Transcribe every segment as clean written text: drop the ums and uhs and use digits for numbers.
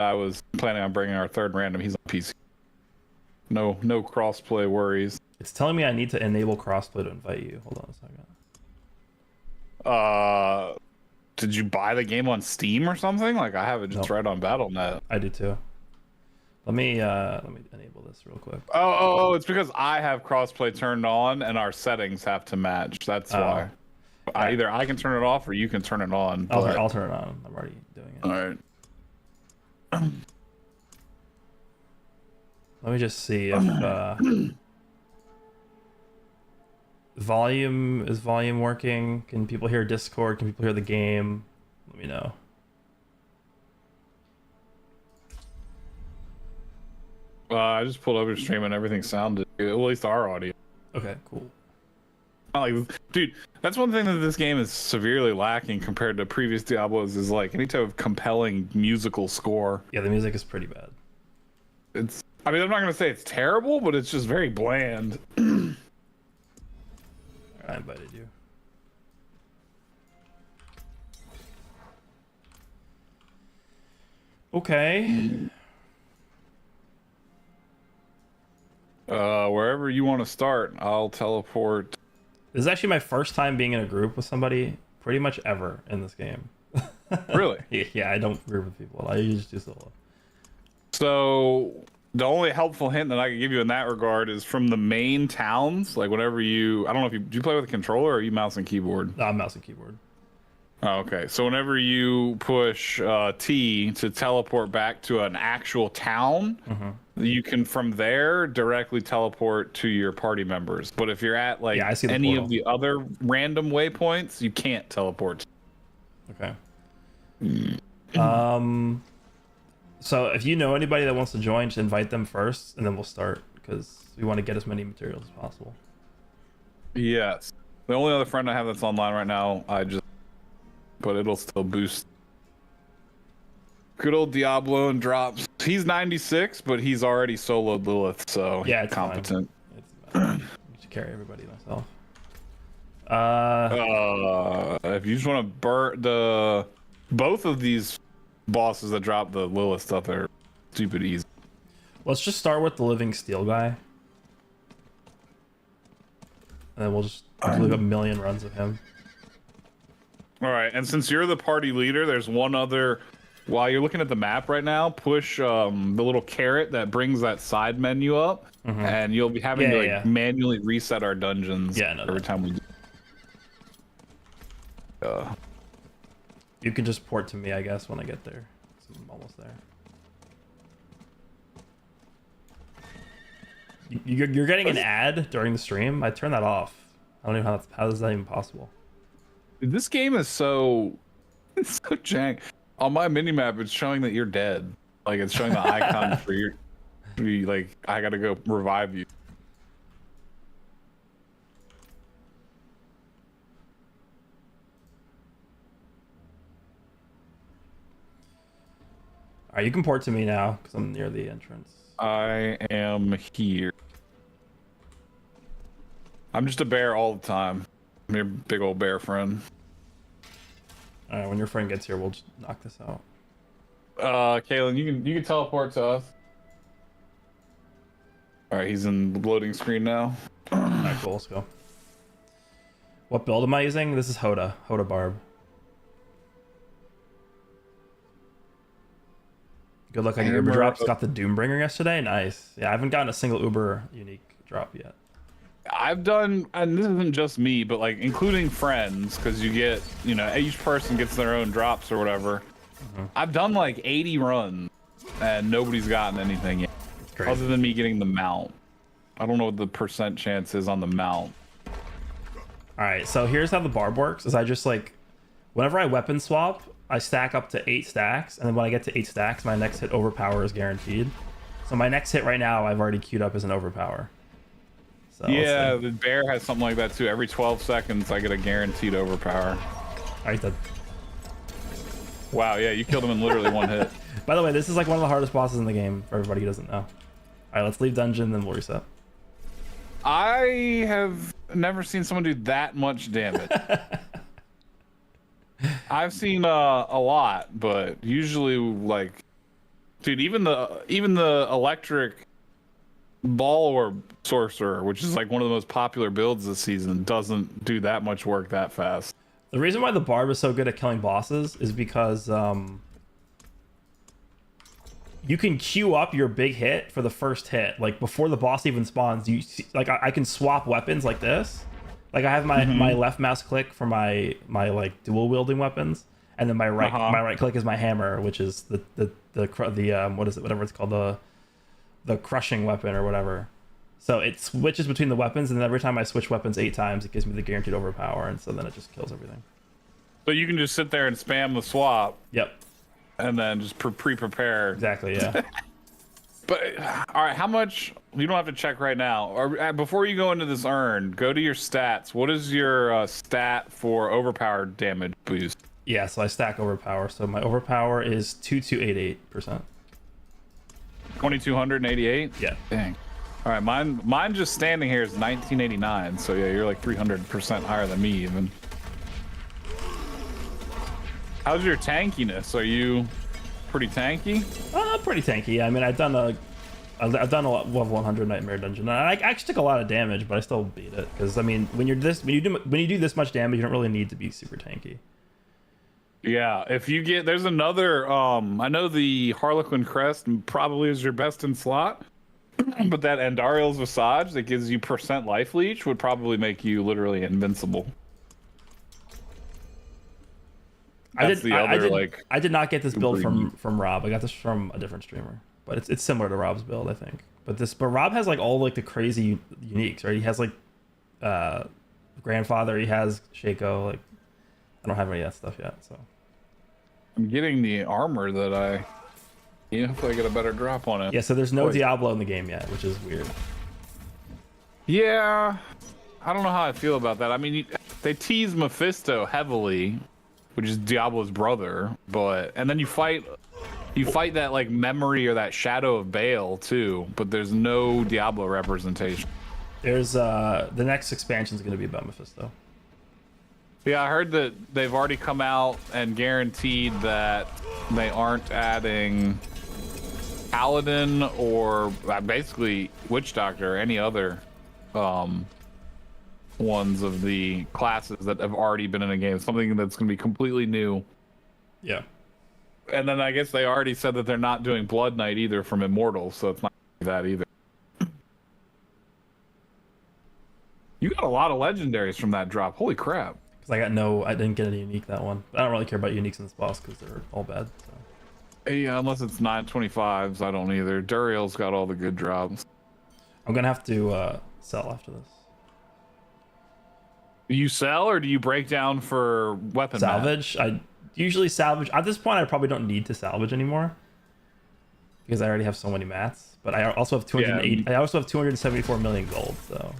I was planning on bringing our third random. He's on PC. No crossplay worries. It's telling me I need to enable crossplay to invite you. Hold on a second. Did you buy the game on Steam or something? Like I have it just Nope. right on BattleNet. I do too. Let me enable this real quick. Oh, it's because I have crossplay turned on and our settings have to match. That's why. Either I can turn it off or you can turn it on. I'll turn it on. I'm already doing it. All right. Let me just see if volume is working. Can people hear Discord? Can people hear the game? Let me know. I just pulled up your stream and everything sounded good, at least our audio. Okay, cool. Like, dude, that's one thing that this game is severely lacking compared to previous Diablos is like any type of compelling musical score. Yeah, the music is pretty bad. I mean, I'm not gonna say it's terrible, but it's just very bland. I invited you. Okay. Wherever you want to start, I'll teleport. This is actually my first time being in a group with somebody pretty much ever in this game. Really? Yeah, I don't group with people. I usually just do solo. So the only helpful hint that I can give you in that regard is from the main towns. Like whenever I don't know if do you play with a controller or are you mouse and keyboard? No, I'm mouse and keyboard. Oh, okay. So whenever you push T to teleport back to an actual town, you can from there directly teleport to your party members. But if you're at like any of the other random waypoints, you can't teleport. Okay. So if you know anybody that wants to join, just invite them first, and then we'll start because we want to get as many materials as possible. Yes. The only other friend I have that's online right now, but it'll still boost. Good old Diablo and drops. He's 96, but he's already soloed Lilith, so yeah, it's competent. I should carry everybody myself. If you just want to burn both of these bosses that drop the Lilith stuff are stupid easy. Let's just start with the living steel guy, and then we'll just do a million runs of him. All right, and since you're the party leader, there's one other. While you're looking at the map right now, push the little carrot that brings that side menu up, and you'll be having to manually reset our dungeons every time we do. You can just port to me, I guess, when I get there. So I'm almost there. You're getting an ad during the stream? I turned that off. I don't even know how is that even possible. This game is so jank. On my minimap, it's showing that you're dead. Like it's showing the icon for your. Like I gotta go revive you. All right, you can port to me now because I'm near the entrance. I am here. I'm just a bear all the time. I'm your big old bear friend. All right, when your friend gets here, we'll just knock this out. Kalen, you can teleport to us. All right, he's in the loading screen now. All right, cool. Let's go. What build am I using? This is Hoda Barb. Good luck on your Uber drops. Got the Doombringer yesterday. Nice. Yeah, I haven't gotten a single Uber unique drop yet. I've done, and this isn't just me, but like including friends, because you get, each person gets their own drops or whatever. I've done like 80 runs, and nobody's gotten anything yet, other than me getting the mount. I don't know what the percent chance is on the mount. All right, so here's how the barb works: is I just whenever I weapon swap, I stack up to 8 stacks, and then when I get to 8 stacks, my next hit overpower is guaranteed. So my next hit right now, I've already queued up as an overpower. So yeah, the bear has something like that too. Every 12 seconds, I get a guaranteed overpower. All right, then. Wow, yeah, you killed him in literally one hit. By the way, this is like one of the hardest bosses in the game for everybody who doesn't know. All right, let's leave dungeon, then we'll reset. I have never seen someone do that much damage. I've seen a lot, but usually Dude, even the electric ball orb sorcerer, which is like one of the most popular builds this season, doesn't do that much work that fast. The reason why the barb is so good at killing bosses is because you can queue up your big hit for the first hit, like before the boss even spawns. You see, like I can swap weapons like this. Like I have my left mouse click for my like dual wielding weapons, and then my right click is my hammer, which is the what is it, whatever it's called, the crushing weapon or whatever. So it switches between the weapons, and then every time I switch weapons 8 times, it gives me the guaranteed overpower, and so then it just kills everything. So you can just sit there and spam the swap. Yep. And then just pre-prepare. Exactly, yeah. But all right, how much? You don't have to check right now. Or before you go into this urn, go to your stats. What is your stat for overpowered damage boost? Yeah, so I stack overpower. So my overpower is 2288%. 2288. Yeah. Dang. All right, mine just standing here is 1989. So yeah, you're like 300% higher than me even. How's your tankiness? Are you pretty tanky? Pretty tanky. I mean, I've done a level 100 nightmare dungeon. And I actually took a lot of damage, but I still beat it. Because I mean, when you do this much damage, you don't really need to be super tanky. Yeah, if you get, there's another. I know the Harlequin Crest probably is your best in slot, but that Andariel's Visage that gives you % life leech would probably make you literally invincible. I did not get this build from Rob. I got this from a different streamer, but it's similar to Rob's build, I think. But Rob has like all like the crazy uniques, right? He has like Grandfather, he has Shaco. Like I don't have any of that stuff yet, so I'm getting the armor that hopefully I get a better drop on it. Yeah, so there's no Diablo in the game yet, which is weird. Yeah, I don't know how I feel about that. I mean, they tease Mephisto heavily, which is Diablo's brother, and then you fight that like memory or that shadow of Baal too, but there's no Diablo representation. There's the next expansion is going to be about Mephisto. Yeah, I heard that they've already come out and guaranteed that they aren't adding Paladin or basically Witch Doctor or any other ones of the classes that have already been in a game. Something that's going to be completely new. Yeah. And then I guess they already said that they're not doing Blood Knight either from Immortals, so it's not that either. You got a lot of legendaries from that drop. Holy crap. Because I didn't get any unique that one. I don't really care about uniques in this boss because they're all bad. So. Yeah, unless it's 925s, I don't either. Duriel's got all the good drops. I'm going to have to sell after this. Do you sell or do you break down for weapon salvage? I usually salvage. At this point, I probably don't need to salvage anymore because I already have so many mats. But I also have 280. Yeah. I also have 274 million gold. So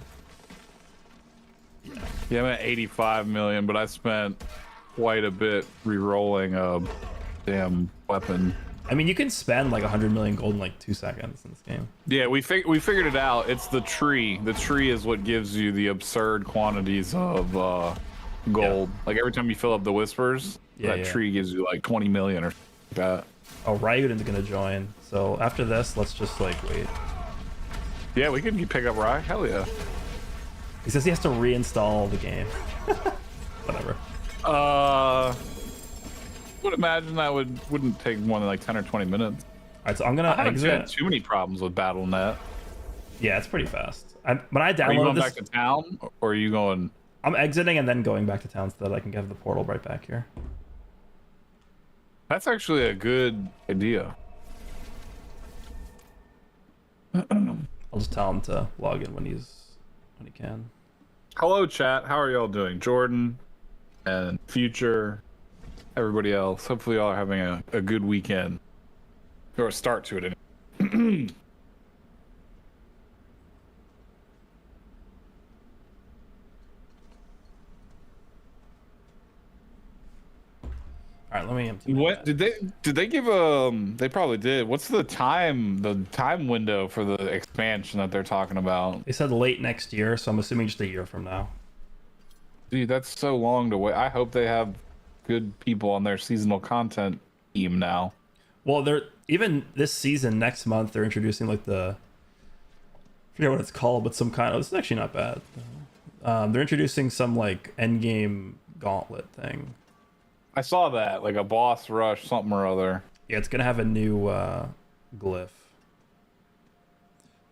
yeah, I'm at 85 million, but I spent quite a bit re-rolling a damn weapon. I mean, you can spend like 100 million gold in like 2 seconds in this game. Yeah, we figured it out. It's the tree. The tree is what gives you the absurd quantities of gold. Yeah. Like every time you fill up the whispers, that tree gives you like 20 million or something like that. Oh, Ryuden's gonna join. So after this, let's just like wait. Yeah, we can pick up Rye. Hell yeah. He says he has to reinstall the game. Whatever. Would imagine that wouldn't take more than like 10 or 20 minutes. All right, so I'm gonna exit. I haven't had too many problems with Battle.net. Yeah, it's pretty fast. When I downloaded Are you going this, back to town, or are you going? I'm exiting and then going back to town so that I can have the portal right back here. That's actually a good idea. I'll just tell him to log in when he can. Hello, chat. How are y'all doing? Jordan and Future, everybody else. Hopefully, y'all are having a good weekend or a start to it. All right, let me empty. What did they give they probably did. What's the time window for the expansion that they're talking about? They said late next year, so I'm assuming just a year from now. Dude, that's so long to wait. I hope they have good people on their seasonal content team now. Well, even this season, next month, they're introducing like I forget what it's called, but some kind of, it's actually not bad. They're introducing some like endgame gauntlet thing. I saw that, like a boss rush, something or other. Yeah, it's gonna have a new glyph.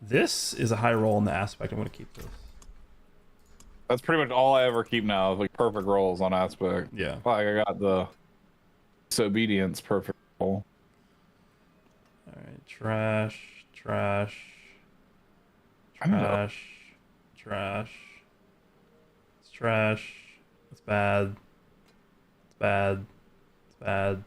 This is a high roll in the aspect. I'm gonna keep this. That's pretty much all I ever keep now, is like perfect rolls on aspect. Yeah. Like I got the disobedience perfect roll. All right, trash, trash, I know. trash, trash. It's trash. It's bad. It's bad. It's bad.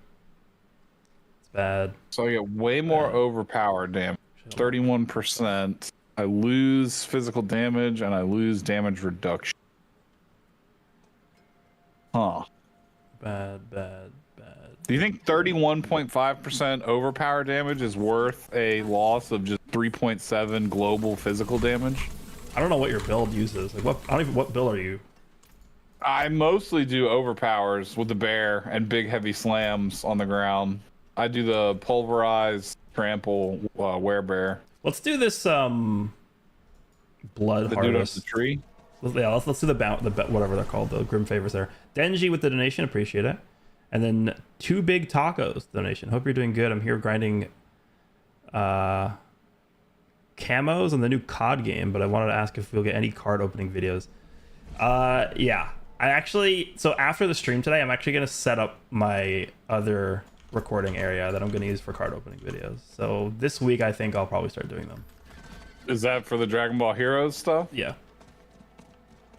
It's bad. So I get way more overpowered damage. 31%. I lose physical damage and I lose damage reduction. Huh. Bad, bad, bad. Do you think 31.5% overpower damage is worth a loss of just 3.7 global physical damage? I don't know what your build uses. Like I don't even, what build are you? I mostly do overpowers with the bear and big heavy slams on the ground. I do the pulverize, trample, werebear. Let's do this blood The dude up harvest. the tree. Yeah, let's do the whatever they're called, the grim favors there. Denji with the donation, appreciate it. And then 2 big tacos donation. Hope you're doing good. I'm here grinding camos on the new COD game, but I wanted to ask if we'll get any card opening videos. Yeah. I actually, so after the stream today, I'm actually gonna set up my other recording area that I'm gonna use for card opening videos. So this week I think I'll probably start doing them. Is that for the Dragon Ball Heroes stuff? Yeah.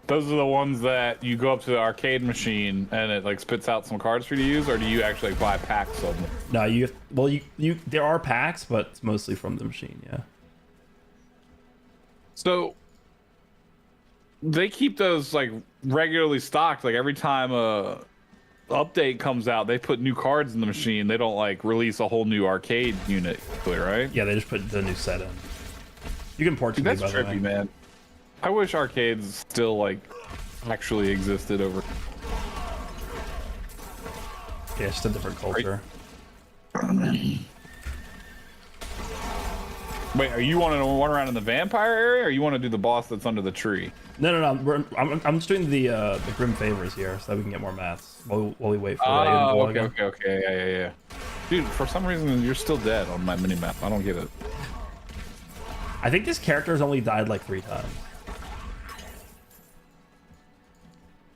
Those are the ones that you go up to the arcade machine and it like spits out some cards for you to use, or do you actually like, buy packs of them? No, you there are packs, but it's mostly from the machine, yeah. So they keep those like regularly stocked. Like every time a update comes out, they put new cards in the machine. They don't like release a whole new arcade unit, right? Yeah, they just put the new set in. You can port to Dude, me, that's by the way. trippy, man. I wish arcades still like actually existed over. Yeah, it's just a different culture. Wait, are you wanting to run around in the vampire area, or you want to do the boss that's under the tree? No. I'm just doing the grim favors here so that we can get more mats while we wait for the Oh, item to okay. Yeah. Dude, for some reason you're still dead on my mini map. I don't get it. I think this character has only died like 3 times.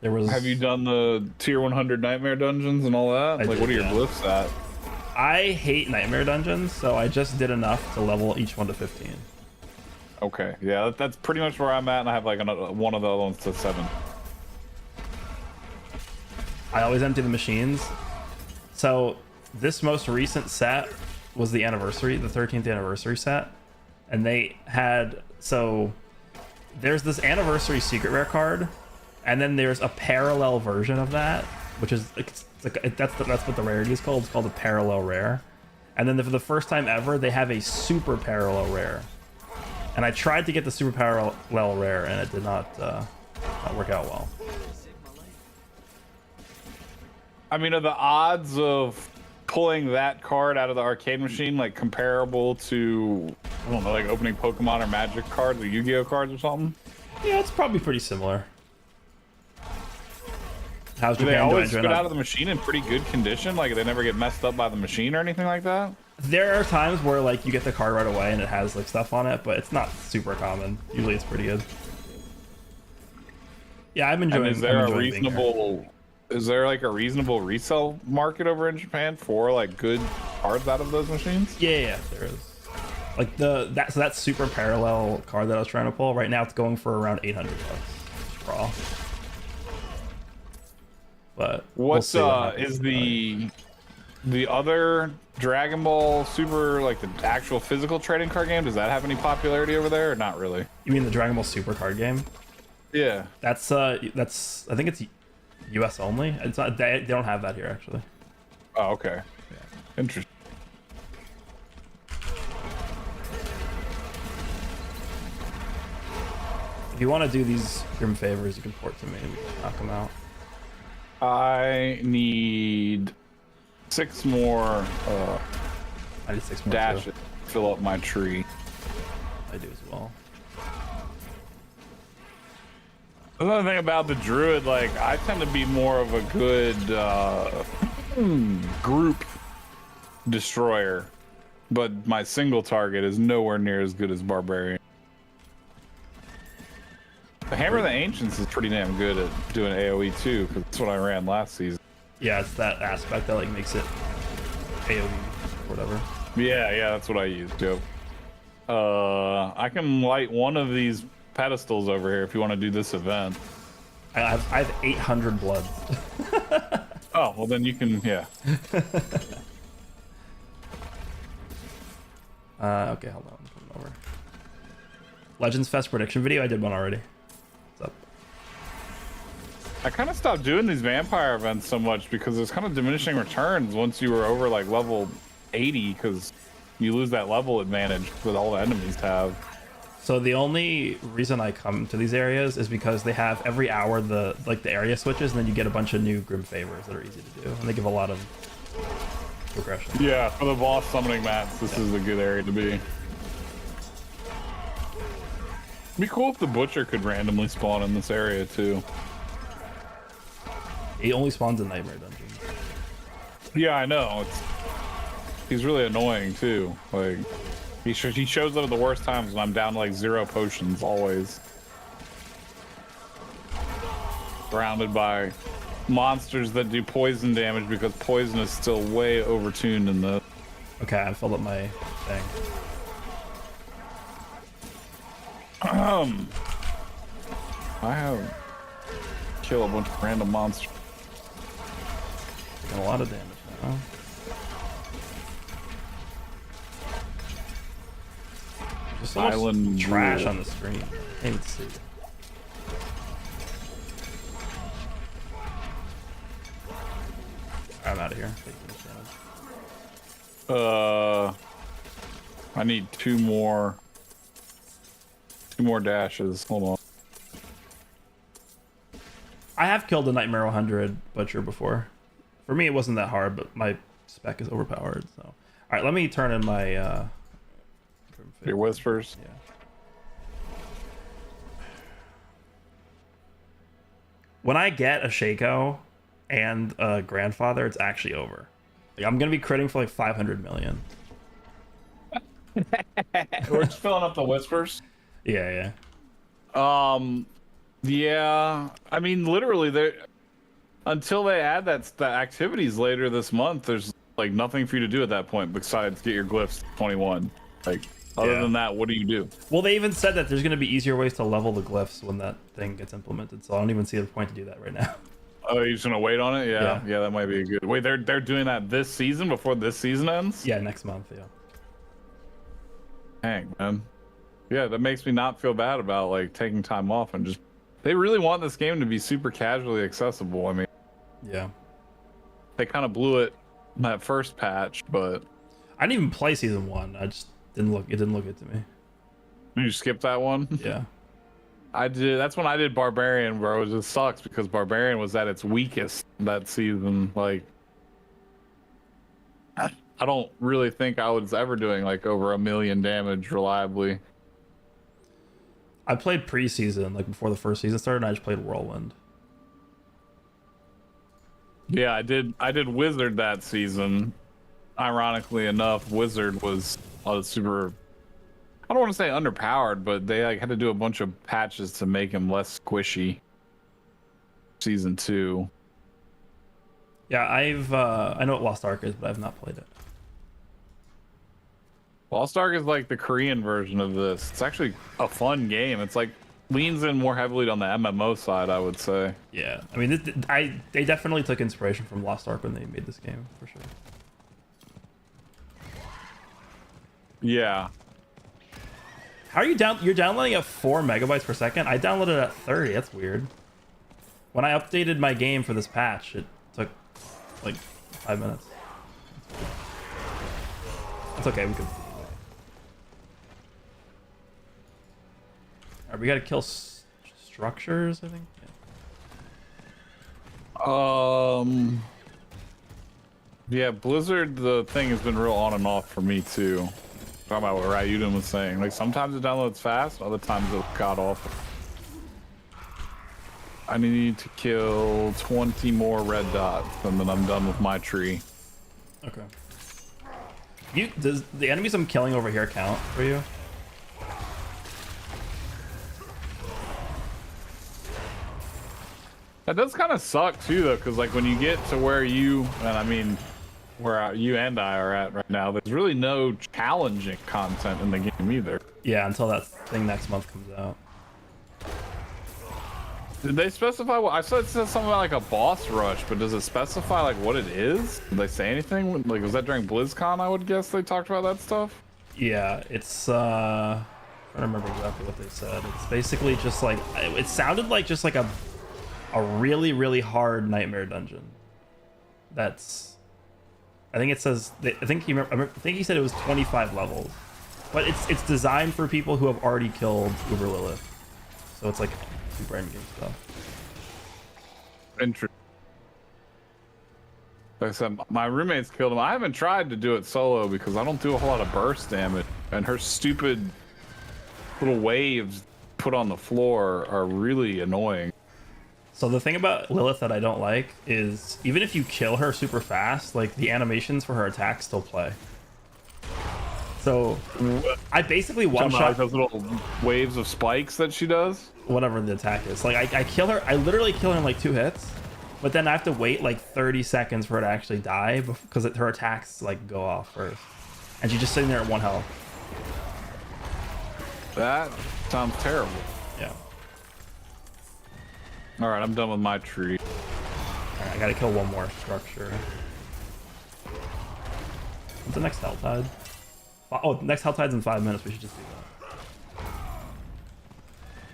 There was. Have you done the tier 100 nightmare dungeons and all that? Like, what are your glyphs at? I hate nightmare dungeons, so I just did enough to level each one to 15. Okay, yeah, that's pretty much where I'm at, and I have like one of the other ones to 7. I always empty the machines. So this most recent set was the anniversary, the 13th anniversary set, and they had, so there's this anniversary secret rare card, and then there's a parallel version of that, which is that's what the rarity is called. It's called a parallel rare. And then for the first time ever, they have a super parallel rare. And I tried to get the super parallel rare, and it did not work out well. I mean, are the odds of pulling that card out of the arcade machine like comparable to, I don't know, like opening Pokemon or Magic cards or Yu-Gi-Oh cards or something? Yeah, it's probably pretty similar. How's Do they Japan always doing? spit out of the machine in pretty good condition? Like they never get messed up by the machine or anything like that? There are times where like you get the card right away and it has like stuff on it, but it's not super common. Usually it's pretty good. Yeah, I'm enjoying. And is there I'm a enjoying being here. reasonable? Is there like a reasonable resale market over in Japan for like good cards out of those machines? Yeah, there is. Like that super parallel card that I was trying to pull right now, it's going for around $800 for all. But What's we'll see what is happens. the other Dragon Ball Super, like the actual physical trading card game? Does that have any popularity over there or not really? You mean the Dragon Ball Super card game? Yeah. That's I think it's US only. It's not, they don't have that here actually. Oh, okay. Yeah. Interesting. If you want to do these grim favors, you can port to me and we can knock them out. I need 6 more I need 6 more dash too. it, fill up my tree. I do as well. Another thing about the druid, like I tend to be more of a good group destroyer, but my single target is nowhere near as good as barbarian. The Hammer of the Ancients is pretty damn good at doing AoE too, because that's what I ran last season. Yeah, it's that aspect that like makes it AoE or whatever. Yeah, that's what I use, Joe. I can light one of these pedestals over here if you want to do this event. I have 800 blood. Oh, well then you can, yeah. Okay, hold on. I'm coming over. Legends Fest prediction video. I did one already. What's up? I kind of stopped doing these vampire events so much because there's kind of diminishing returns once you were over like level 80 because you lose that level advantage that all the enemies have. So the only reason I come to these areas is because they have every hour the area switches, and then you get a bunch of new Grim Favors that are easy to do, and they give a lot of progression. Yeah, for the boss summoning mats, this is a good area to be. It'd be cool if the Butcher could randomly spawn in this area too. He only spawns in Nightmare Dungeons. Yeah, I know. He's really annoying too. Like he shows up at the worst times when I'm down to like 0 potions always. Surrounded by monsters that do poison damage because poison is still way overtuned in the. Okay, I filled up my thing. I have kill a bunch of random monsters. Taking a lot of damage now. Just so much Island trash rule. on the screen. I can't even see it. I'm out of here. I need two more dashes. Hold on. I have killed a Nightmare 100 Butcher before. For me, it wasn't that hard, but my spec is overpowered. So, all right, let me turn in my Your whispers. Yeah. When I get a Shaco and a Grandfather, it's actually over. Like, I'm gonna be critting for like 500 million. We're just filling up the whispers. Yeah. Yeah. I mean, literally, they until they add that activities later this month, there's like nothing for you to do at that point besides get your glyphs 21. Like, other than that, what do you do? Well, they even said that there's gonna be easier ways to level the glyphs when that thing gets implemented. So I don't even see the point to do that right now. Oh, you're just gonna wait on it? Yeah, that might be a good. Wait, they're doing that this season before this season ends? Yeah, next month. Yeah. Dang, man. Yeah, that makes me not feel bad about like taking time off and just. They really want this game to be super casually accessible. I mean, Yeah. they kind of blew it in that first patch, but I didn't even play season 1. I just didn't look. It didn't look good to me. you skip that one. Yeah. I did. That's when I did Barbarian, bro. It just sucks because Barbarian was at its weakest that season. Like, I don't really think I was ever doing like over 1 million damage reliably. I played preseason, like before the first season started, and I just played Whirlwind. Yeah, I did Wizard that season. Ironically enough, Wizard was super. I don't want to say underpowered, but they like had to do a bunch of patches to make him less squishy. Season 2. Yeah, I know what Lost Ark is, but I've not played it. Lost Ark is like the Korean version of this. It's actually a fun game. It's like leans in more heavily on the MMO side, I would say. Yeah, I mean, they definitely took inspiration from Lost Ark when they made this game, for sure. Yeah. How are you down? You're downloading at 4 megabytes per second? I downloaded at 30. That's weird. When I updated my game for this patch, it took like 5 minutes. That's okay. We could. Alright, we gotta kill structures, I think. Yeah. Yeah, Blizzard, the thing has been real on and off for me too. Talking about what Ryuden was saying. Like sometimes it downloads fast, other times it's god awful. I need to kill 20 more red dots and then I'm done with my tree. Okay. Does the enemies I'm killing over here count for you? That does kind of suck too though, because like when you get to where you, and I mean, where you and I are at right now, there's really no challenging content in the game either. Yeah, until that thing next month comes out. Did they specify what? I saw it says something about like a boss rush, but does it specify like what it is? Did they say anything? Like was that during BlizzCon? I would guess they talked about that stuff. Yeah, it's I don't remember exactly what they said. It's basically just like it sounded like just like a really really hard nightmare dungeon. That's I think it says I think he said it was 25 levels, but it's designed for people who have already killed Uber Lilith, so it's like super endgame stuff. Interesting. Like I said, my roommates killed him. I haven't tried to do it solo because I don't do a whole lot of burst damage, and her stupid little waves put on the floor are really annoying. So the thing about Lilith that I don't like is even if you kill her super fast, like the animations for her attacks still play. So I basically one shot like those little waves of spikes that she does. Whatever the attack is. Like I kill her, I literally kill her in like 2 hits, but then I have to wait like 30 seconds for her to actually die because her attacks like go off first, and she's just sitting there at 1 health. That sounds terrible. Yeah. All right, I'm done with my tree. All right, I gotta kill one more structure. What's the next Helltide? Oh, next Helltide's in 5 minutes. We should just do that.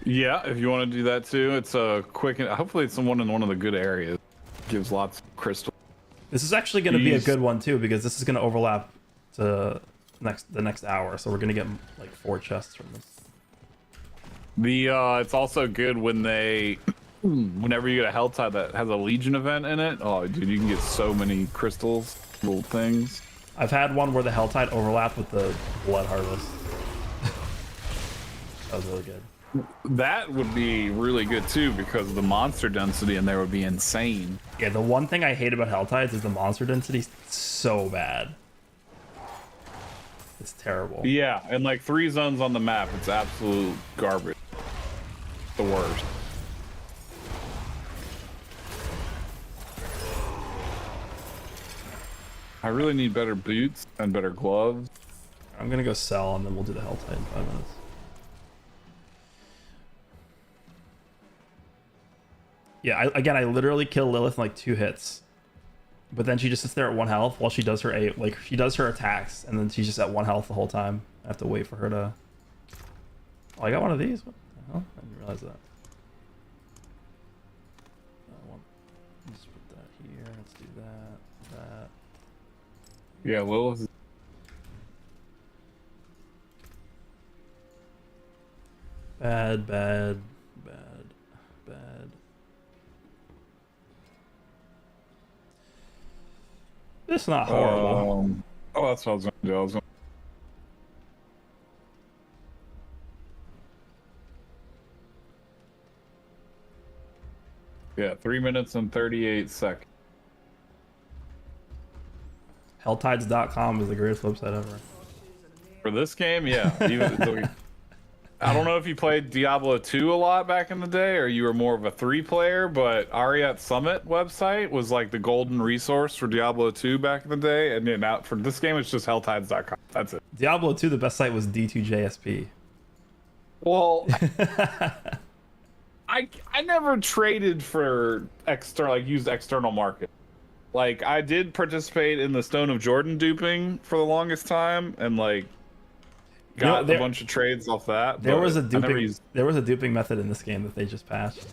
Yeah, if you want to do that too, it's a quick. Hopefully, it's someone in one of the good areas. Gives lots of crystal. This is actually going to be a good one too because this is going to overlap to the next hour, so we're going to get like 4 chests from this. It's also good when they, whenever you get a Helltide that has a Legion event in it. Oh, dude, you can get so many crystals, little things. I've had one where the Helltide overlapped with the Blood Harvest. That was really good. That would be really good too because the monster density in there would be insane. Yeah, the one thing I hate about Helltides is the monster density is so bad. It's terrible. Yeah, and like 3 zones on the map, it's absolute garbage. The worst. I really need better boots and better gloves. I'm gonna go sell and then we'll do the Helltide in 5 minutes. Yeah, I literally kill Lilith in like 2 hits, but then she just sits there at 1 health while she does her she does her attacks, and then she's just at 1 health the whole time. I have to wait for her to. Oh, I got one of these. What the hell? I didn't realize that. Let's put that here. Let's do that. That. Yeah, Lilith. Bad. It's not horrible. Oh, that's what I was gonna do. Yeah, 3 minutes and 38 seconds. Helltides.com is the greatest website ever. For this game, yeah. I don't know if you played Diablo 2 a lot back in the day, or you were more of a 3-player, but Ariat Summit website was like the golden resource for Diablo 2 back in the day, and now for this game, it's just Helltides.com. That's it. Diablo 2, the best site was D2JSP. Well, I never traded for used external market. Like I did participate in the Stone of Jordan duping for the longest time, and like got a bunch of trades off that. There was a duping method in this game that they just patched.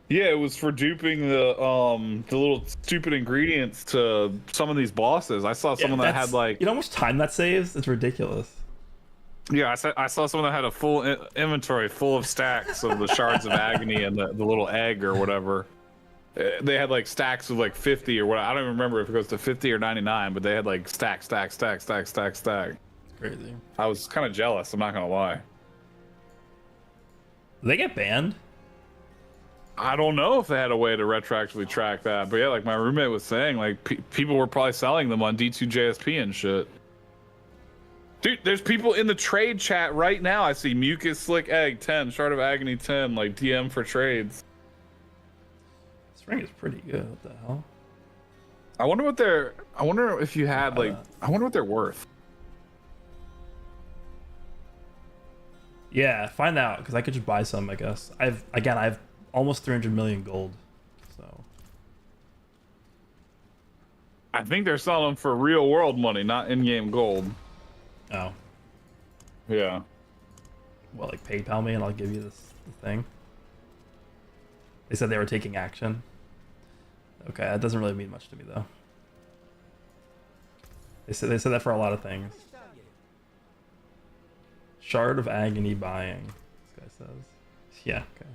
Yeah, it was for duping the little stupid ingredients to some of these bosses. I saw someone that had like, you know how much time that saves? It's ridiculous. Yeah, I saw someone that had a full inventory full of stacks of the shards of agony and the little egg or whatever. They had like stacks of like 50 or what. I don't even remember if it goes to 50 or 99, but they had like stack. It's crazy. I was kind of jealous. I'm not gonna lie. Do they get banned? I don't know if they had a way to retroactively track that, but yeah, like my roommate was saying, like people were probably selling them on D2JSP and shit. Dude, there's people in the trade chat right now. I see Mucus Slick Egg 10, Shard of Agony 10, like DM for trades. This ring is pretty good. What the hell? I wonder if you had like, I wonder what they're worth. Yeah, find out, because I could just buy some, I guess. I have almost 300 million gold, so. I think they're selling them for real world money, not in-game gold. Oh. Yeah. Well, like PayPal me and I'll give you the thing. They said they were taking action. Okay, that doesn't really mean much to me though. They said that for a lot of things. Shard of Agony buying, this guy says. Yeah, okay.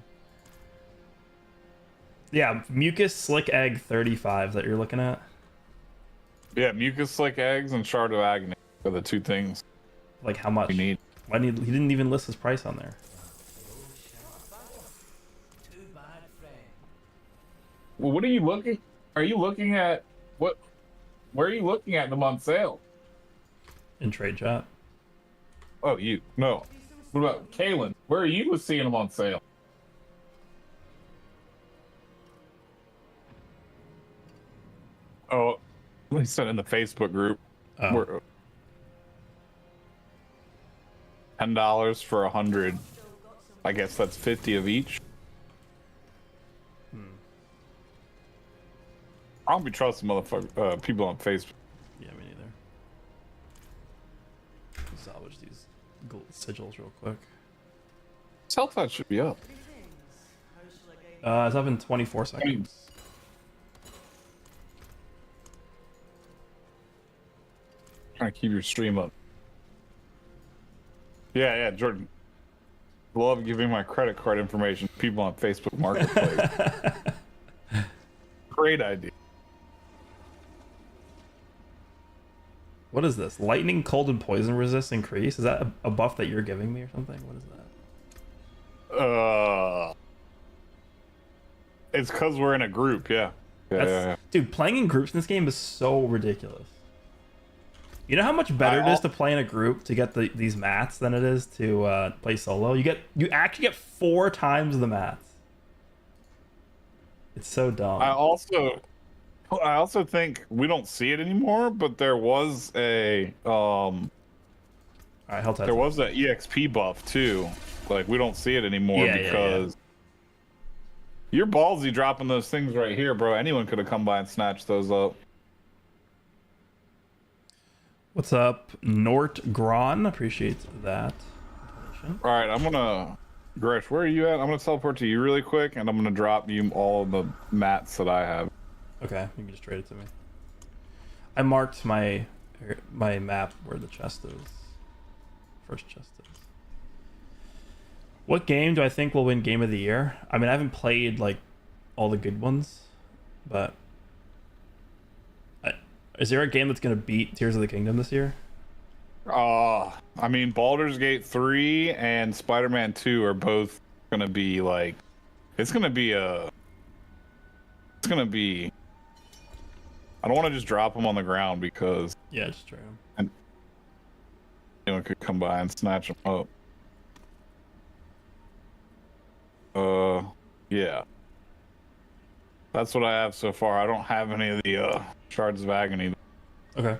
Yeah, Mucus Slick Egg 35 that you're looking at. Yeah, Mucus Slick Eggs and Shard of Agony are the two things. Like how much? We need. Why he didn't even list his price on there. Well, what are you looking? Are you looking at what? Where are you looking at them on sale? In trade chat. Oh, you no. What about Kalen? Where are you seeing them on sale? Oh, they sent in the Facebook group. Oh. $10 for 100. I guess that's 50 of each. I don't be trusting people on Facebook. Yeah, me neither. Salvage these gold sigils real quick. Self-touch should be up. It's up in 24 seconds. Trying to keep your stream up. Yeah, Jordan. Love giving my credit card information to people on Facebook Marketplace. Great idea. What is this? Lightning, cold, and poison resist increase? Is that a buff that you're giving me or something? What is that? It's because we're in a group, yeah. Yeah. Dude, playing in groups in this game is so ridiculous. You know how much better it is to play in a group to get these mats than it is to play solo? You actually get 4 times the mats. It's so dumb. I also think we don't see it anymore, but there was a Alright, there was an EXP buff too. Like we don't see it anymore because you're ballsy dropping those things right here, bro. Anyone could have come by and snatched those up. What's up, Nort Gron? Appreciate that. All right, I'm gonna, Gresh, where are you at? I'm gonna teleport to you really quick, and I'm gonna drop you all the mats that I have. Okay, you can just trade it to me. I marked my map where the chest is. First chest is. What game do I think will win Game of the Year? I mean, I haven't played like all the good ones, but is there a game that's gonna beat Tears of the Kingdom this year? I mean, Baldur's Gate 3 and Spider-Man 2 are both gonna be like, it's gonna be. I don't want to just drop them on the ground because just trade them. And anyone could come by and snatch them up. Yeah. That's what I have so far. I don't have any of the Shards of Agony. Okay.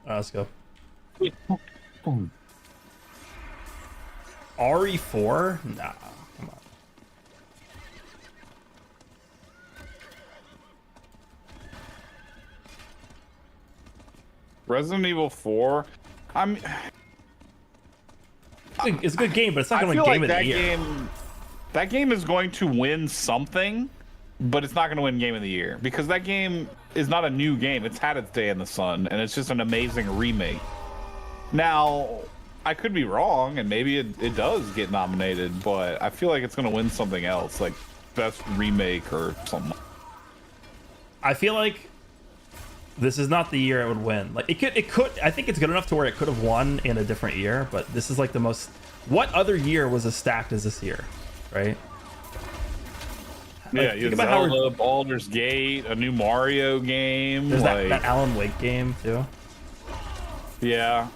Let's go. RE4? Nah, come on. Resident Evil 4. It's a good game, but it's not going to win Game of the Year. That game is going to win something, but it's not going to win Game of the Year because that game is not a new game. It's had its day in the sun, and it's just an amazing remake. Now, I could be wrong, and maybe it does get nominated, but I feel like it's gonna win something else, like best remake or something. I feel like this is not the year it would win. Like it could. I think it's good enough to where it could have won in a different year, but this is like the most. What other year was as stacked as this year, right? Yeah, like, you have Zelda, Baldur's Gate, a new Mario game. There's like, that Alan Wake game too. Yeah,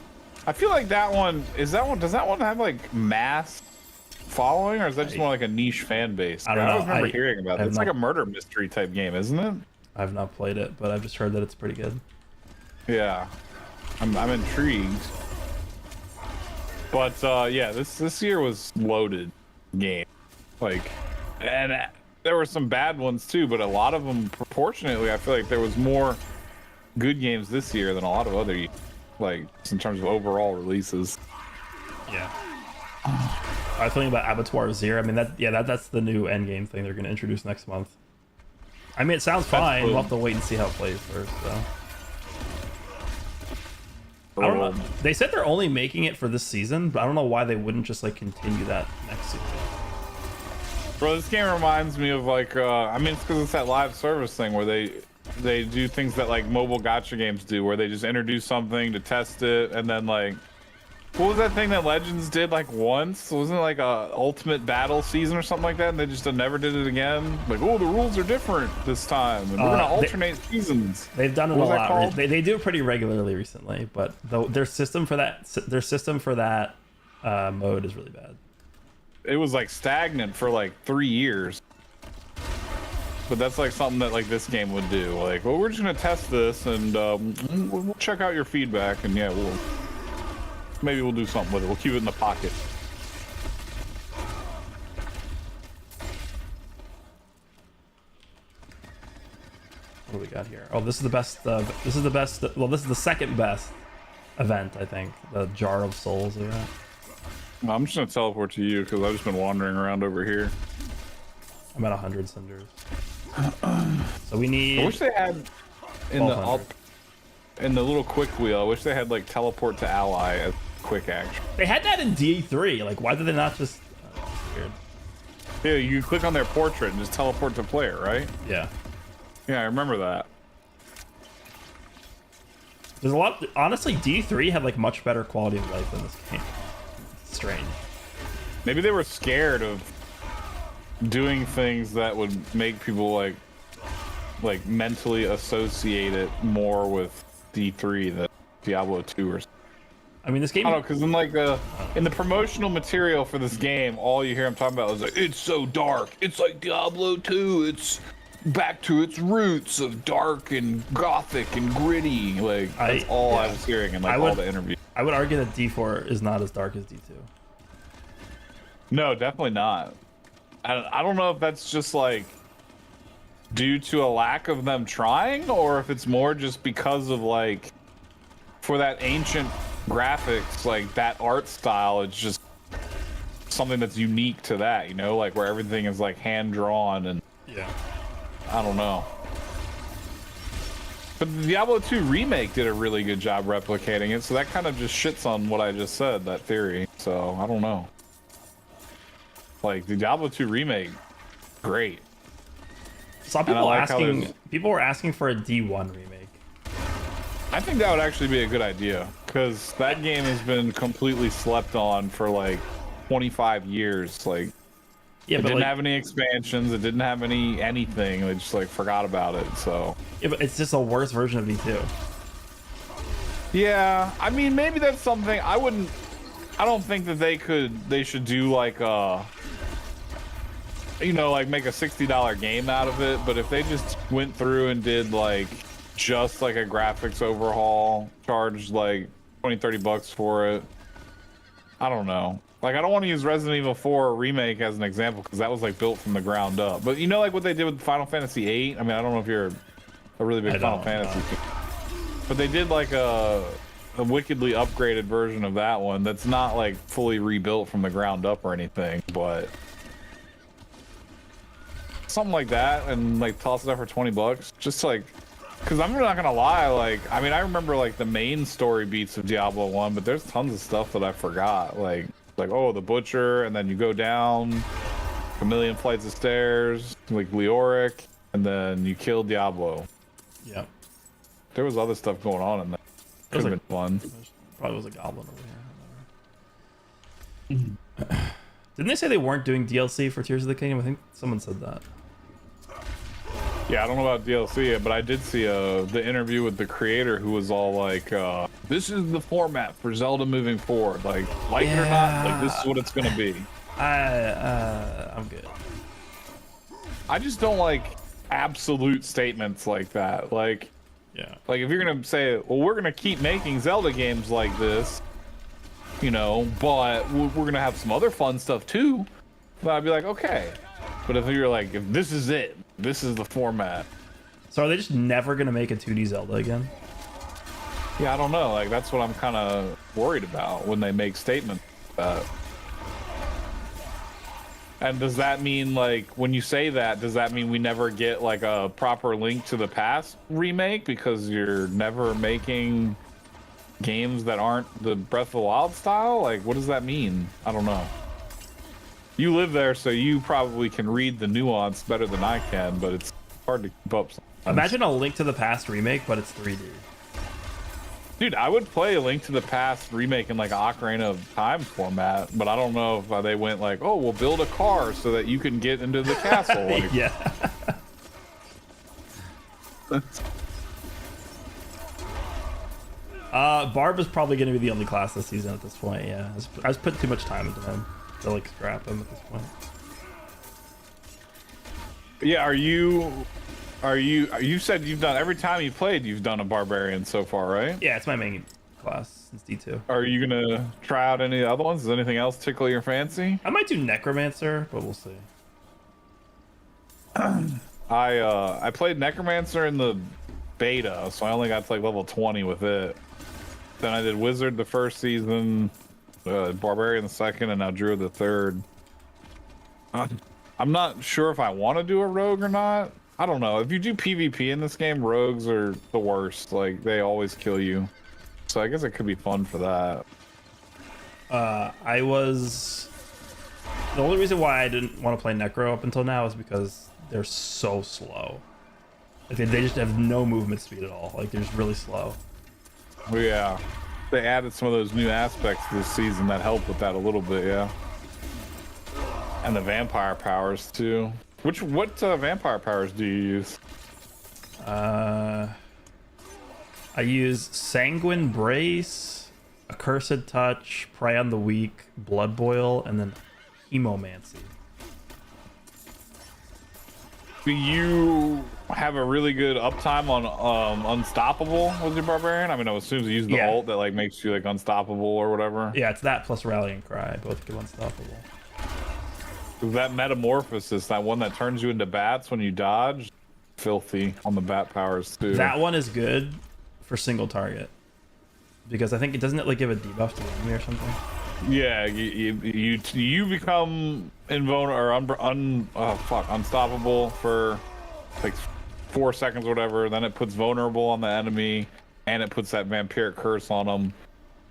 I feel like that one does that one have like mass following, or is that just more like a niche fan base? I don't know. I remember hearing about it. It's like a murder mystery type game, isn't it? I've not played it, but I've just heard that it's pretty good. Yeah, I'm intrigued. But yeah, this year was loaded game, like, and there were some bad ones too, but a lot of them, proportionately, I feel like there was more good games this year than a lot of other years, like in terms of overall releases. Yeah. I was thinking about Abattoir Zero. I mean, that's the new endgame thing they're going to introduce next month. I mean, it sounds fine. We'll have to wait and see how it plays first, though. I don't know. They said they're only making it for this season, but I don't know why they wouldn't just like continue that next season. Bro, this game reminds me of like I mean, it's because it's that live service thing where they do things that like mobile gacha games do, where they just introduce something to test it, and then like, what was that thing that Legends did like once? Wasn't it like a Ultimate Battle season or something like that, and they just never did it again? Like, oh, the rules are different this time, and we're gonna alternate seasons. They've done it a lot. They do it pretty regularly recently, but their system for that mode is really bad. It was like stagnant for like 3 years. But that's like something that like this game would do. Like, well, we're just gonna test this, and we'll check out your feedback, and yeah, maybe we'll do something with it. We'll keep it in the pocket. What do we got here? Oh, this is the best. This is the best. Well, this is the second best event, I think. The Jar of Souls event. I'm just gonna teleport to you because I've just been wandering around over here. I'm at 100 cinders. So we need. I wish they had in the little quick wheel. I wish they had like teleport to ally as quick action. They had that in D3. Like, why did they not just? Weird. Yeah, you click on their portrait and just teleport to player, right? Yeah. Yeah, I remember that. There's a lot. Honestly, D3 had like much better quality of life than this game. It's strange. Maybe they were scared of doing things that would make people like mentally associate it more with D3 than Diablo 2 or something. I mean, this game. I don't know, because in the promotional material for this game, all you hear them talking about is like, it's so dark. It's like Diablo 2. It's back to its roots of dark and gothic and gritty. Like that's all I was hearing in like all the interviews. I would argue that D4 is not as dark as D2. No, definitely not. I don't know if that's just like due to a lack of them trying, or if it's more just because of like for that ancient graphics, like that art style, it's just something that's unique to that, you know, like where everything is like hand drawn and yeah. I don't know. But the Diablo 2 remake did a really good job replicating it, so that kind of just shits on what I just said, that theory. So I don't know. Like the Diablo 2 remake, great. Some people people were asking for a D1 remake. I think that would actually be a good idea, because that game has been completely slept on for like 25 years. Like, yeah, it didn't have any expansions. It didn't have anything. They just like forgot about it. So yeah, but it's just a worse version of D2. Yeah, I mean, maybe that's something I don't think that they should do like you know, like make a $60 game out of it. But if they just went through and did like just like a graphics overhaul, charged like 20-30 bucks for it, I don't know. Like, I don't want to use Resident Evil 4 remake as an example, because that was like built from the ground up. But you know, like what they did with Final Fantasy VIII. I mean, I don't know if you're a really big Final Fantasy fan, but they did like a wickedly upgraded version of that one that's not like fully rebuilt from the ground up or anything, but something like that, and like toss it out for 20 bucks just to like Because I'm not gonna lie, like, I mean, I remember like the main story beats of Diablo 1, but there's tons of stuff that I forgot. Like oh, the butcher, and then you go down a million flights of stairs, like Leoric, and then you kill Diablo. Yeah. There was other stuff going on in there. Could have been fun. Probably was a goblin over here. Didn't they say they weren't doing DLC for Tears of the Kingdom? I think someone said that. Yeah, I don't know about DLC yet, but I did see the interview with the creator who was all like, this is the format for Zelda moving forward. Like it or not, like this is what it's gonna be. I'm good. I just don't like absolute statements like that. Like, yeah. Like if you're gonna say, well, we're gonna keep making Zelda games like this, you know, but we're gonna have some other fun stuff too, then I'd be like, okay. But if you're like, if this is it, this is the format. So are they just never gonna make a 2D Zelda again? Yeah, I don't know. Like that's what I'm kind of worried about when they make statements like that. And does that mean, like, when you say that, does that mean we never get like a proper Link to the Past remake because you're never making games that aren't the Breath of the Wild style? Like, what does that mean? I don't know. You live there, so you probably can read the nuance better than I can, but it's hard to keep up sometimes. Imagine a Link to the Past remake, but it's 3D. Dude, I would play a Link to the Past remake in like Ocarina of Time format, but I don't know if they went like, oh, we'll build a car so that you can get into the castle. Like, yeah. Barb is probably going to be the only class this season at this point. Yeah, I just put too much time into him to like scrap him at this point. Yeah, you said you've done every time you played, you've done a barbarian so far, right? Yeah, it's my main class since D2. Are you gonna try out any other ones? Does anything else tickle your fancy? I might do Necromancer, but we'll see. I played Necromancer in the beta, so I only got to like level 20 with it. Then I did Wizard the first season, Barbarian the second, and now Druid the third. I'm not sure if I want to do a rogue or not. I don't know. If you do PvP in this game, rogues are the worst. Like, they always kill you. So I guess it could be fun for that. The only reason why I didn't want to play Necro up until now is because they're so slow. Like, they just have no movement speed at all. Like, they're just really slow. Yeah. They added some of those new aspects this season that help with that a little bit, yeah. And the vampire powers, too. What vampire powers do you use? I use Sanguine Brace, Accursed Touch, Prey on the Weak, Blood Boil, and then Hemomancy. Do you have a really good uptime on Unstoppable with your Barbarian? I mean, as soon as you use the ult that like makes you like unstoppable or whatever. Yeah, it's that plus Rallying Cry, both give Unstoppable. That Metamorphosis, that one that turns you into bats when you dodge, filthy on the bat powers too. That one is good for single target because I think it doesn't like give a debuff to the enemy or something. Yeah, you become invulnerable or unstoppable for like 4 seconds or whatever. Then it puts vulnerable on the enemy, and it puts that vampiric curse on them.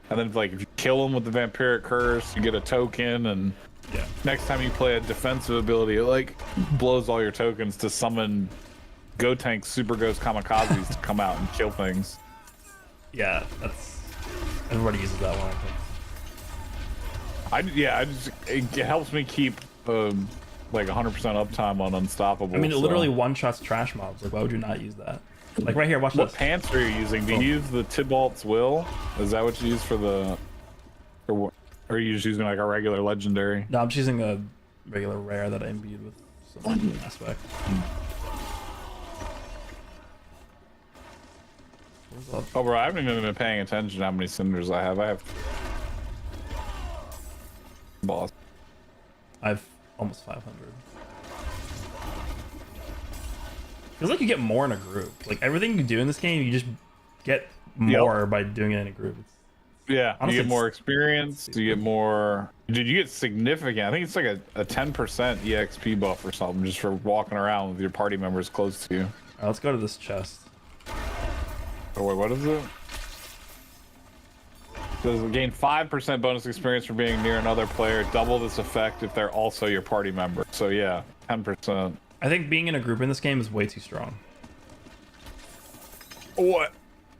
And then like if you kill them with the vampiric curse, you get a token and. Yeah. Next time you play a defensive ability, it like blows all your tokens to summon Gotenk Super Ghost Kamikazes to come out and kill things. Yeah, that's everybody uses that one. I think. It helps me keep like 100% uptime on Unstoppable. I mean, it literally one-shots trash mobs. Like, why would you not use that? Like right here, watch this. What pants are you using? Do you use the Tybalt's Will? Is that what you use for the? Or are you just using like a regular legendary? No, I'm just using a regular rare that I imbued with some aspect. Oh, bro, I haven't even been paying attention to how many cinders I have. I have boss. I have almost 500. Feels like you get more in a group. Like everything you do in this game, you just get more by doing it in a group. Yeah, honestly, you get more experience, you get more... Dude, you get significant. I think it's like a 10% EXP buff or something just for walking around with your party members close to you. Alright, let's go to this chest. Oh wait, what is it? Does gain 5% bonus experience for being near another player. Double this effect if they're also your party member. So yeah, 10%. I think being in a group in this game is way too strong. What?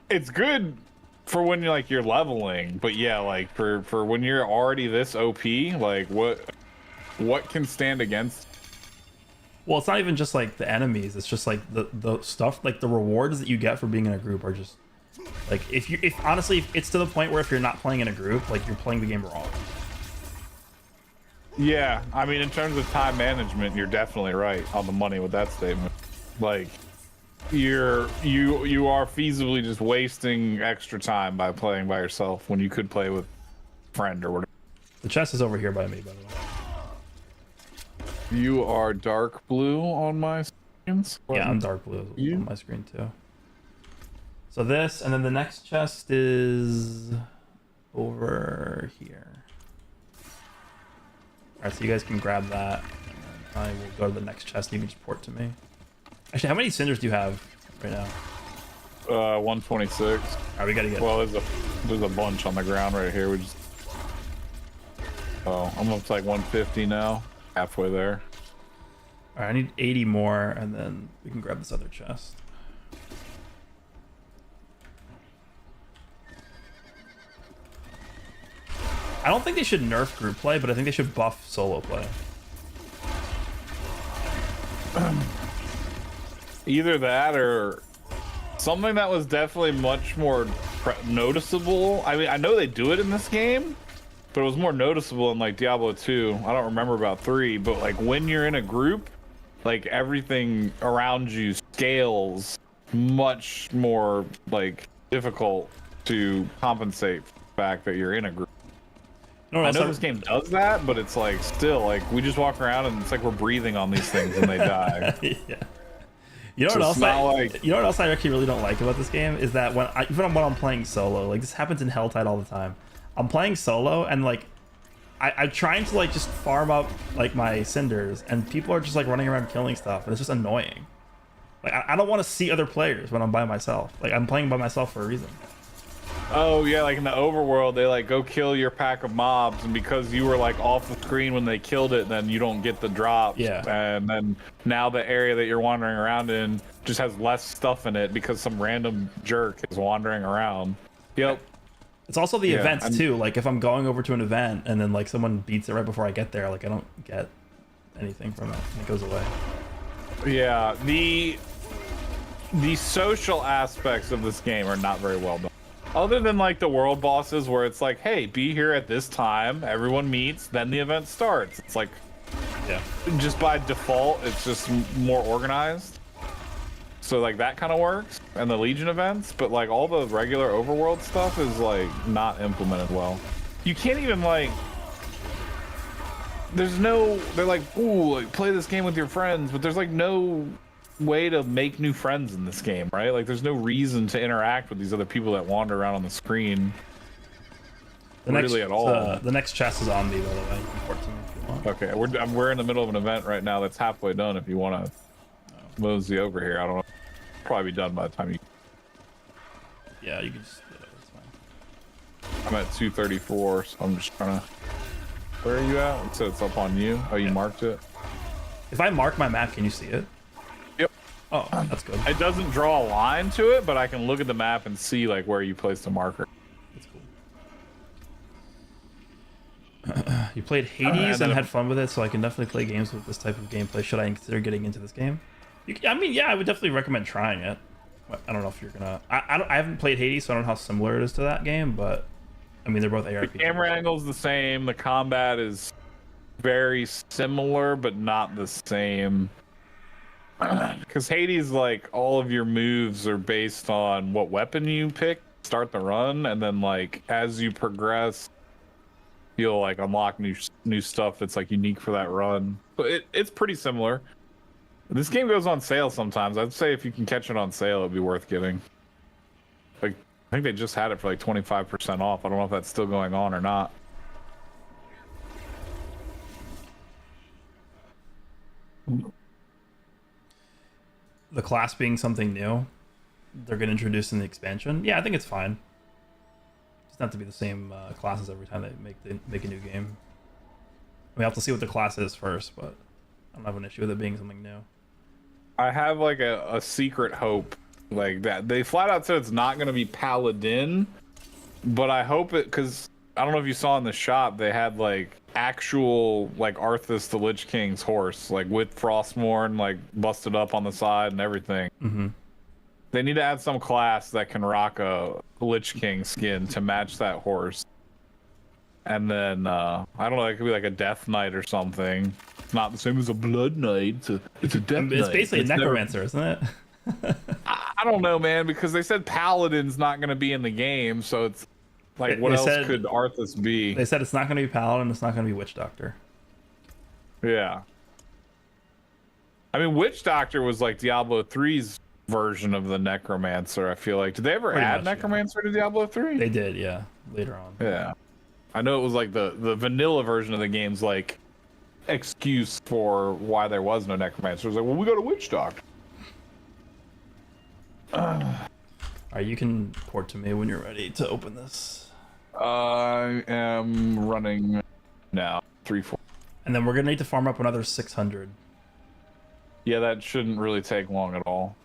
It's good for when you're leveling, but yeah, like for when you're already this OP, like what can stand against? Well, it's not even just like the enemies. It's just like the stuff, like the rewards that you get for being in a group are just like if honestly it's to the point where if you're not playing in a group, like you're playing the game wrong. Yeah, I mean, in terms of time management, you're definitely right on the money with that statement. Like, you are feasibly just wasting extra time by playing by yourself when you could play with a friend or whatever. The chest is over here by me, by the way. You are dark blue on my screens? Yeah, I'm dark blue on my screen too. So this, and then the next chest is over here. Alright, so you guys can grab that. And I will go to the next chest. You can just port to me. Actually, how many cinders do you have right now? 126. Alright, we gotta get. Well, there's a bunch on the ground right here. We just. Oh, I'm up to like 150 now. Halfway there. Alright, I need 80 more, and then we can grab this other chest. I don't think they should nerf group play, but I think they should buff solo play. Either that or something that was definitely much more noticeable. I mean, I know they do it in this game, but it was more noticeable in like Diablo 2. I don't remember about 3, but like when you're in a group, like everything around you scales much more like difficult to compensate for the fact that you're in a group. No, I know this game does that, but it's like still like we just walk around and it's like we're breathing on these things and they die. Yeah. You know what else? You know what else I actually really don't like about this game is that even when I'm playing solo, like this happens in Helltide all the time. I'm playing solo and like I'm trying to like just farm up like my cinders and people are just like running around killing stuff and it's just annoying. Like I don't want to see other players when I'm by myself. Like I'm playing by myself for a reason. Oh yeah, like in the overworld, they like go kill your pack of mobs, and because you were like off the screen when they killed it, then you don't get the drops. Yeah. And then now the area that you're wandering around in just has less stuff in it because some random jerk is wandering around. Yep. It's also the events too. Like if I'm going over to an event and then like someone beats it right before I get there, like I don't get anything from it. It goes away. Yeah. The social aspects of this game are not very well done. Other than like the world bosses where it's like, hey, be here at this time, everyone meets, then the event starts. It's like, yeah, just by default, it's just more organized. So like that kind of works, and the Legion events, but like all the regular overworld stuff is like not implemented well. You can't even like, they're like, ooh, like play this game with your friends, but there's like no way to make new friends in this game, right? Like there's no reason to interact with these other people that wander around on the screen really at all. The next chest is on me, by the way. You can port to me if you want. Okay, we're in the middle of an event right now that's halfway done. If you want to mosey over here, I don't know. Probably be done by the time you. Yeah, you can just. That's fine. I'm at 234, so I'm just trying to. Where are you at? It says it's up on you. Oh, you marked it. If I mark my map, can you see it? Yep. Oh, that's good. It doesn't draw a line to it, but I can look at the map and see like where you placed the marker. That's cool. You played Hades and had fun with it, so I can definitely play games with this type of gameplay. Should I consider getting into this game? I mean, yeah, I would definitely recommend trying it. I don't know if you're gonna. I haven't played Hades, so I don't know how similar it is to that game, but I mean, they're both ARPGs. The camera angle's the same. The combat is very similar, but not the same. Because Hades, like, all of your moves are based on what weapon you pick, start the run, and then, like, as you progress, you'll, like, unlock new stuff that's, like, unique for that run. But it's pretty similar. This game goes on sale sometimes. I'd say if you can catch it on sale, it'd be worth getting. Like, I think they just had it for, like, 25% off. I don't know if that's still going on or not. The class being something new they're gonna introduce in the expansion. Yeah, I think it's fine. It doesn't have to be the same classes every time they make a new game. We have to see what the class is first, but I don't have an issue with it being something new. I have like a secret hope like that. They flat out said it's not gonna be Paladin, but I hope it, because I don't know if you saw in the shop they had like actual like Arthas the Lich King's horse, like with Frostmourne like busted up on the side and everything. Mm-hmm. They need to add some class that can rock a Lich King skin to match that horse. And then I don't know, it could be like a Death Knight or something. It's not the same as a Blood Knight. It's a Death Knight. It's basically a necromancer, isn't it? I don't know, man, because they said Paladin's not going to be in the game, so it's like, what else could Arthas be? They said it's not going to be Paladin, it's not going to be Witch Doctor. Yeah. I mean, Witch Doctor was like Diablo 3's version of the Necromancer, I feel like. Did they ever add Necromancer to Diablo 3? They did, yeah, later on. Yeah. I know it was like the vanilla version of the game's like excuse for why there was no Necromancer. It was like, well, we got a Witch Doctor. Alright, you can port to me when you're ready to open this. I am running now. 3-4. And then we're gonna need to farm up another 600. Yeah, that shouldn't really take long at all.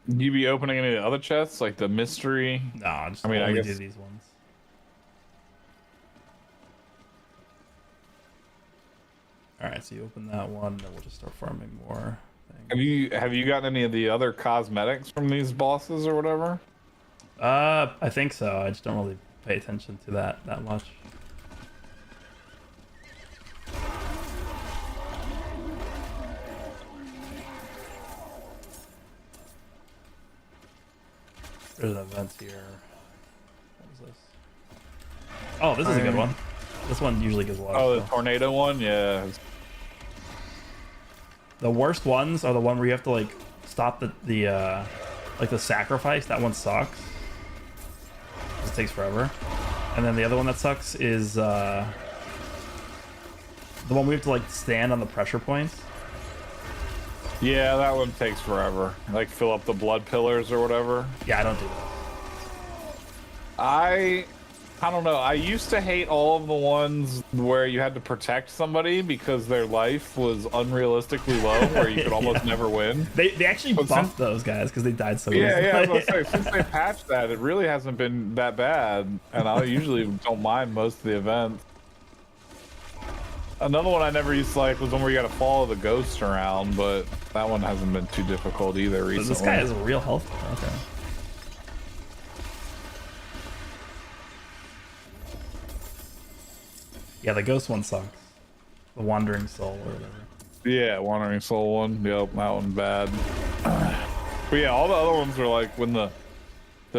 You be opening any of the other chests, like the mystery? No, just I guess do these ones. Alright, so you open that one, and then we'll just start farming more things. Have you gotten any of the other cosmetics from these bosses or whatever? I think so. I just don't really pay attention to that much. There's an event here. What is this? Oh, this is a good one. This one usually gives a lot. Oh, the tornado one, yeah. The worst ones are the one where you have to like stop the like the sacrifice. That one sucks. It takes forever. And then the other one that sucks is the one we have to like stand on the pressure points. Yeah, that one takes forever. Like fill up the blood pillars or whatever. Yeah, I don't do that. I don't know. I used to hate all of the ones where you had to protect somebody because their life was unrealistically low, where you could almost never win. They actually buffed those guys because they died so easily. Yeah, I was gonna say, since they patched that, it really hasn't been that bad, and I usually don't mind most of the events. Another one I never used to like was one where you got to follow the ghost around, but that one hasn't been too difficult either recently. This guy has a real health. Okay. Yeah, the ghost one sucks. The Wandering Soul or whatever. Yeah, Wandering Soul one. Yep, that one's bad. But yeah, all the other ones were like when the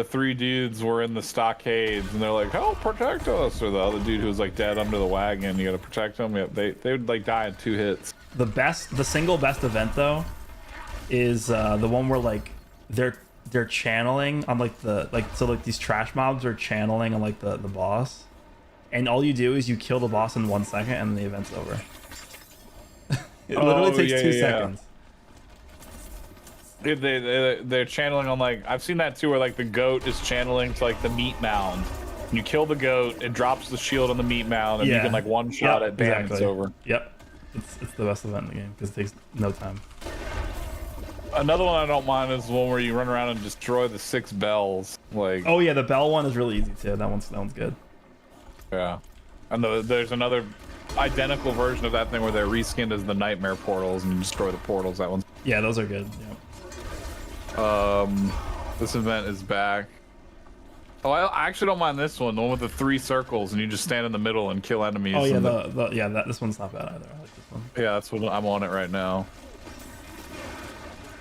three dudes were in the stockades and they're like, help protect us, or the other dude who was like dead under the wagon, you gotta protect them. Yep, they would like die in 2 hits. The single best event though is the one where like they're channeling on like these trash mobs are channeling on like the boss, and all you do is you kill the boss in 1 second and the event's over. It literally takes 2 seconds. They're channeling on like, I've seen that too, where like the goat is channeling to like the meat mound. You kill the goat, it drops the shield on the meat mound, and you can like one shot it, bam, it's over. Yep, it's the best event in the game because it takes no time. Another one I don't mind is the one where you run around and destroy the 6 bells. Like, oh yeah, the bell one is really easy too. That one's good. Yeah, and there's another identical version of that thing where they're reskinned as the nightmare portals and you destroy the portals. That one's those are good. Yep. This event is back. Oh, I actually don't mind this one, the one with the 3 circles and you just stand in the middle and kill enemies. Oh yeah, this one's not bad either. I like this one. Yeah, that's what I'm on it right now.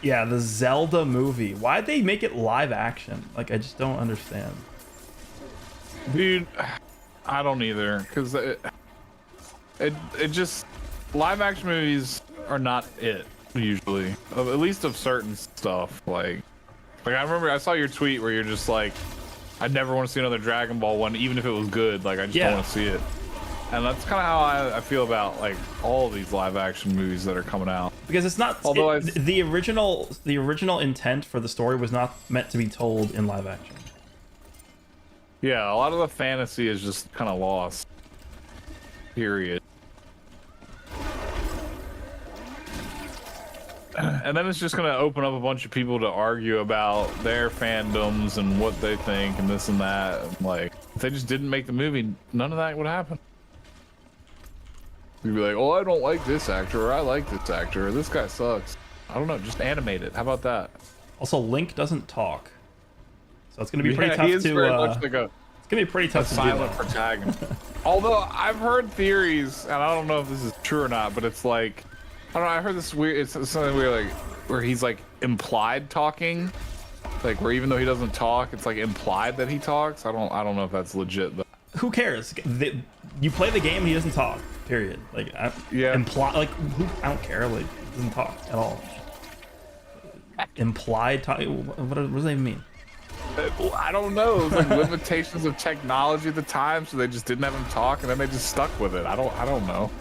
Yeah, the Zelda movie. Why'd they make it live action? Like, I just don't understand. Dude, I don't either, because it just, live action movies are not it usually, at least of certain stuff. Like I remember I saw your tweet where you're just like, I never want to see another Dragon Ball one, even if it was good. Like, I just don't want to see it. And that's kind of how I feel about like all of these live action movies that are coming out. Because it's not. Although the original intent for the story was not meant to be told in live action. Yeah, a lot of the fantasy is just kind of lost. Period. And then it's just gonna open up a bunch of people to argue about their fandoms and what they think and this and that. And like, if they just didn't make the movie, none of that would happen. You'd be like, oh, I don't like this actor, or I like this actor, or this guy sucks. I don't know, just animate it. How about that? Also, Link doesn't talk, so it's gonna be pretty Yeah, tough he is to. very much like it's gonna be pretty tough to silent do that. protagonist. Although I've heard theories, and I don't know if this is true or not, but it's like, I don't know. I heard this weird. It's something weird, like where he's like implied talking, like where even though he doesn't talk, it's like implied that he talks. I don't know if that's legit though. Who cares? You play the game and he doesn't talk. Period. Like, Yeah. Like, I don't care. Like, he doesn't talk at all. Implied talk. What does that even mean? I don't know. It was like limitations of technology at the time, so they just didn't have him talk, and then they just stuck with it. I don't know.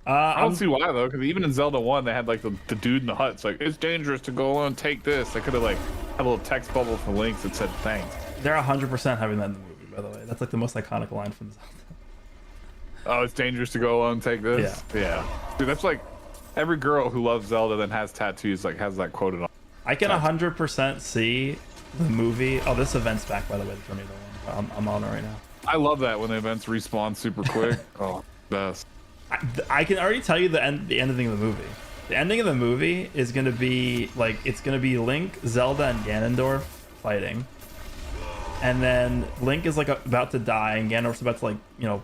I don't see why though, because even in Zelda 1, they had like the dude in the hut. It's like, it's dangerous to go alone and take this. They could have like had a little text bubble for Link that said thanks. They're 100% having that in the movie, by the way. That's like the most iconic line from Zelda. Oh, it's dangerous to go alone and take this? Yeah. Dude, that's like every girl who loves Zelda then has tattoos, like has that quoted on. I can 100% see the movie. Oh, this event's back, by the way, the tornado one. I'm on it right now. I love that when the events respawn super quick. Oh, best. I can already tell you the ending of the movie. The ending of the movie is going to be like, it's going to be Link, Zelda, and Ganondorf fighting. And then Link is like about to die, and Ganondorf's about to, like, you know,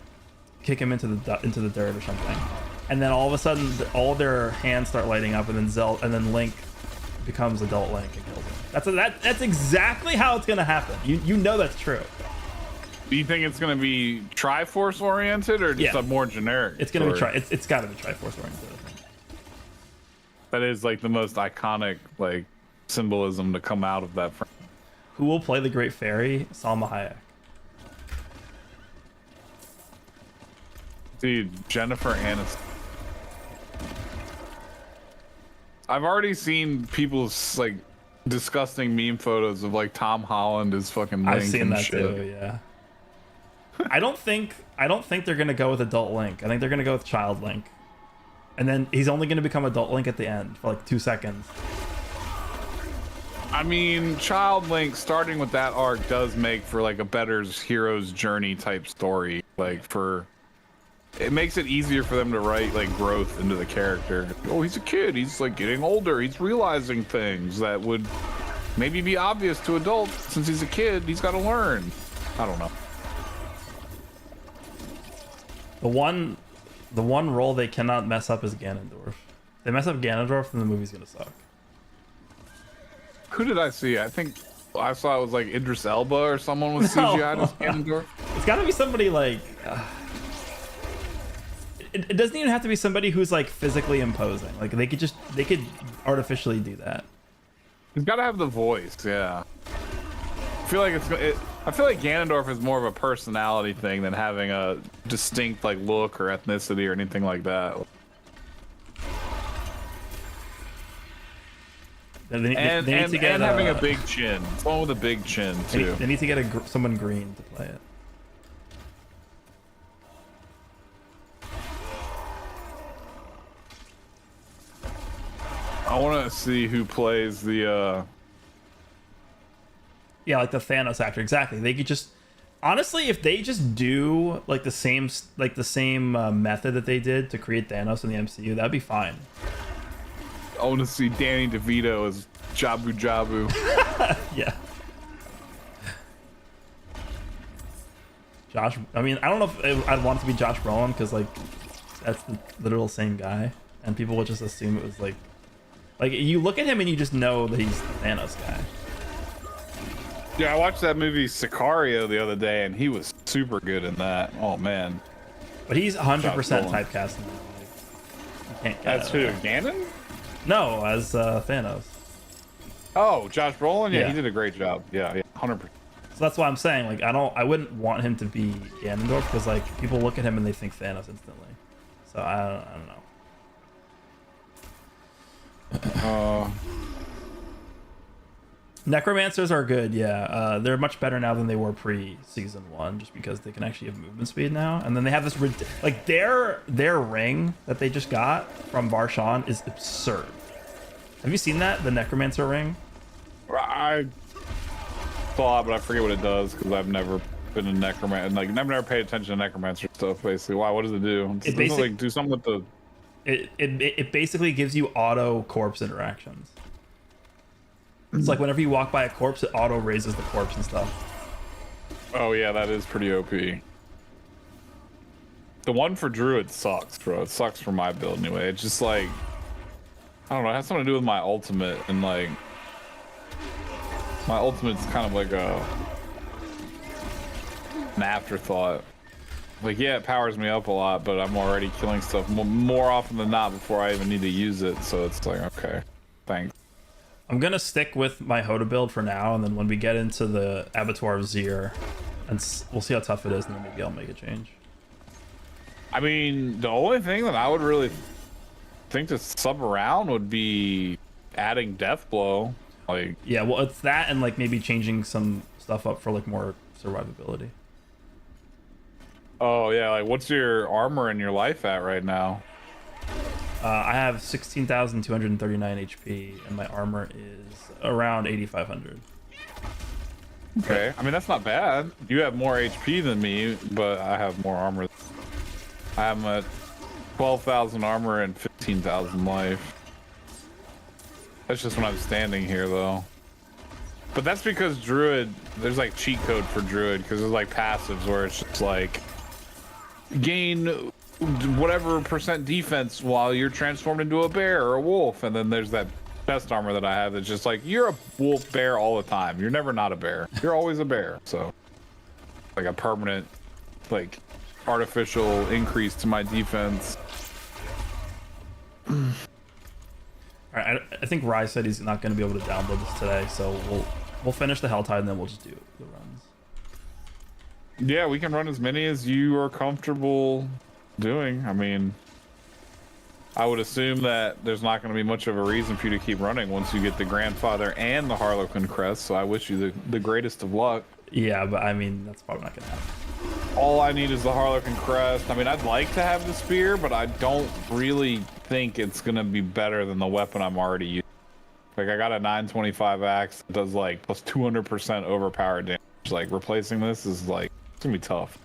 kick him into the dirt or something. And then all of a sudden, all their hands start lighting up, and then Link becomes adult Link and kills him. That's exactly how it's gonna happen. You know that's true. Do you think it's gonna be Triforce oriented or just a more generic? It's gonna be it's got to be Triforce oriented, I think. That is like the most iconic like symbolism to come out of that. Who will play the Great Fairy? Salma Hayek. Dude, Jennifer Aniston. I've already seen people's like disgusting meme photos of like Tom Holland as fucking Link. I've seen and that shit. too, yeah. I don't think they're gonna go with adult Link. I think they're gonna go with child Link. And then he's only gonna become adult Link at the end for like 2 seconds. I mean, Child Link starting with that arc does make for like a better hero's journey type story. Like it makes it easier for them to write like growth into the character. Oh, he's a kid. He's like getting older. He's realizing things that would maybe be obvious to adults. Since he's a kid, he's got to learn. I don't know. The one role they cannot mess up is Ganondorf. If they mess up Ganondorf, then the movie's gonna suck. Who did I see? I think I saw it was like Idris Elba or someone with CGI as Ganondorf. It's gotta be somebody like... It doesn't even have to be somebody who's like physically imposing. Like they could artificially do that. He's got to have the voice, yeah. I feel like I feel like Ganondorf is more of a personality thing than having a distinct like look or ethnicity or anything like that. They need to get having a big chin. Someone with a big chin too. They need to get someone green to play it. I want to see who plays the. Yeah, like the Thanos actor. Exactly. They could just, honestly, if they just do like the same method that they did to create Thanos in the MCU, that'd be fine. I want to see Danny DeVito as Jabu Jabu. Yeah. Josh. I mean, I don't know if I'd want it to be Josh Brolin because like that's the literal same guy, and people would just assume it was like you look at him and you just know that he's the Thanos guy. Yeah, I watched that movie Sicario the other day, and he was super good in that. Oh man. But he's 100% typecast. You can't get That's who? Ganon? No, as Thanos. Oh, Josh Brolin? Yeah, Yeah. he did a great job. Yeah, 100%. So that's why I'm saying, like, I wouldn't want him to be Ganondorf because, like, people look at him and they think Thanos instantly. So I don't know. Necromancers are good, yeah. They're much better now than they were pre-season 1, just because they can actually have movement speed now. And then they have this like their ring that they just got from Barshan is absurd. Have you seen that? The Necromancer ring? I saw it, but I forget what it does because I've never been a necromancer. Like, I've never paid attention to necromancer stuff. Basically, why? What does it do? It doesn't like do something with the. It basically gives you auto corpse interactions. It's like whenever you walk by a corpse, it auto raises the corpse and stuff. Oh yeah, that is pretty OP. The one for Druid sucks, bro. It sucks for my build anyway. It's just like, I don't know. It has something to do with my ultimate, and like my ultimate's kind of like an afterthought. Like, yeah, it powers me up a lot, but I'm already killing stuff more often than not before I even need to use it. So it's like, okay, thanks. I'm gonna stick with my Hoda build for now, and then when we get into the Abattoir of Zir, and we'll see how tough it is, and then maybe I'll make a change. I mean, the only thing that I would really think to sub around would be adding Death Blow. Like, yeah, well, it's that, and like maybe changing some stuff up for like more survivability. oh yeah, like what's your armor and your life at right now? I have 16,239 HP, and my armor is around 8,500. Okay, I mean that's not bad. You have more HP than me, but I have more armor. I'm at 12,000 armor and 15,000 life. That's just when I'm standing here, though. But that's because Druid, there's like cheat code for Druid, because there's like passives where it's just like gain whatever percent defense while you're transformed into a bear or a wolf, and then there's that best armor that I have that's just like you're a wolf bear all the time. You're never not a bear. You're always a bear. So like a permanent, like artificial increase to my defense. All right, I think Rye said he's not going to be able to download this today, so we'll finish the Helltide and then we'll just do the runs. Yeah, we can run as many as you are comfortable doing. I mean, I would assume that there's not going to be much of a reason for you to keep running once you get the Grandfather and the Harlequin Crest, so I wish you the greatest of luck. Yeah, but I mean, that's probably not going to happen. All I need is the Harlequin Crest. I mean, I'd like to have the spear, but I don't really think it's going to be better than the weapon I'm already using. Like, I got a 925 axe that does like plus 200% overpowered damage. Like, replacing this is like, it's going to be tough.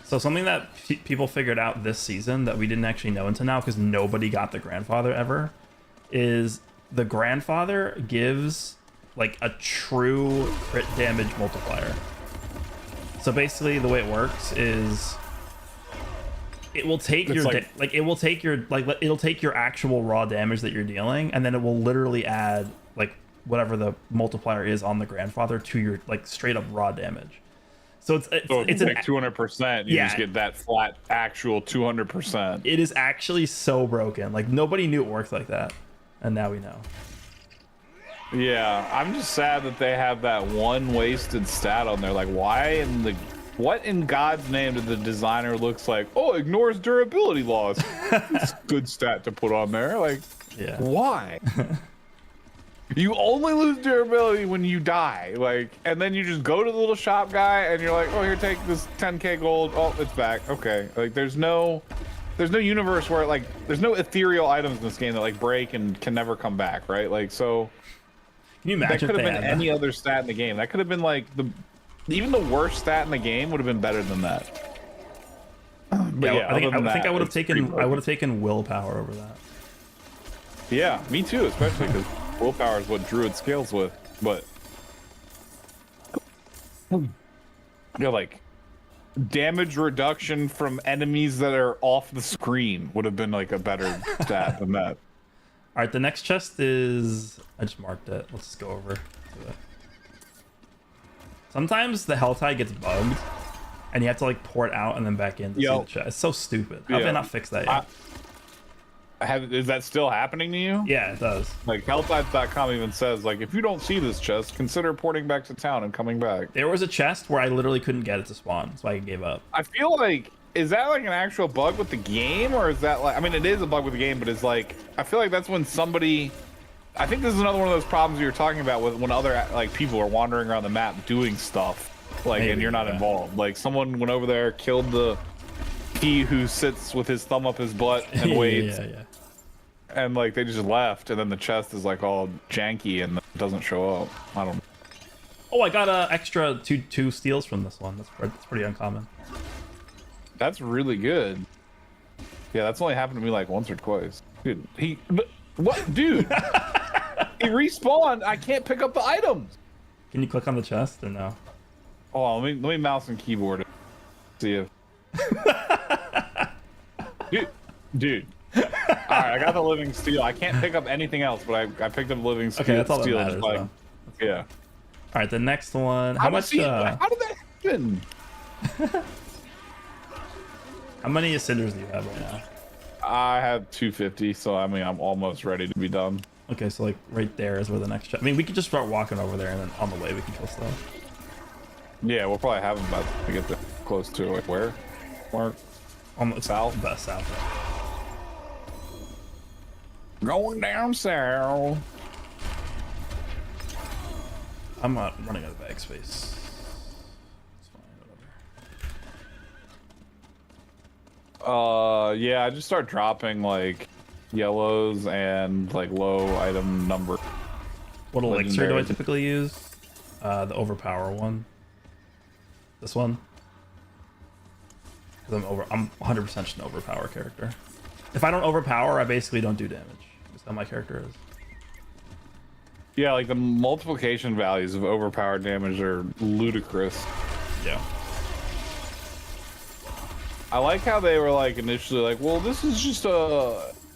So something that people figured out this season that we didn't actually know until now, because nobody got the Grandfather ever, is the Grandfather gives like a true crit damage multiplier. So basically the way it works is it will take it'll take your actual raw damage that you're dealing, and then it will literally add like whatever the multiplier is on the Grandfather to your like straight up raw damage. So it's like 200%. You just get that flat actual 200%. It is actually so broken. Like, nobody knew it worked like that, and now we know. Yeah, I'm just sad that they have that one wasted stat on there. Like, what in God's name did the designer looks like? Oh, ignores durability loss. It's a good stat to put on there. Like, yeah. Why? You only lose durability when you die, like, and then you just go to the little shop guy and you're like, oh, here, take this 10k gold. Oh, it's back. Okay. Like, there's no universe where like there's no ethereal items in this game that like break and can never come back, right? Like, so can you imagine that could have been any other stat in the game. That could have been like even the worst stat in the game would have been better than that. But yeah, I think I would have taken willpower over that. Yeah, me too, especially because willpower is what Druid scales with. But like damage reduction from enemies that are off the screen would have been like a better stat than that. All right, the next chest is, I just marked it. Let's just go over to it. Sometimes the Helltide gets bugged and you have to like pour it out and then back in to see the chest. It's so stupid. How did they not fix that yet? Is that still happening to you? Yeah, it does. Like Helltides.com even says, like, if you don't see this chest, consider porting back to town and coming back. There was a chest where I literally couldn't get it to spawn, so I gave up. I feel like, is that like an actual bug with the game, or is that like, I mean, it is a bug with the game, but it's like, I feel like that's when somebody, I think this is another one of those problems you were talking about with when other like people are wandering around the map doing stuff, like, Maybe, and you're not involved. Like someone went over there, killed he who sits with his thumb up his butt and waits. Yeah. And like they just left, and then the chest is like all janky and it doesn't show up. I don't know. Oh, I got extra two steals from this one. That's pretty uncommon. That's really good. Yeah, that's only happened to me like once or twice. Dude, what, dude? He respawned. I can't pick up the items. Can you click on the chest or no? Oh, let me mouse and keyboard it. See if. Dude. All right, I got the living steel. I can't pick up anything else, but I picked up living steel. Okay, that's all that steel, matters. like, yeah. All right, the next one. How much? How did that happen? How many cinders do you have right now? I have 250, so I mean I'm almost ready to be done. Okay, so like right there is where the next. I mean, we could just start walking over there, and then on the way we can kill stuff. Yeah, we'll probably have them by the time we get close to it. Where? On the south? Best south. Going down south. I'm not running out of bag space. It's fine, whatever. Yeah, I just start dropping like yellows and like low item number. What elixir do I typically use? The overpower one. This one. Because I'm 100% just an overpower character. If I don't overpower, I basically don't do damage. That's how my character is. Yeah, like the multiplication values of overpowered damage are ludicrous. Yeah. I like how they were like initially like, well, this is just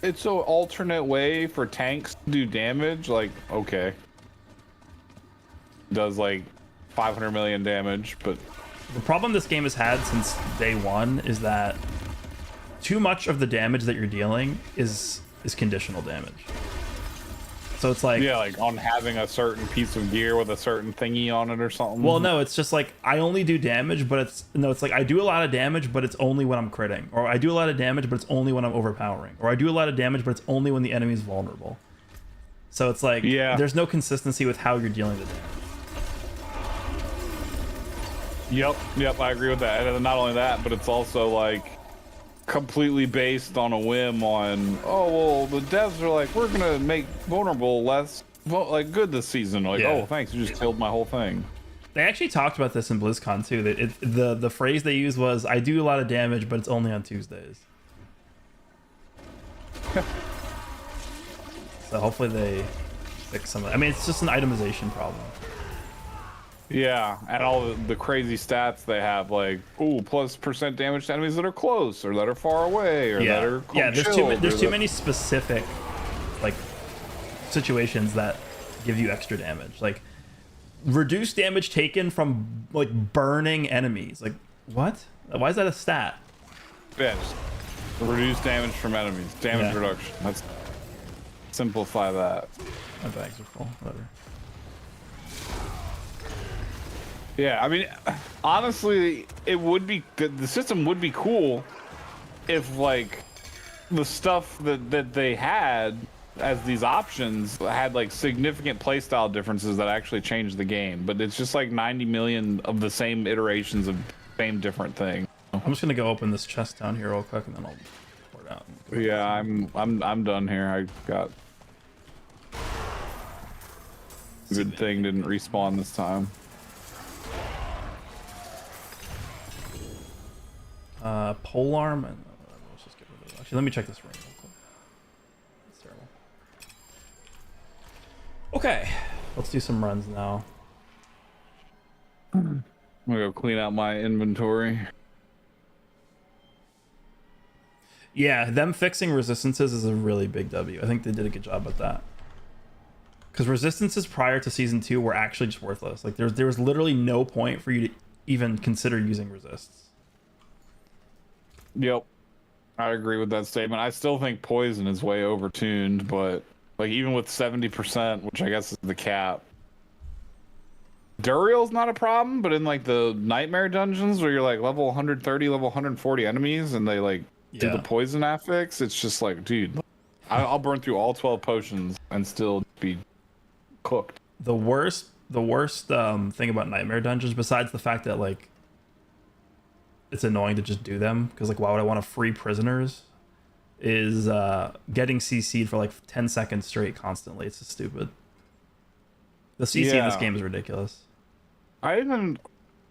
it's an alternate way for tanks to do damage. Like, okay. Does like 500 million damage, but The problem this game has had since day one is that too much of the damage that you're dealing is conditional damage. So it's like, yeah, like on having a certain piece of gear with a certain thingy on it or something. well, no, it's just like I only do damage, but it's like I do a lot of damage, but it's only when I'm critting, or I do a lot of damage, but it's only when I'm overpowering, or I do a lot of damage, but it's only when the enemy is vulnerable. So it's like, yeah, there's no consistency with how you're dealing the damage. Yep, I agree with that. And not only that, but it's also like completely based on a whim on, oh, well, the devs are like, we're gonna make vulnerable less like good this season. Like, oh, thanks, you just killed my whole thing. They actually talked about this in BlizzCon too. That the phrase they used was, I do a lot of damage, but it's only on Tuesdays. So hopefully they fix some of that. I mean, it's just an itemization problem. Yeah, and all the crazy stats they have, like, ooh, +% damage to enemies that are close or that are far away or that are there's too many specific like situations that give you extra damage. Like reduced damage taken from like burning enemies. Like what? Why is that a stat? Yeah, just reduce damage from enemies. Damage reduction. Let's simplify that. My bags are full. Whatever. Yeah, I mean, honestly, it would be good. The system would be cool if, like, the stuff that they had as these options had, like, significant playstyle differences that actually changed the game. But it's just, like, 90 million of the same iterations of same different thing. I'm just gonna go open this chest down here real quick, and then I'll pour it out. Yeah, I'm done here. I got. Good thing didn't respawn this time. Polearm, and let's just get rid of it. Actually, let me check this ring real quick. That's terrible. Okay, let's do some runs now. I'm gonna go clean out my inventory. Yeah, them fixing resistances is a really big W. I think they did a good job with that. Because resistances prior to season 2 were actually just worthless. Like there was literally no point for you to even consider using resists. Yep, I agree with that statement. I still think poison is way overtuned, but like even with 70%, which I guess is the cap, Duriel's not a problem, but in like the nightmare dungeons where you're like level 130, level 140 enemies and they like do the poison affix, it's just like, dude, I'll burn through all 12 potions and still be cooked. The worst thing about nightmare dungeons, besides the fact that like it's annoying to just do them, because like why would I want to free prisoners, is getting CC'd for like 10 seconds straight constantly. It's just stupid. The CC in this game is ridiculous. I even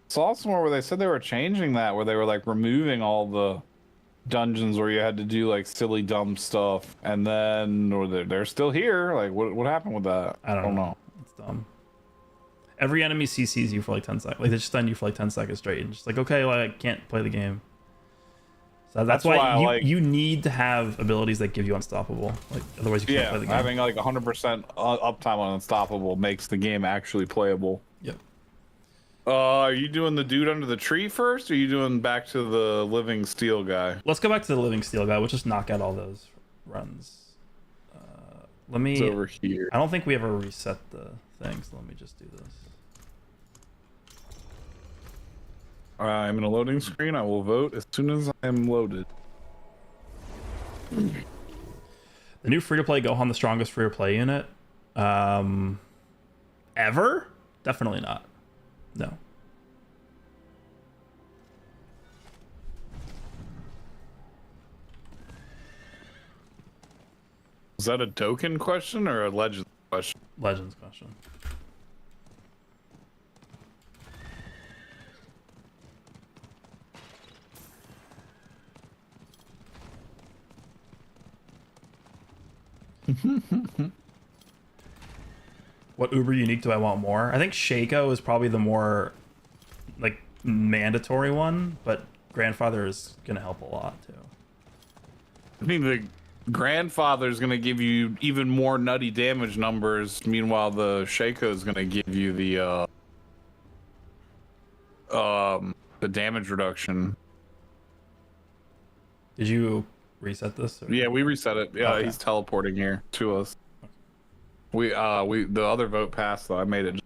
saw somewhere where they said they were changing that, where they were like removing all the dungeons where you had to do like silly dumb stuff, and then or they're still here. Like what happened with that? I don't know. It's dumb. Every enemy CCs you for like 10 seconds. Like they just stun you for like 10 seconds straight, and just like, okay, well, I can't play the game. So that's why you need to have abilities that give you unstoppable. Like otherwise you can't play the game. Having like 100% uptime on unstoppable makes the game actually playable. Yep. Are you doing the dude under the tree first, or are you doing back to the living steel guy? Let's go back to the living steel guy. We'll just knock out all those runs. Let me. It's over here. I don't think we ever reset the thing, so let me just do this. I'm in a loading screen. I will vote as soon as I am loaded. The new free-to-play Gohan, the strongest free-to-play unit. Ever? Definitely not. No. Is that a Dokkan question or a Legends question? Legends question. What uber unique do I want more? I think Shaco is probably the more like mandatory one, but Grandfather is gonna help a lot too. I mean, the Grandfather is gonna give you even more nutty damage numbers. Meanwhile, the Shaco is gonna give you the damage reduction. Did you reset this? Or? Yeah, we reset it. Yeah, okay. He's teleporting here to us. We the other vote passed though. I made it.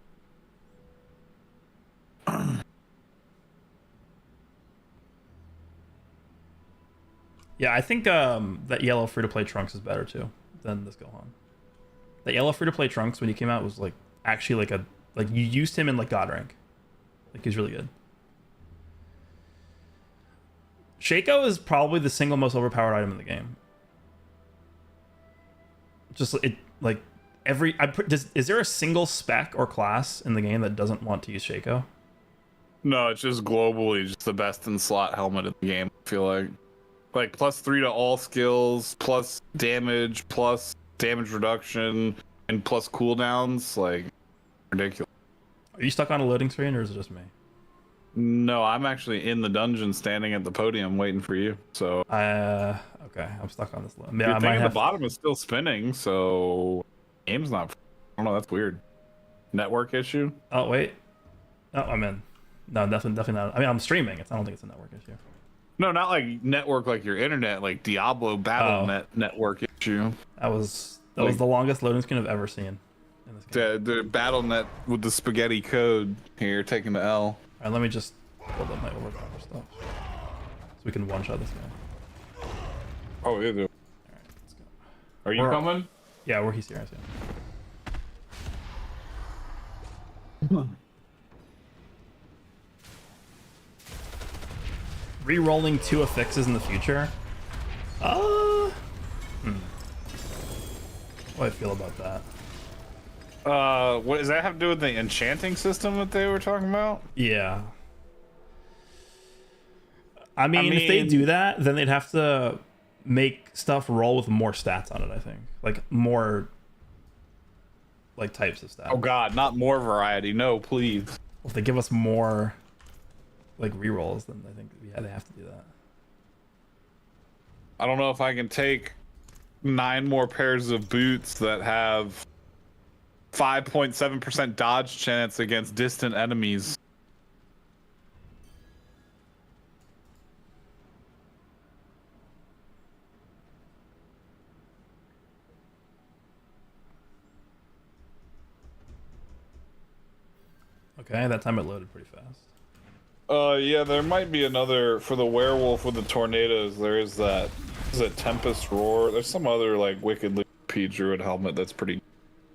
Yeah, I think that yellow free-to-play Trunks is better too than this Gohan. That yellow free-to-play Trunks when he came out was like actually like you used him in like God rank. Like he's really good. Shaco is probably the single most overpowered item in the game. Just it like is there a single spec or class in the game that doesn't want to use Shaco? No, it's just globally just the best in slot helmet in the game. I feel like +3 to all skills, plus damage reduction, and plus cooldowns. Like ridiculous. Are you stuck on a loading screen, or is it just me? No, I'm actually in the dungeon, standing at the podium, waiting for you. So. Okay, I'm stuck on this. Yeah, Your thing at the bottom is still spinning, so game's not. I don't know. That's weird. Network issue. Oh wait. Oh, I'm in. No, definitely not. I mean, I'm streaming. I don't think it's a network issue. No, not like network, like your internet, like Diablo Battle.net network issue. That was the longest loading screen I've ever seen in this game. The Battle.net with the spaghetti code here, taking the L. All right, let me just build up my overpower stuff so we can one-shot this guy. Oh, yeah. All right, let's go. Are you coming? Yeah, he's here. I see him. Re-rolling 2 affixes in the future. What do I feel about that? What does that have to do with the enchanting system that they were talking about? Yeah. I mean, if they do that, then they'd have to make stuff roll with more stats on it, I think. Like, more, like, types of stats. Oh, God, not more variety. No, please. If they give us more, like, rerolls, then I think, yeah, they have to do that. I don't know if I can take 9 more pairs of boots that have 5.7% dodge chance against distant enemies. Okay, that time it loaded pretty fast. Yeah, there might be another for the werewolf with the tornadoes. There is that. Is it Tempest Roar? There's some other like wickedly OP druid helmet that's pretty.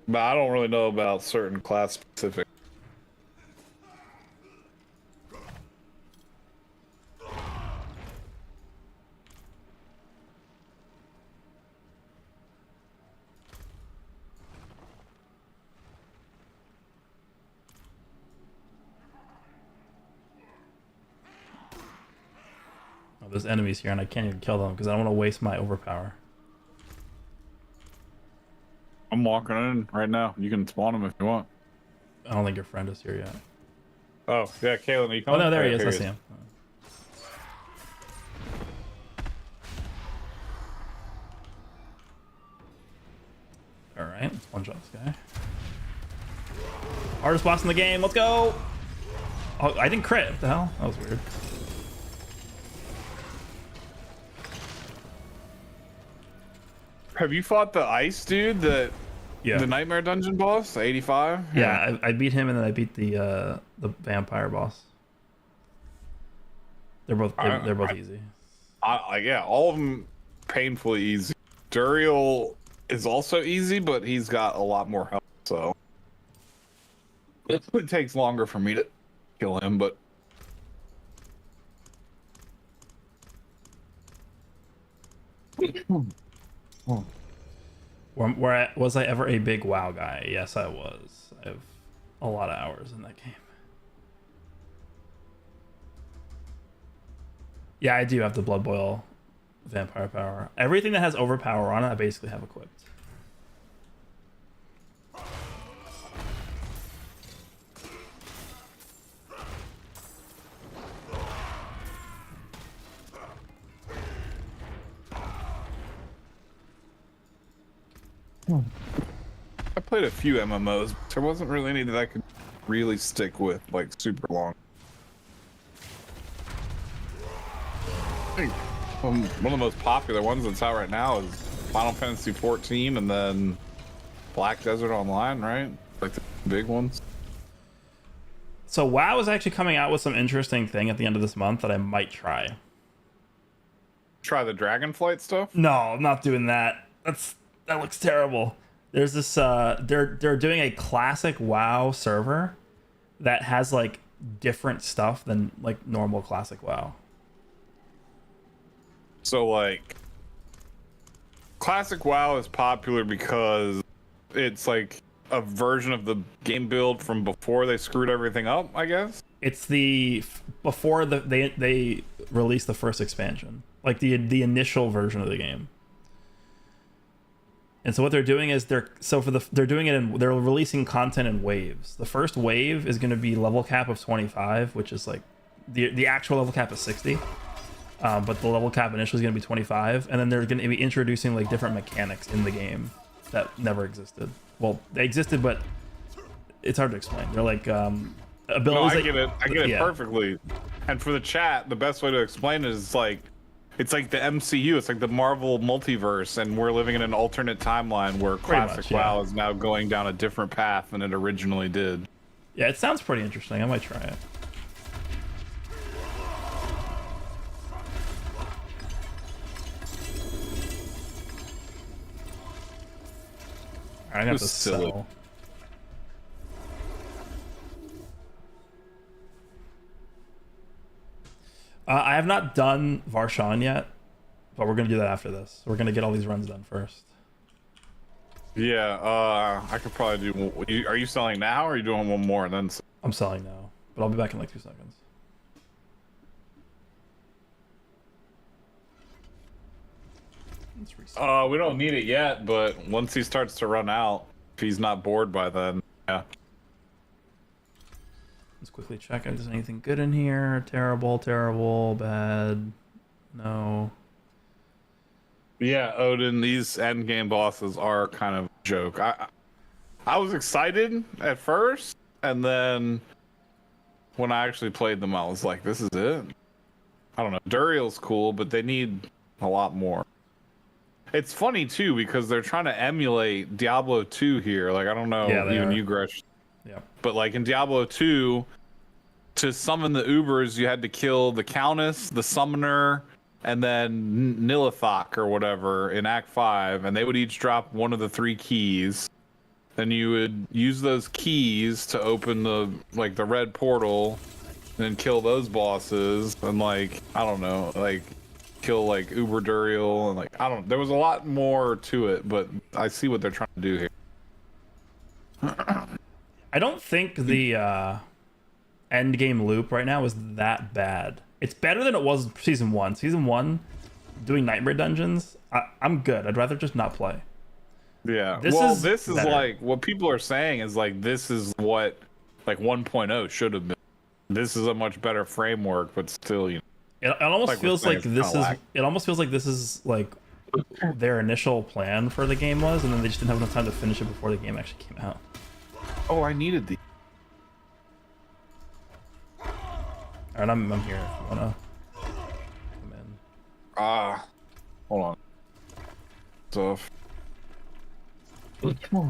But I don't really know about certain class specific. Oh, there's enemies here, and I can't even kill them because I don't want to waste my overpower. I'm walking in right now. You can spawn them if you want. I don't think your friend is here yet. Oh, yeah, Kalen, are you Oh coming? no, there he is. I see him. All right, let's one shot this guy. Hardest boss in the game. Let's go. Oh, I didn't crit. What the hell? That was weird. Have you fought the ice dude that Yeah. the nightmare dungeon boss, 85? Yeah, I beat him, and then I beat the vampire boss. They're both easy. Yeah, all of them painfully easy. Duriel is also easy, but he's got a lot more health, so it takes longer for me to kill him, but Was I ever a big WoW guy? Yes, I was. I have a lot of hours in that game. Yeah, I do have the Blood Boil vampire power. Everything that has overpower on it, I basically have equipped. I played a few MMOs, but there wasn't really any that I could really stick with, like, super long. I think one of the most popular ones that's out right now is Final Fantasy 14 and then Black Desert Online, right? Like the big ones. So WoW is actually coming out with some interesting thing at the end of this month that I might try. Try the Dragonflight stuff? No, I'm not doing that. That looks terrible. There's this they're doing a classic WoW server that has like different stuff than like normal classic WoW. So like classic WoW is popular because it's like a version of the game build from before they screwed everything up, I guess. It's before they released the first expansion, like the initial version of the game. And so what they're doing is they're releasing content in waves. The first wave is going to be level cap of 25, which is like the actual level cap is 60. But the level cap initially is going to be 25, and then they're going to be introducing like different mechanics in the game that never existed. Well, they existed, but it's hard to explain. They're like abilities. No, I get it. I get it yeah. perfectly. And for the chat, the best way to explain it is like it's like the MCU. It's like the Marvel multiverse, and we're living in an alternate timeline where classic WoW is now going down a different path than it originally did. Yeah, it sounds pretty interesting. I might try it. I have to sell. I have not done Varshan yet, but we're gonna do that after this. We're gonna get all these runs done first. Yeah, I could probably do. Are you selling now, or are you doing one more and then? I'm selling now, but I'll be back in like 2 seconds. We don't need it yet, but once he starts to run out, if he's not bored by then, yeah. Let's quickly check if there's anything good in here. Terrible, terrible, bad. No. Yeah, Odin, these endgame bosses are kind of a joke. I was excited at first, and then when I actually played them, I was like, this is it? I don't know. Duriel's cool, but they need a lot more. It's funny, too, because they're trying to emulate Diablo 2 here. Like, I don't know, yeah, even you, Gresh, Yeah. But like in Diablo 2, to summon the Ubers, you had to kill the Countess, the Summoner, and then Nilithok or whatever in Act 5, and they would each drop one of the 3 keys. Then you would use those keys to open the red portal, and then kill those bosses, and like I don't know, like kill like Uber Duriel, and like I don't. There was a lot more to it, but I see what they're trying to do here. I don't think the end game loop right now is that bad. It's better than it was season 1. Season 1, doing nightmare dungeons, I'm good. I'd rather just not play. Yeah. This is like what people are saying is like this is what like 1.0 should have been. This is a much better framework, but still, you know. It almost like feels like this is. lack. It almost feels like this is like their initial plan for the game was, and then they just didn't have enough time to finish it before the game actually came out. Oh, I needed the. All right, I'm here if you wanna come in. Hold on. Stuff. Do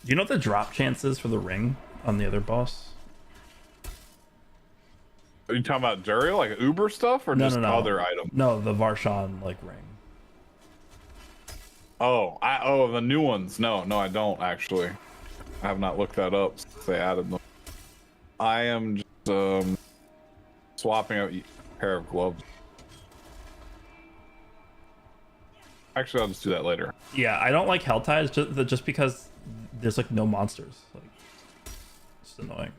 you know what the drop chances for the ring on the other boss? Are you talking about Duriel, like Uber stuff, or just no. other items? No, the Varshan like ring. Oh, the new ones. No, I don't actually. I have not looked that up since they added them. I am just swapping out a pair of gloves. Actually, I'll just do that later. Yeah, I don't like Hell Ties just because there's like no monsters. Like, it's annoying.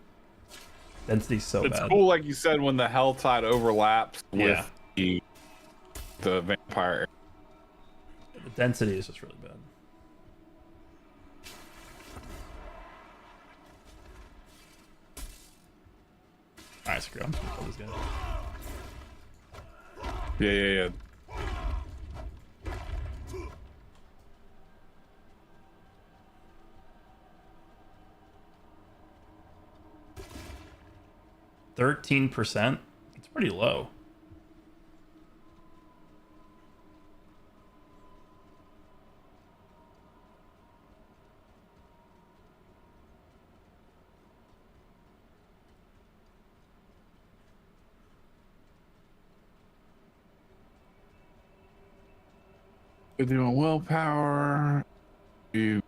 Density's so bad. It's cool, like you said, when the Helltide overlaps with the vampire. The density is just really bad. Alright, screw it. I'm just gonna kill this guy. Yeah. 13%? It's pretty low. You're doing willpower. You.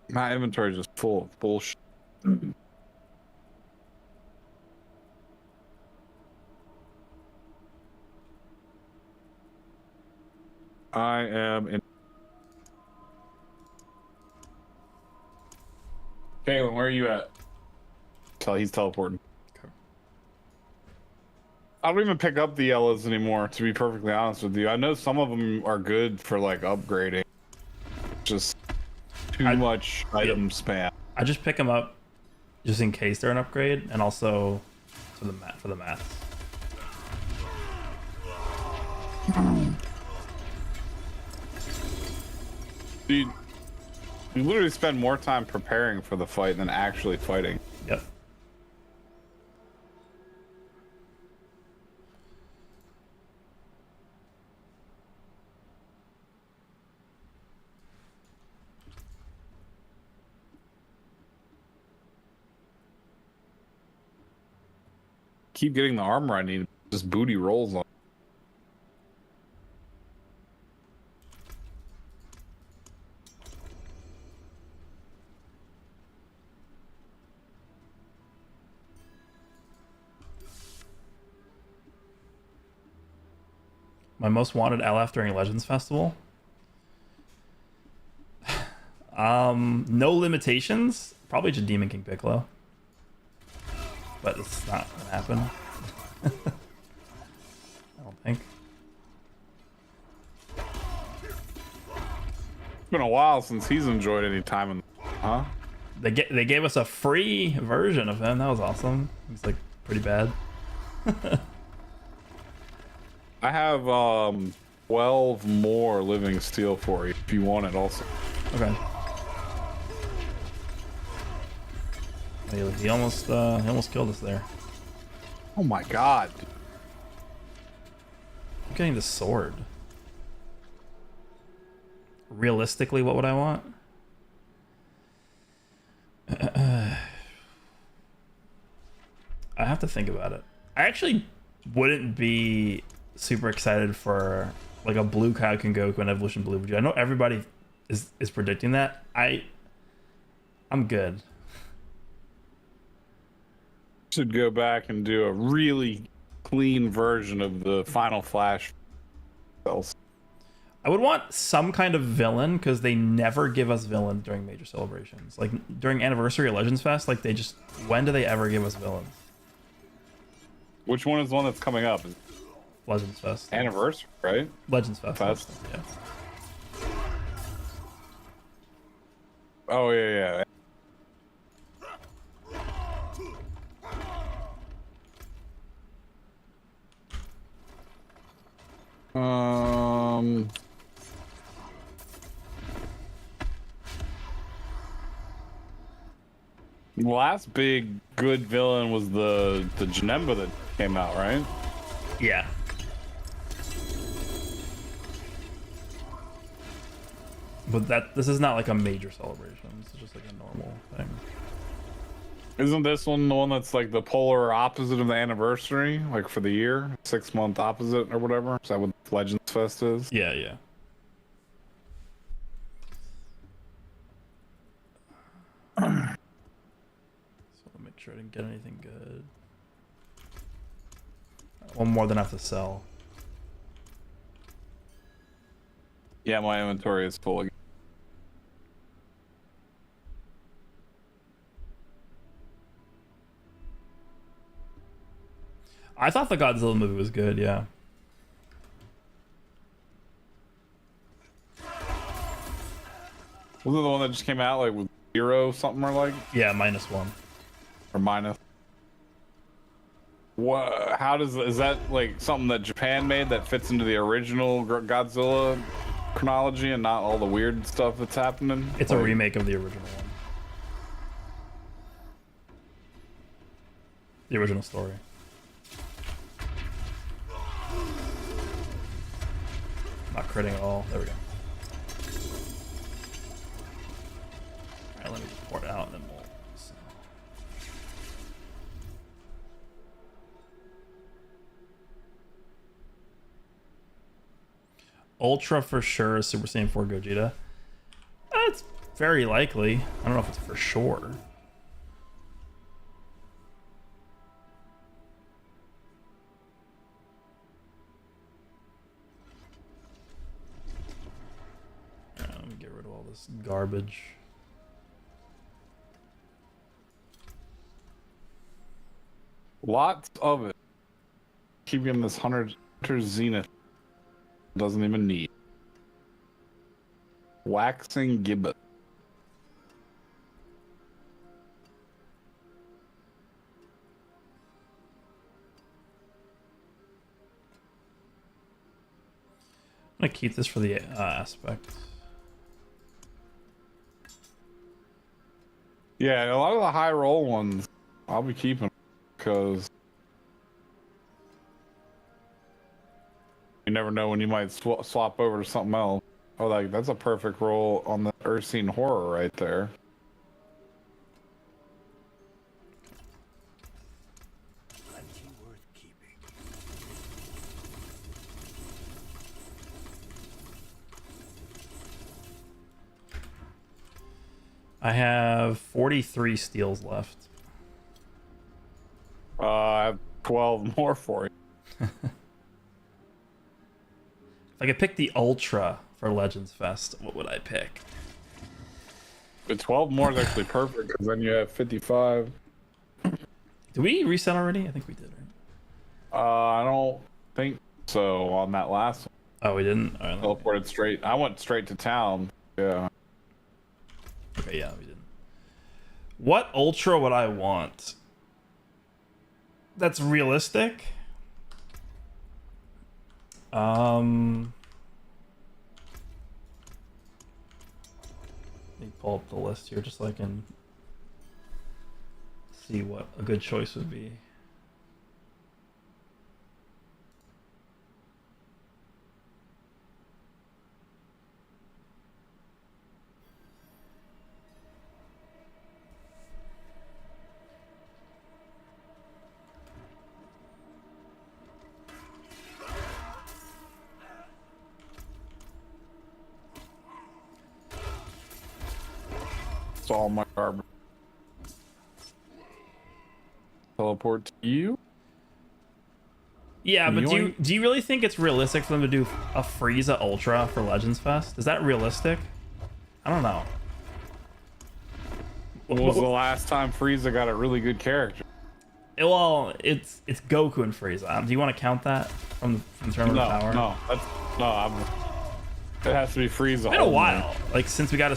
My inventory is just full of bullshit. I am in. Kalen, where are you at? He's teleporting. Okay. I don't even pick up the yellows anymore, to be perfectly honest with you. I know some of them are good for like upgrading. Just too much item spam. I just pick them up just in case they're an upgrade, and also for the math. Dude, you literally spend more time preparing for the fight than actually fighting. Yep. Keep getting the armor I need. Just booty rolls on. My most wanted LF during Legends Festival. No limitations. Probably just Demon King Piccolo. But it's not gonna happen. think. It's been a while since he's enjoyed any time in, huh? They gave us a free version of him. That was awesome. He's like pretty bad. I have 12 more living steel for you if you want it also. Okay. He almost killed us there. Oh my god. I'm getting the sword. Realistically, what would I want? I have to think about it. I actually wouldn't be super excited for like a blue Kaioken Goku and Evolution Blue Vegeta. I know everybody is predicting that. I'm good. Should go back and do a really clean version of the Final Flash. I would want some kind of villain because they never give us villains during major celebrations. Like during Anniversary or Legends Fest, like they just, when do they ever give us villains? Which one is the one that's coming up? Legends Fest. Anniversary, right? Legends Fest. Yeah. Oh yeah. The last big good villain was the Janemba that came out, right? Yeah. But this is not like a major celebration. This is just like a normal thing. Isn't this one the one that's like the polar opposite of the anniversary, like for the year, 6-month opposite or whatever? Is that what Legends Fest is? Yeah. So I'll make sure I didn't get anything good. One more than I have to sell. Yeah, my inventory is full again. I thought the Godzilla movie was good, yeah. Was it the one that just came out like with 0 something or like? Yeah, -1. Or minus? What? How is that like something that Japan made that fits into the original Godzilla chronology and not all the weird stuff that's happening? It's like, a remake of the original one. The original story. Not critting at all. There we go. Alright, let me just pour it out and then we'll... Ultra for sure is Super Saiyan 4 Gogeta. It's very likely. I don't know if it's for sure. Let me get rid of all this garbage. Lots of it. Keep getting this Hunter Zenith. Doesn't even need. Waxing Gibbet. I'm gonna keep this for the aspect. Yeah, a lot of the high roll ones I'll be keeping because you never know when you might swap over to something else. Oh, like that's a perfect roll on the Ursine Horror right there. Plenty worth keeping. I have 43 steals left. I have 12 more for you. If I could pick the Ultra for Legends Fest, what would I pick? The 12 more is actually perfect because then you have 55. Did we reset already? I think we did, right? I don't think So on that last Oh, we didn't. All right, one, teleported straight. I went straight to town. Yeah. okay, yeah, we didn't. What ultra would I want? That's realistic. Let me pull up the list here just so I can see what a good choice would be. It's all my garbage. Teleport to you. Yeah, but You do you really think it's realistic for them to do a Frieza Ultra for Legends Fest? Is that realistic? I don't know. When was the last time Frieza got a really good character? Well, it's Goku and Frieza. Do you want to count that from terms of power? It has to be Frieza. It's been a while. Like since we got a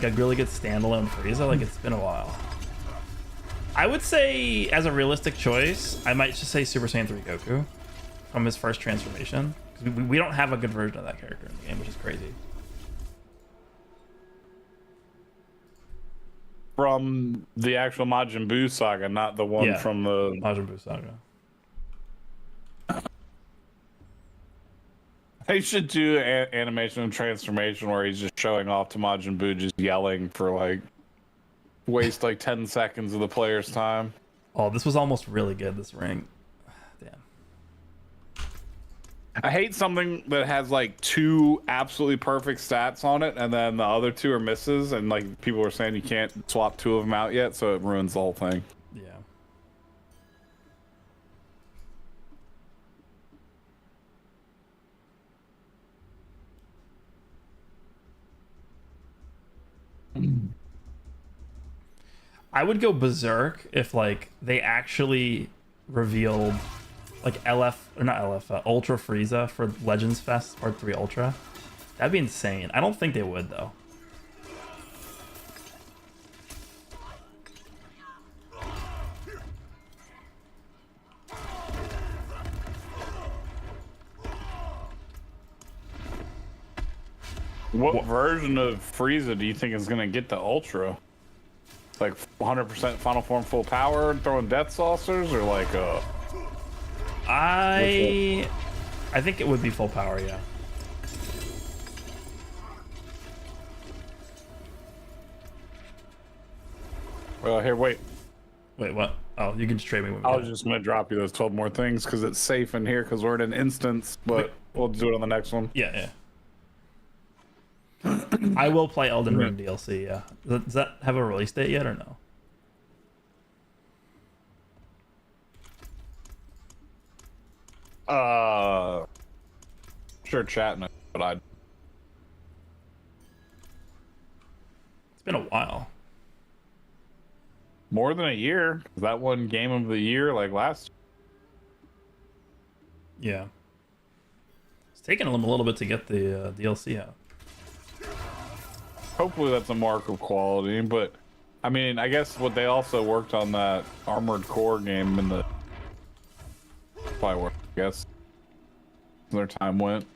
really good standalone Frieza, like it's been a while. I would say as a realistic choice, I might just say Super Saiyan 3 Goku from his first transformation. Because we don't have a good version of that character in the game, which is crazy. From the actual Majin Buu saga, not the one from the Majin Buu saga. They should do animation and transformation where he's just showing off to Majin Buu, just yelling for like waste like 10 seconds of the player's time. Oh, this was almost really good, this ring. Damn. I hate something that has like 2 absolutely perfect stats on it, and then the other 2 are misses, and like people were saying you can't swap 2 of them out yet, so it ruins the whole thing. Yeah. I would go berserk if like they actually revealed like Ultra Frieza for Legends Fest Part 3 Ultra. That'd be insane. I don't think they would though. What version of Frieza do you think is going to get the Ultra? Like 100% Final Form full power, throwing Death Saucers, or like I think it would be full power, yeah. Well, here, wait. Wait, what? Oh, you can just trade me when we I get was it. just going to drop you those 12 more things because it's safe in here because we're in an instance, but we'll do it on the next one. Yeah. I will play Elden Ring DLC, yeah. Does that have a release date yet or no? Sure, chatting, but I. It's been a while. More than a year. That one game of the year, like last. Yeah. It's taken them a little bit to get the DLC out. Hopefully that's a mark of quality, but I mean, I guess what they also worked on that Armored Core game in the probably worked, I guess. Their time went.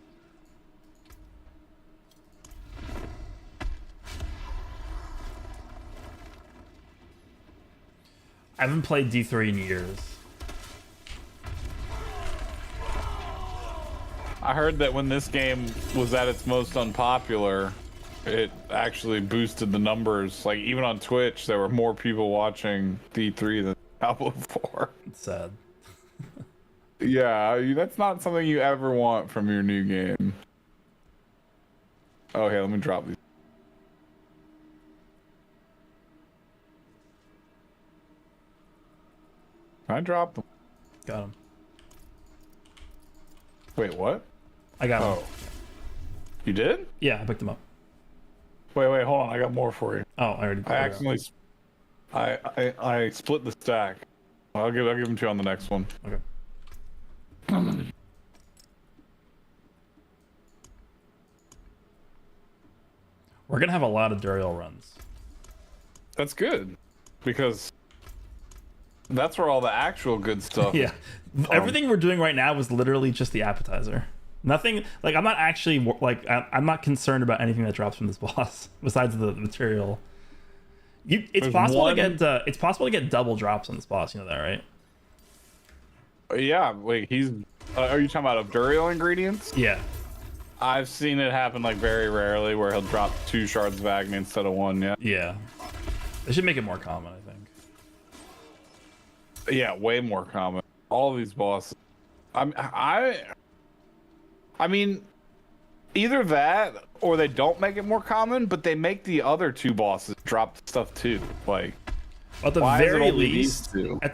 I haven't played D3 in years. I heard that when this game was at its most unpopular, it actually boosted the numbers. Like even on Twitch, there were more people watching D3 than Diablo 4. It's sad. Yeah, that's not something you ever want from your new game. Oh, hey, let me drop these. I dropped them. Got him. Wait, what? I got him. Oh. You did? Yeah, I picked him up. Wait, hold on. I got more for you. Oh, I already. I accidentally... I split the stack. I'll give them to you on the next one. Okay. We're gonna have a lot of Duriel runs. That's good, because that's where all the actual good stuff. Yeah, everything we're doing right now was literally just the appetizer. Nothing like I'm not actually like I'm not concerned about anything that drops from this boss besides the material. It's possible to get double drops on this boss. You know that, right? Yeah, wait, he's. Are you talking about Abdurial ingredients? Yeah. I've seen it happen like very rarely, where he'll drop 2 shards of Agni instead of 1. Yeah. Yeah. They should make it more common, I think. Yeah, way more common. All of these bosses. I mean, either that or they don't make it more common, but they make the other 2 bosses drop stuff too. Like, at the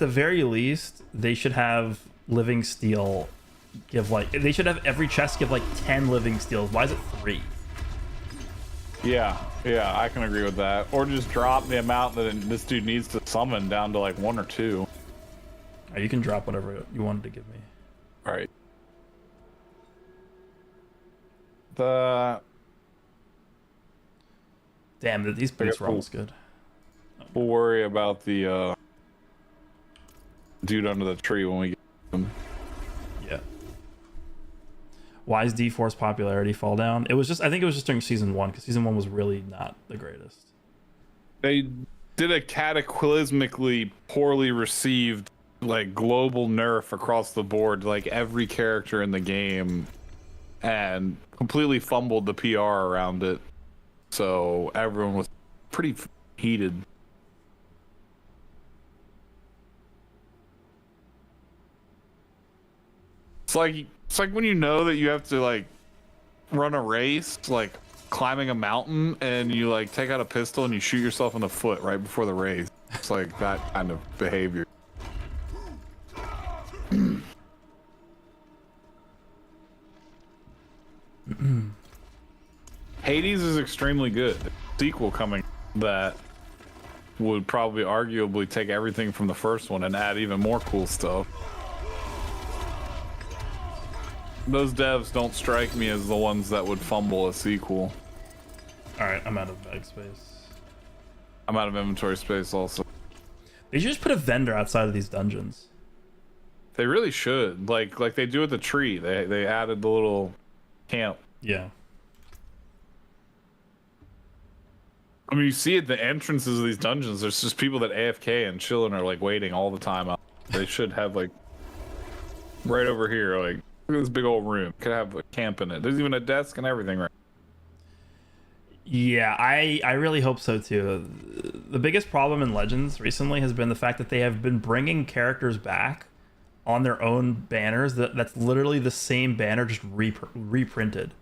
very least, they should have living steel give like they should have every chest give like 10 living steels. Why is it 3? Yeah, I can agree with that. Or just drop the amount that this dude needs to summon down to like 1 or 2. You can drop whatever you wanted to give me. All right. Damn, these boots were almost good. We'll worry about the dude under the tree when we get him. Yeah. Why is D4's popularity fall down? I think it was just during season 1, because season 1 was really not the greatest. They did a cataclysmically poorly received like global nerf across the board, like every character in the game, and completely fumbled the PR around it. So everyone was pretty heated. It's like when you know that you have to like run a race, like climbing a mountain, and you like take out a pistol and you shoot yourself in the foot right before the race. It's like that kind of behavior. Hades is extremely good. Sequel coming that would probably arguably take everything from the first one and add even more cool stuff. Those devs don't strike me as the ones that would fumble a sequel. Alright, I'm out of bag space. I'm out of inventory space also. They should just put a vendor outside of these dungeons. They really should. Like they do with the tree. They added the little camp. Yeah. I mean, you see at the entrances of these dungeons, there's just people that AFK and chilling are like waiting all the time out. They should have like right over here, like look at this big old room. Could have a camp in it. There's even a desk and everything, right? Yeah, I really hope so too. The biggest problem in Legends recently has been the fact that they have been bringing characters back on their own banners that's literally the same banner just reprinted.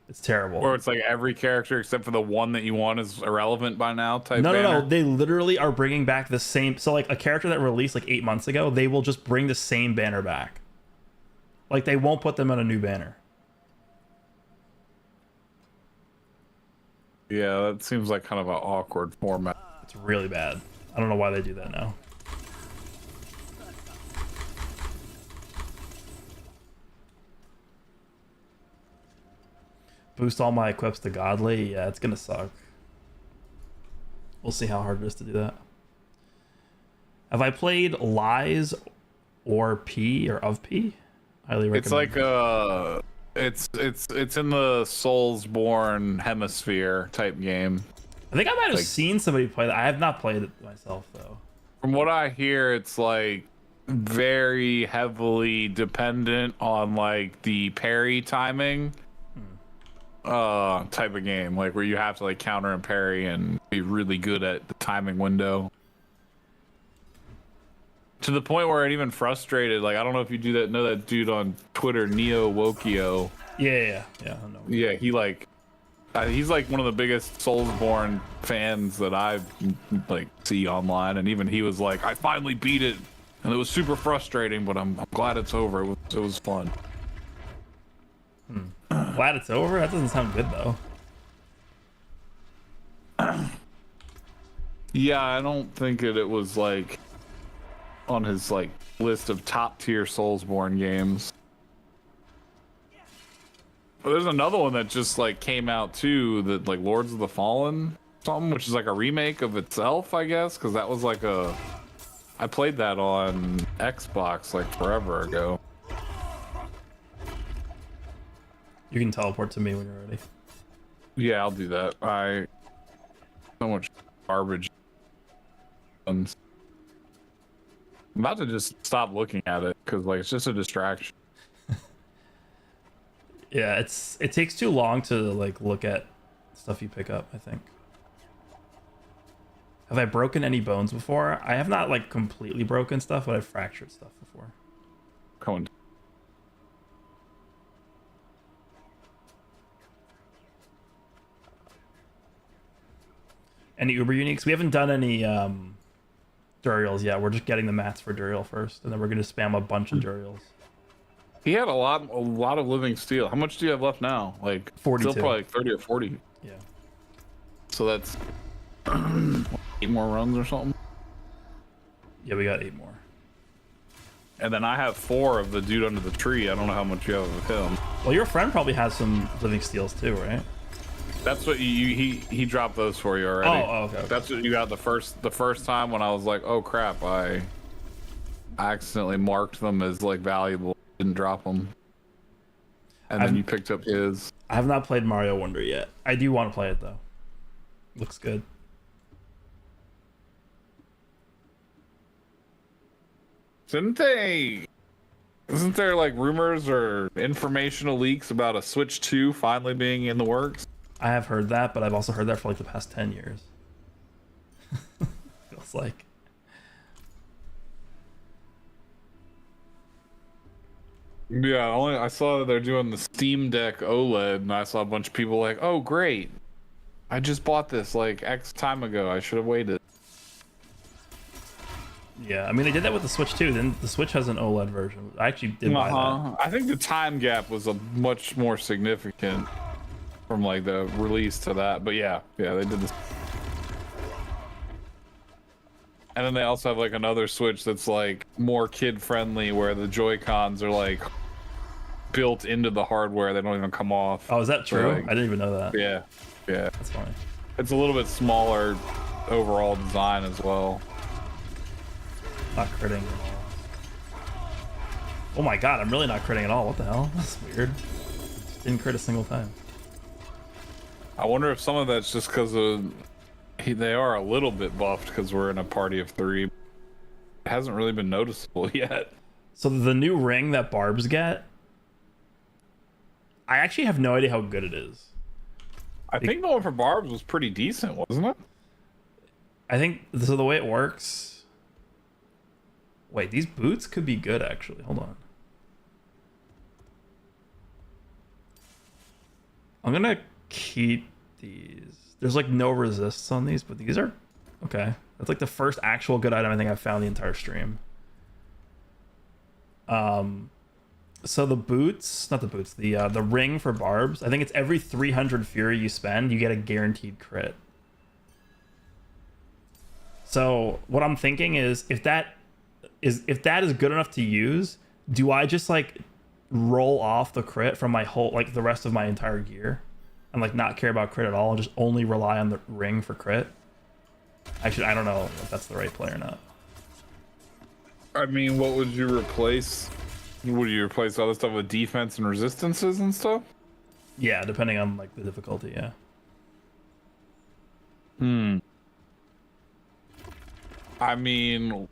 It's terrible. Or it's like every character except for the one that you want is irrelevant by now type banner. No, they literally are bringing back the same. So like a character that released like 8 months ago, they will just bring the same banner back. Like they won't put them on a new banner. Yeah, that seems like kind of an awkward format. It's really bad. I don't know why they do that now. Boost all my equips to godly. Yeah, it's gonna suck. We'll see how hard it is to do that. Have I played Lies or P or of P? Highly recommend. It's like it's in the Soulsborne hemisphere type game. I think I might have seen somebody play that. I have not played it myself though. From what I hear, it's like very heavily dependent on like the parry timing type of game, like where you have to like counter and parry and be really good at the timing window. To the point where it even frustrated, like I don't know if you do that, know that dude on Twitter, Neo Wokio. Yeah, I know. Yeah, he like he's like one of the biggest Soulsborne fans that I like see online, and even he was like, I finally beat it, and it was super frustrating, but I'm glad it's over. It was fun. Glad it's over? That doesn't sound good though. Yeah, I don't think it was like on his like list of top tier Soulsborne games. There's another one that just like came out too, that like Lords of the Fallen something, which is like a remake of itself, I guess, because that was like I played that on Xbox like forever ago. You can teleport to me when you're ready. Yeah, I'll do that. So much garbage. I'm about to just stop looking at it because like it's just a distraction. Yeah, it takes too long to like look at stuff you pick up, I think. Have I broken any bones before? I have not like completely broken stuff, but I've fractured stuff before. Come on. Any Uber uniques? We haven't done any Durials yet. We're just getting the mats for Durial first, and then we're gonna spam a bunch of Durials. He had a lot of living steel. How much do you have left now? Like 42. Still probably like 30 or 40. Yeah. So that's 8 more runs or something. Yeah, we got 8 more. And then I have 4 of the dude under the tree. I don't know how much you have of him. Well, your friend probably has some living steels too, right? That's what he dropped those for you already. Oh, okay. That's what you got the first time when I was like, oh crap, I accidentally marked them as like valuable, didn't drop them, and then you picked up his. I have not played Mario Wonder yet. I do want to play it though. Looks good. Isn't there like rumors or informational leaks about a Switch 2 finally being in the works? I have heard that, but I've also heard that for like the past 10 years. Feels like. Yeah, I saw that they're doing the Steam Deck OLED, and I saw a bunch of people like, "Oh, great! I just bought this like X time ago. I should have waited." Yeah, I mean they did that with the Switch too. Then the Switch has an OLED version. I actually did buy that. I think the time gap was a much more significant from like the release to that. But yeah, they did this. And then they also have like another Switch that's like more kid friendly, where the Joy-Cons are like built into the hardware. They don't even come off. Oh, is that true? Like, I didn't even know that. Yeah. That's funny. It's a little bit smaller overall design as well. Not critting at all. Oh my god, I'm really not critting at all. What the hell? That's weird. Just didn't crit a single time. I wonder if some of that's just because of they are a little bit buffed because we're in a party of 3. It hasn't really been noticeable yet. So the new ring that Barbs get, I actually have no idea how good it is. I think the one for Barbs was pretty decent, wasn't it? I think so. The way it works. Wait, these boots could be good actually. Hold on. I'm gonna keep these. There's like no resists on these, but these are okay. That's like the first actual good item I think I've found the entire stream. So the boots, not the boots, the ring for Barbs. I think it's every 300 Fury you spend, you get a guaranteed crit. So what I'm thinking is, if that is good enough to use, do I just like roll off the crit from my whole, like the rest of my entire gear, and like not care about crit at all, and just only rely on the ring for crit? Actually, I don't know if that's the right play or not. I mean, what would you replace? Would you replace all this stuff with defense and resistances and stuff? Yeah, depending on like the difficulty, yeah. I mean,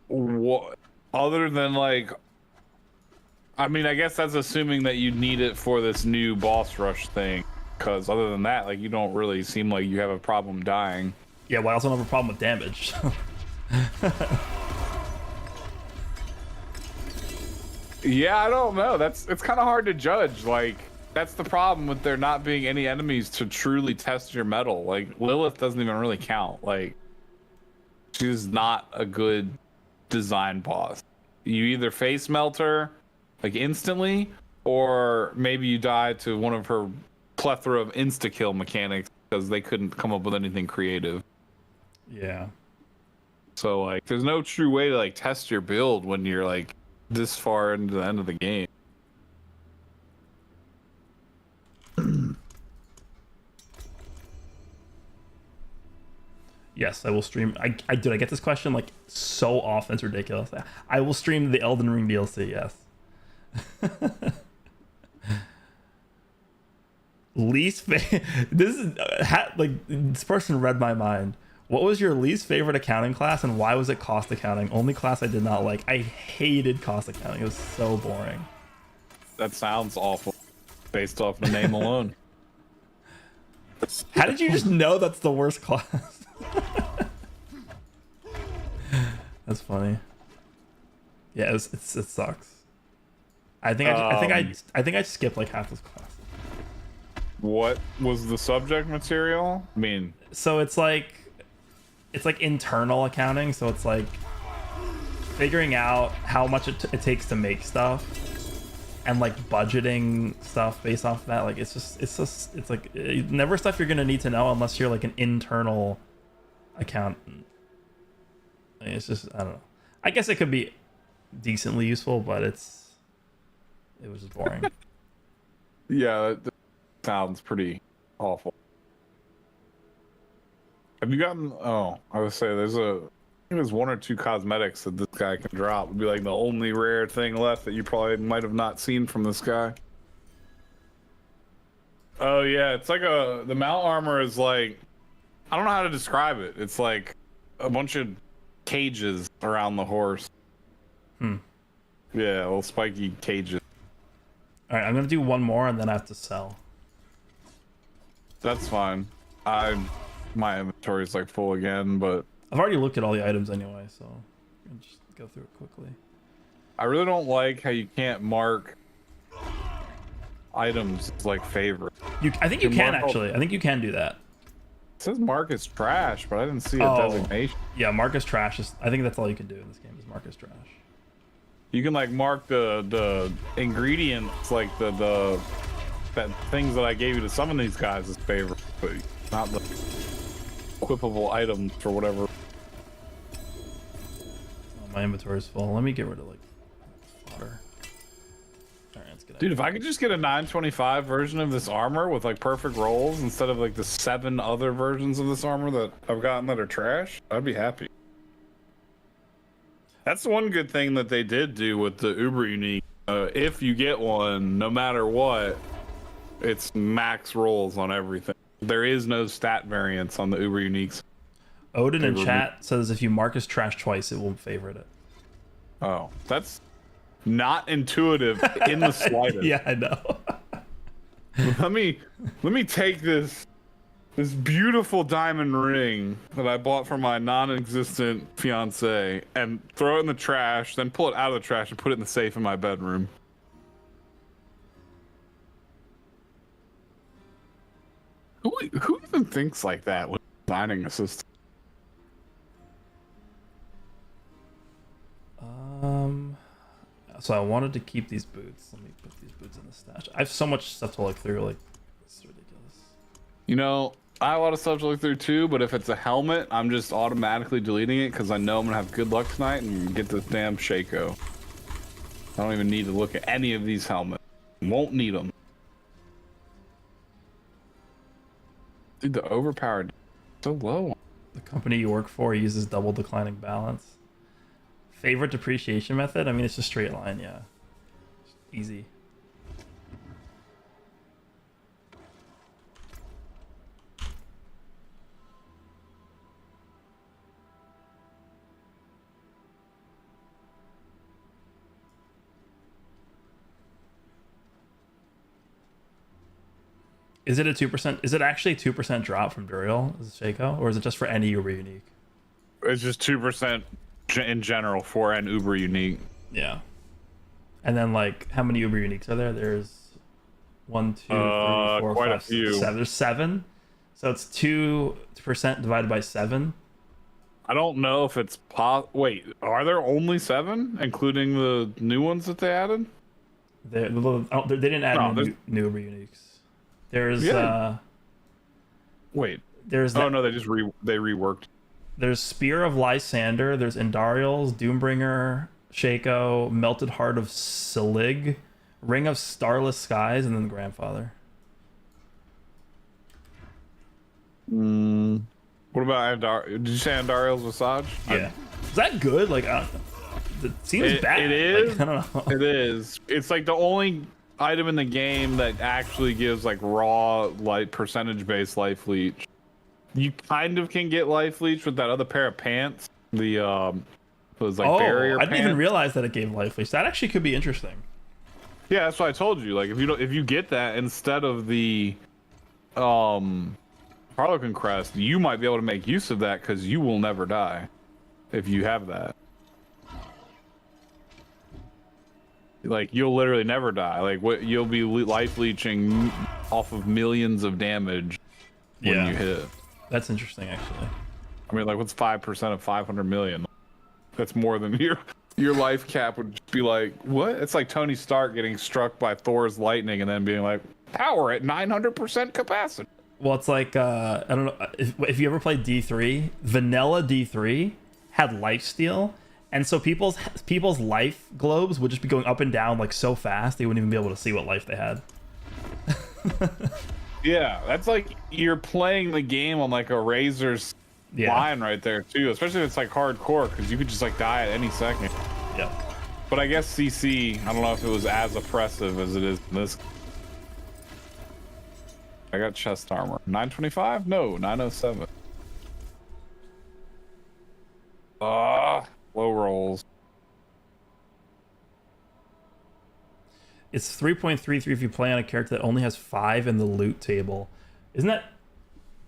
what other than like, I mean, I guess that's assuming that you need it for this new boss rush thing, because other than that, like, you don't really seem like you have a problem dying. Yeah, well, I also don't have a problem with damage. Yeah, I don't know. It's kind of hard to judge. Like, that's the problem with there not being any enemies to truly test your metal. Like, Lilith doesn't even really count. Like, she's not a good design boss. You either face melt her like instantly, or maybe you die to one of her plethora of insta-kill mechanics because they couldn't come up with anything creative. Yeah. So like, there's no true way to like test your build when you're like this far into the end of the game. Yes, I will stream. I get this question like so often. It's ridiculous. I will stream the Elden Ring DLC. Yes. Least this is like this person read my mind. What was your least favorite accounting class and why was it cost accounting? Only class I did not like. I hated cost accounting. It was so boring. That sounds awful, based off the name alone. How did you just know that's the worst class? That's funny. Yeah, it sucks. I think I skipped like half this class. What was the subject material? I mean, So it's like internal accounting. So it's like figuring out how much it takes to make stuff, and like budgeting stuff based off of that. Like it's like never stuff you're gonna need to know unless you're like an internal accountant. It's just, I don't know. I guess it could be decently useful, but it was just boring. yeah, that sounds pretty awful. Have you gotten? Oh, I would say I think there's one or two cosmetics that this guy can drop. Would be like the only rare thing left that you probably might have not seen from this guy. Oh yeah, it's like the mount armor is like, I don't know how to describe it. It's like a bunch of cages around the horse. Yeah, little spiky cages. All right, I'm gonna do one more and then I have to sell. That's fine. My inventory is like full again, but I've already looked at all the items anyway, so I'll just go through it quickly. I really don't like how you can't mark items as like favorite. I think you can mark actually. I think you can do that. It says mark as trash, but I didn't see a designation. Yeah, mark as trash is. I think that's all you can do in this game is mark as trash. You can like mark the ingredients, like the things that I gave you to summon these guys as favorite, but not the equipable items for whatever. Oh, my inventory is full. Let me get rid of like water. All right, let's get. Dude, if I could just get a 925 version of this armor with like perfect rolls instead of like the 7 other versions of this armor that I've gotten that are trash, I'd be happy. That's the one good thing that they did do with the Uber Unique. If you get one, no matter what, it's max rolls on everything. There is no stat variance on the Uber Uniques. Odin in chat says if you mark as trash twice, it will favorite it. Oh, that's not intuitive in the slightest. Yeah, I know. Let me take this beautiful diamond ring that I bought for my non-existent fiance and throw it in the trash, then pull it out of the trash and put it in the safe in my bedroom. Who even thinks like that when designing a system? So I wanted to keep these boots. Let me put these boots in the stash. I have so much stuff to look through. Like, it's ridiculous. You know, I have a lot of stuff to look through too, but if it's a helmet, I'm just automatically deleting it because I know I'm gonna have good luck tonight and get this damn Shaco. I don't even need to look at any of these helmets. Won't need them. Dude, the overpowered so low. The company you work for uses double declining balance. Favorite depreciation method? I mean, it's a straight line, yeah. Easy. Is it a 2%? Is it actually 2% drop from Duriel? Is it Shaco? Or is it just for any Uber Unique? It's just 2% in general for an Uber Unique. Yeah. And then, like, how many Uber Uniques are there? There's 1, 2, 3, 4, quite 5, a few. 7. There's 7. So it's 2% divided by 7. I don't know if it's wait, are there only 7, including the new ones that they added? They didn't add new Uber Uniques. There's wait. There's no, they just they reworked. There's Spear of Lysander, there's Endariel's, Doombringer, Shaco, Melted Heart of Selig, Ring of Starless Skies, and then Grandfather. What about Did you say Andariel's Visage? Yeah. Is that good? Like, I don't know. It seems bad. It is. Like, I don't know. It is. It's like the only item in the game that actually gives like raw, like percentage-based life leech. You kind of can get life leech with that other pair of pants. The was like barrier I didn't even pants. realize that it gave life leech. That actually could be interesting. Yeah, that's what I told you. Like if you get that instead of the Harlequin crest, you might be able to make use of that because you will never die if you have that. Like you'll literally never die. Like what you'll be life leeching off of millions of damage when you hit. That's interesting, actually. I mean, like what's 5% of 500 million? That's more than your life cap would just be like. What? It's like Tony Stark getting struck by Thor's lightning and then being like, power at 900% capacity. Well, it's like I don't know if you ever played D3. Vanilla D3 had lifesteal, and so people's life globes would just be going up and down like so fast they wouldn't even be able to see what life they had. Yeah, that's like you're playing the game on like a razor's line right there too. Especially if it's like hardcore, because you could just like die at any second. Yeah. But I guess CC, I don't know if it was as oppressive as it is in this. I got chest armor. 925? No, 907. Low rolls. It's 3.33 if you play on a character that only has 5 in the loot table. Isn't that...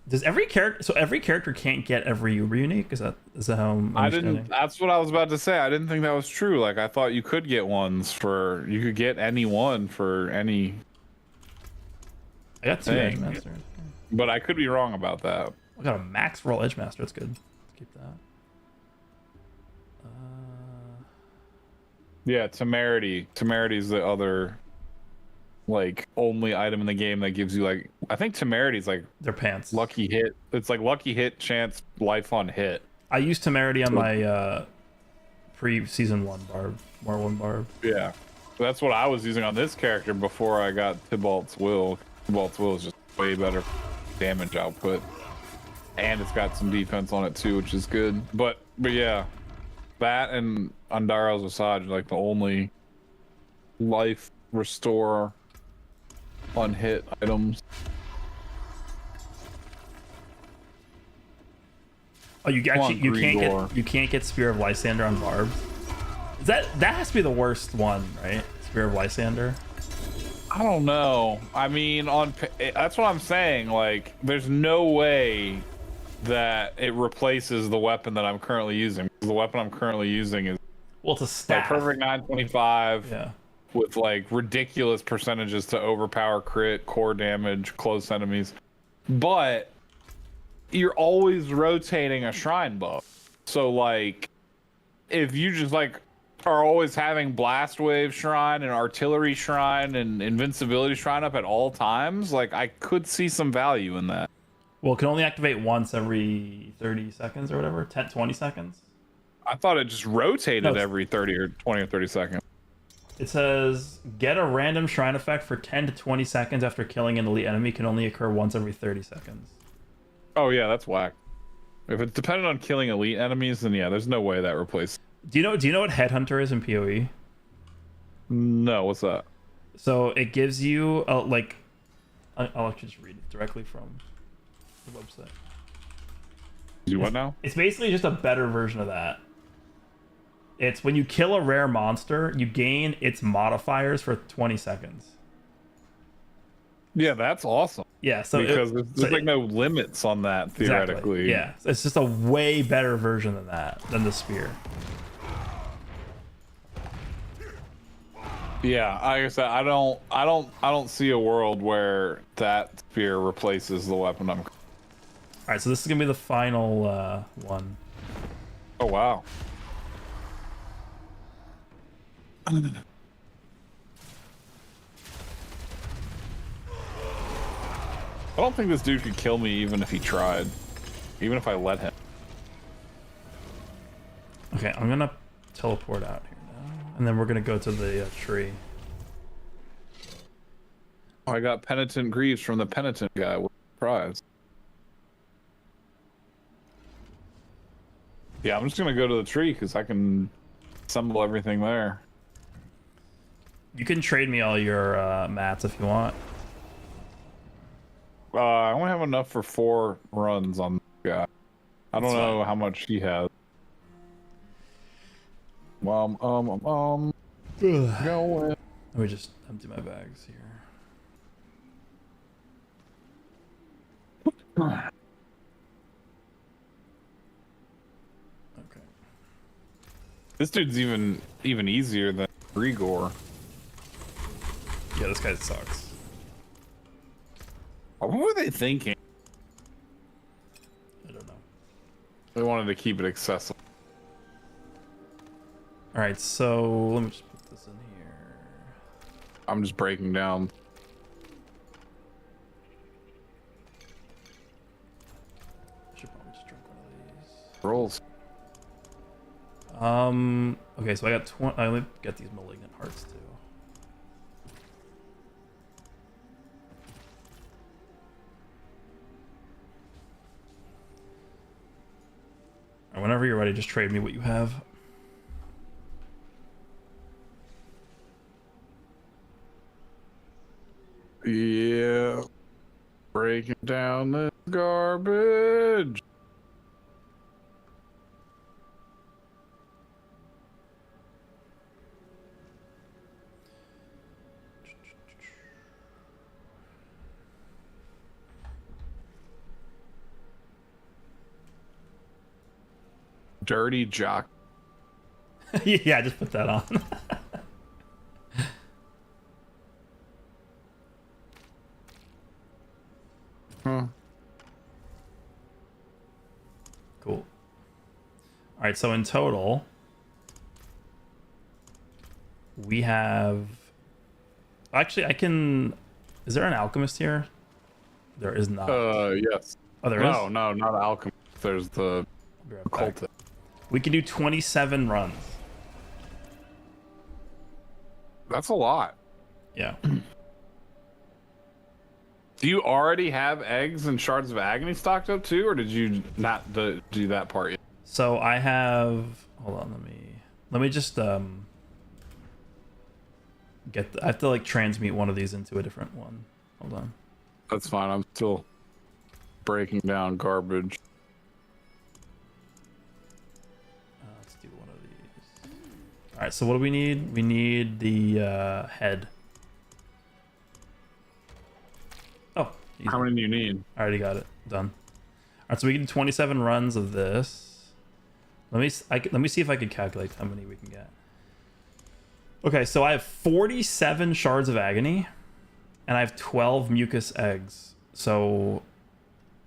Does every character... So every character can't get every Uber unique? Is that how I'm understanding? That's what I was about to say. I didn't think that was true. Like, I thought you could get ones for... You could get any one for any... I got 2 Edge Masters. But I could be wrong about that. I got a max roll Edge Master. That's good. Keep that. Yeah, Temerity. Temerity is the other, like, only item in the game that gives you, like... I think Temerity is, like... Their pants. Lucky hit. It's, like, lucky hit, chance, life on hit. I used Temerity on my pre-season 1 barb. More 1 barb. Yeah. That's what I was using on this character before I got Tybalt's Will. Tybalt's Will is just way better damage output. And it's got some defense on it, too, which is good. But yeah. That and Andariel's Visage are like the only life restore unhit items. Oh, you can't get Spear of Lysander on barbs. That has to be the worst one, right? Spear of Lysander. I don't know. I mean, that's what I'm saying. Like, there's no way that it replaces the weapon that I'm currently using. The weapon I'm currently using is it's a staff. Like perfect 925. Yeah. With like ridiculous percentages to overpower crit, core damage, close enemies. But you're always rotating a shrine buff. So like if you just like are always having blast wave shrine and artillery shrine and invincibility shrine up at all times, like I could see some value in that. Well, it can only activate once every 30 seconds or whatever, 20 seconds. I thought it just rotated every 30 or 20 or 30 seconds. It says, get a random shrine effect for 10 to 20 seconds after killing an elite enemy, can only occur once every 30 seconds. Oh yeah, that's whack. If it's dependent on killing elite enemies, then yeah, there's no way that replaces. Do you know what Headhunter is in PoE? No, what's that? So it gives you, like, I'll actually just read it directly from the website. Do what now? It's basically just a better version of that. It's when you kill a rare monster, you gain its modifiers for 20 seconds. Yeah, that's awesome. Yeah, so because there's like no limits on that theoretically. Exactly. Yeah, it's just a way better version than that, than the spear. Yeah, like I said, I don't see a world where that spear replaces the weapon I'm. All right, so this is gonna be the final one. Oh wow. I don't think this dude could kill me even if he tried. Even if I let him. Okay, I'm gonna teleport out here now. And then we're gonna go to the tree. Oh, I got Penitent Greaves from the Penitent guy with the prize. Yeah, I'm just gonna go to the tree because I can assemble everything there. You can trade me all your mats if you want. I only have enough for 4 runs on this guy. I don't know how much he has. Go in. Let me just empty my bags here. Okay. This dude's even easier than Rigor. Yeah, this guy sucks. What were they thinking? I don't know. They wanted to keep it accessible. All right, so let me just put this in here. I'm just breaking down. I should probably just drink one of these. Rolls. Okay, so I got 20. I only got these malignant hearts too. All right, whenever you're ready, just trade me what you have. Yeah. Breaking down this garbage. Dirty jock. Yeah, just put that on. Huh. Cool. All right, so in total, we have... Actually, I can... Is there an alchemist here? There is not. Yes. Oh, there is? No, not alchemist. There's the I'll be right back. cultist. We can do 27 runs. That's a lot. Yeah. Do you already have eggs and shards of agony stocked up too, or did you not do that part yet? So I have... Hold on, let me just get... I have to like transmute one of these into a different one. Hold on. That's fine. I'm still breaking down garbage. Let's do one of these. All right, so what do we need? We need the head. Oh, easy. How many do you need? I already got it done. All right, so we can do 27 runs of this. Let me see if I can calculate how many we can get. Okay, so I have 47 shards of agony, and I have 12 mucus eggs. So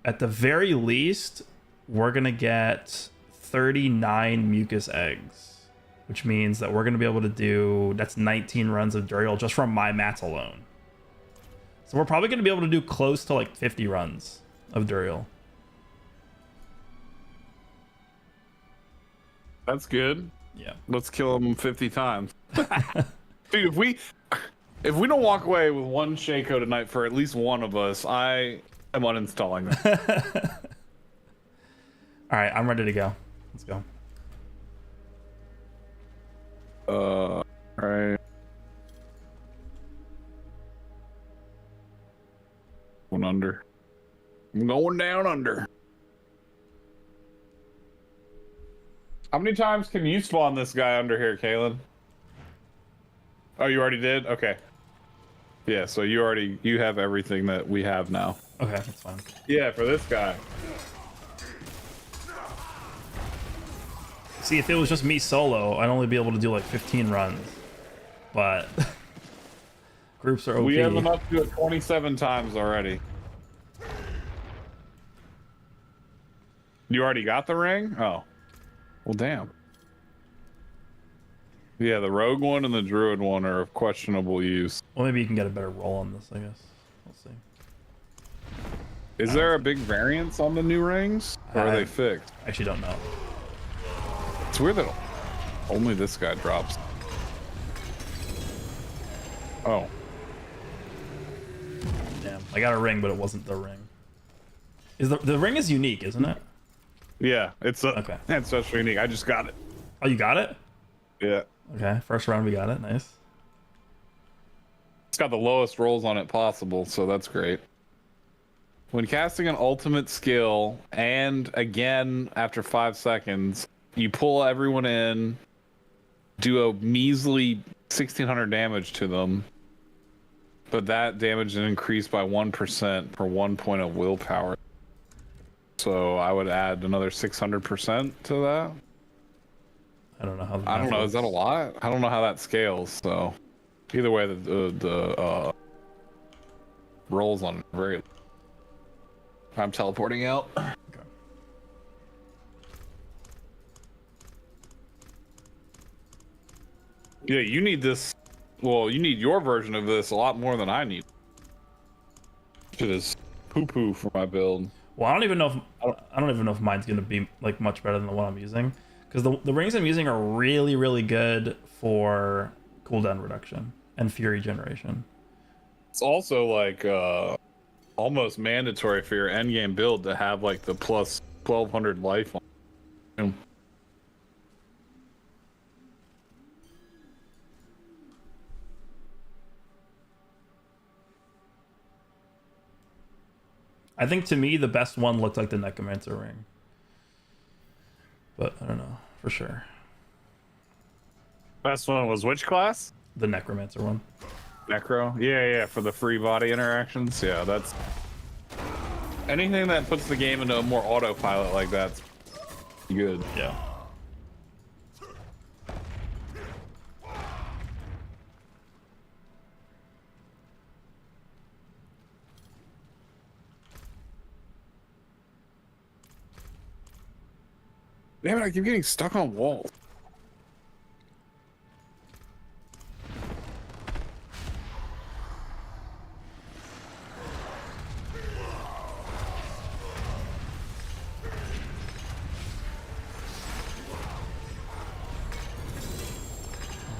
at the very least, we're gonna get 39 mucus eggs, which means that we're gonna be able to do, that's 19 runs of Duriel just from my mats alone. So we're probably gonna be able to do close to like 50 runs of Duriel. That's good. Yeah. Let's kill him 50 times. Dude, if we don't walk away with one Shaco tonight for at least one of us, I am uninstalling them. All right, I'm ready to go. Let's go. All right. Going under. I'm going down under. How many times can you spawn this guy under here, Kalen? Oh, you already did? Okay. Yeah, so you have everything that we have now. Okay, that's fine. Yeah, for this guy. See, if it was just me solo, I'd only be able to do like 15 runs. But groups are OP. We have enough to do it 27 times already. You already got the ring? Oh. Well, damn. Yeah, the rogue one and the druid one are of questionable use. Well, maybe you can get a better roll on this, I guess. We'll see. Is there a big variance on the new rings? Or are they fixed? I actually don't know. It's weird that only this guy drops. Oh. Damn. I got a ring, but it wasn't the ring. The ring is unique, isn't it? Yeah, it's a Okay. ancestral unique. I just got it. Oh, you got it? Yeah. Okay, first round we got it. Nice. It's got the lowest rolls on it possible, so that's great. When casting an ultimate skill, and again after 5 seconds, you pull everyone in, do a measly 1600 damage to them, but that damage is increased by 1% per 1 point of willpower. So I would add another 600% to that. I don't know how. I don't know. Is that a lot? I don't know how that scales. So either way, the rolls on very. I'm teleporting out. Okay. Yeah, you need this. Well, you need your version of this a lot more than I need. Shit is poo-poo for my build. Well, I don't even know if mine's gonna be like much better than the one I'm using, because the rings I'm using are really, really good for cooldown reduction and fury generation. It's also like almost mandatory for your endgame build to have like the plus 1200 life on. I think to me the best one looked like the Necromancer ring, but I don't know for sure. Best one was which class? The Necromancer one. Necro? Yeah, for the free body interactions. Yeah, that's anything that puts the game into a more autopilot like that's good. Yeah. Damn it, I keep getting stuck on walls.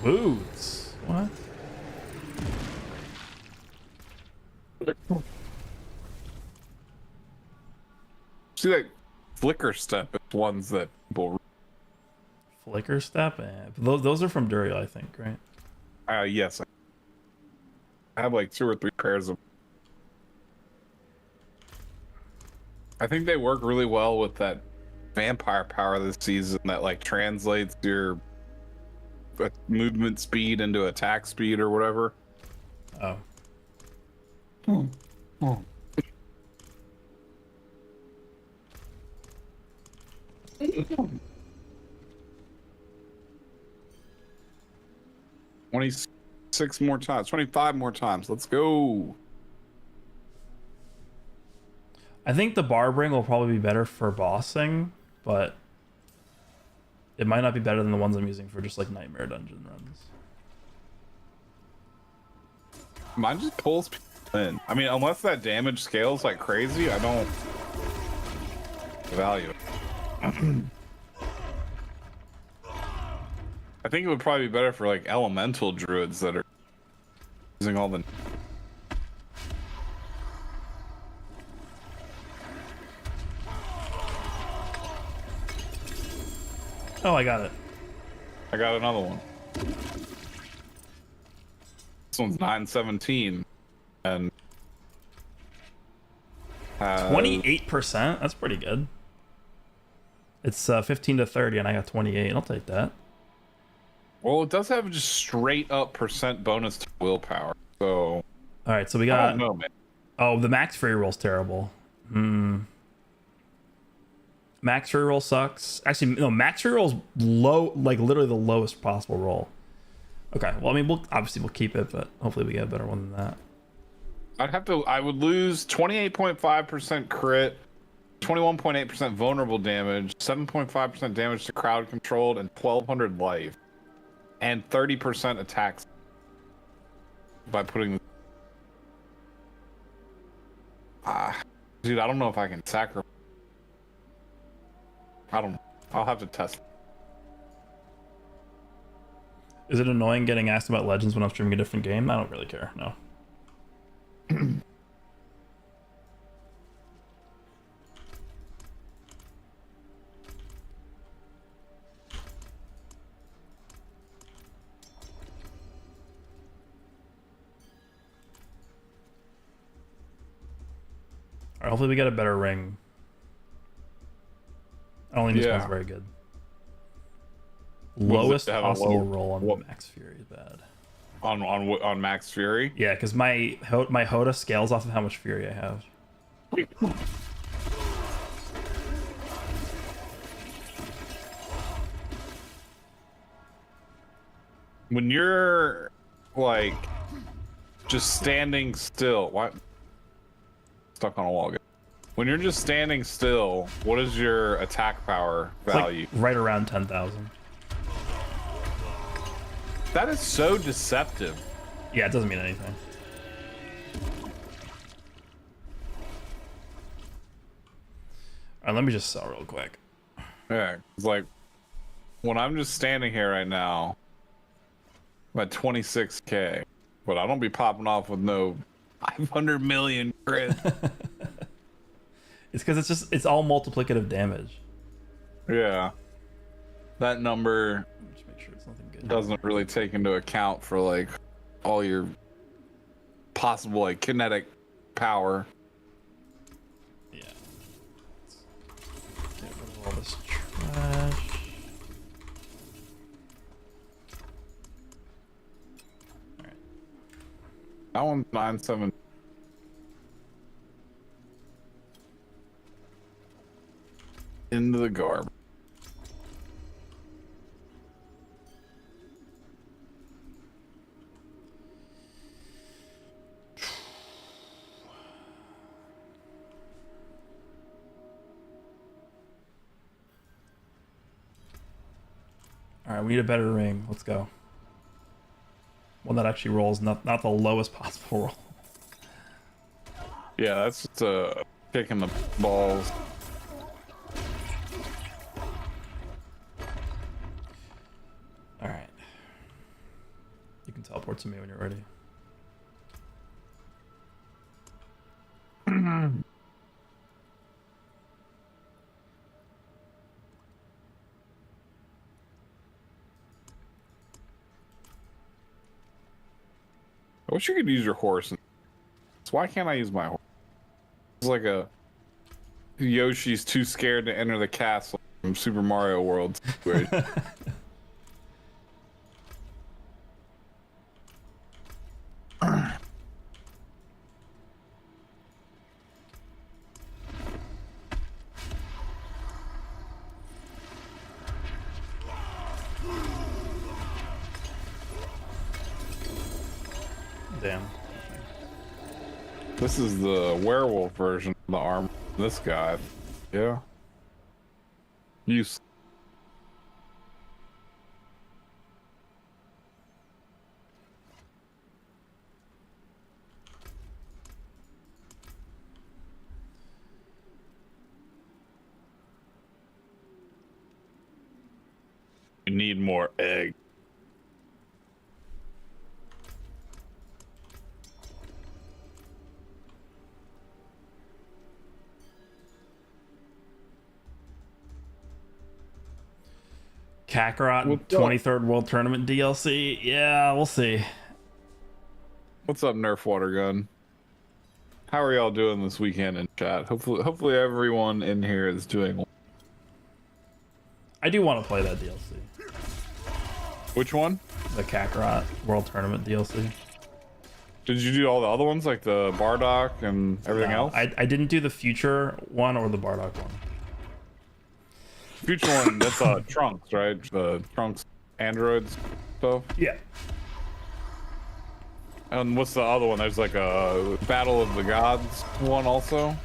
Boots. What? See that flicker step is ones that people. Flicker step? Those are from Duriel, I think, right? Yes. I have like 2 or 3 pairs of. I think they work really well with that vampire power this season that like translates your movement speed into attack speed or whatever. Oh. Oh. 26 more times, 25 more times. Let's go. I think the Barb ring will probably be better for bossing, but it might not be better than the ones I'm using for just like nightmare dungeon runs. Mine just pulls people in. I mean, unless that damage scales like crazy, I don't value it. I think it would probably be better for like elemental druids that are using all the. Oh, I got it. I got another one. This one's 917 and 28%. That's pretty good. It's 15 to 30, and I got 28. I'll take that. Well, it does have just straight up percent bonus to willpower. So All right, so we I got. don't know, man. Oh, the max free roll's terrible. Max free roll sucks. Actually, no, max free roll's low, like literally the lowest possible roll. Okay, well, I mean, we'll keep it, but hopefully we get a better one than that. I would lose 28.5% crit, 21.8% vulnerable damage, 7.5% damage to crowd controlled, and 1200 life, and 30% attacks by putting. Dude, I don't know if I can sacrifice. I don't know. I'll have to test. Is it annoying getting asked about Legends when I'm streaming a different game? I don't really care, no. hopefully we get a better ring. I don't think this Yeah. one's very good. What does it Lowest have, a possible low- roll on what- Max Fury is bad. On Max Fury. Yeah, because my Hoda scales off of how much Fury I have. When you're like just standing still, what? Stuck on a wall. When you're just standing still, what is your attack power It's like value? right around 10,000. That is so deceptive. Yeah, it doesn't mean anything. Alright, let me just sell real quick. Yeah, it's like when I'm just standing here right now, I'm at 26k, but I don't be popping off with no 500 million crit. It's because it's all multiplicative damage. Yeah, that number Just make sure it's nothing good. doesn't really take into account for like all your possible like kinetic power. Yeah. Let's get rid of all this trash. That one's 9-7. Into the garb. Alright, we need a better ring. Let's go. One that actually rolls, not the lowest possible roll. Yeah, that's just a kick in the balls. Alright. You can teleport to me when you're ready. I wish you could use your horse. So why can't I use my horse? It's like a Yoshi's too scared to enter the castle from Super Mario World situation. Damn. This is the werewolf version of the armor. This guy. Yeah. Use. You need more egg. Kakarot What's up? 23rd World Tournament DLC. Yeah, we'll see. What's up, Nerf Water Gun? How are y'all doing this weekend in chat? Hopefully everyone in here is doing well. I do want to play that DLC. Which one? The Kakarot World Tournament DLC. Did you do all the other ones like the Bardock and everything else? I didn't do the Future one or the Bardock one. Future one, that's Trunks, right? The Trunks androids stuff. Yeah. And what's the other one? There's like a Battle of the Gods one also.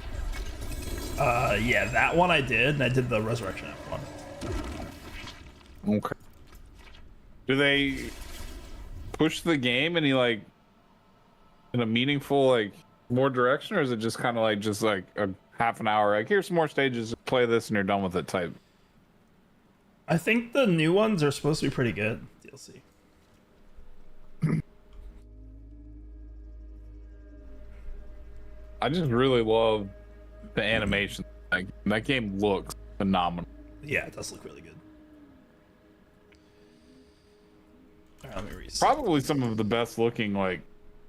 Yeah, that one I did, and I did the Resurrection F one. Okay. Do they push the game any like in a meaningful like more direction, or is it just kind of like a half an hour? Like here's some more stages, play this, and you're done with it type. I think the new ones are supposed to be pretty good. DLC. I just really love the animation. Like that game looks phenomenal. Yeah, it does look really good. Alright, let me reset. Probably some of the best looking like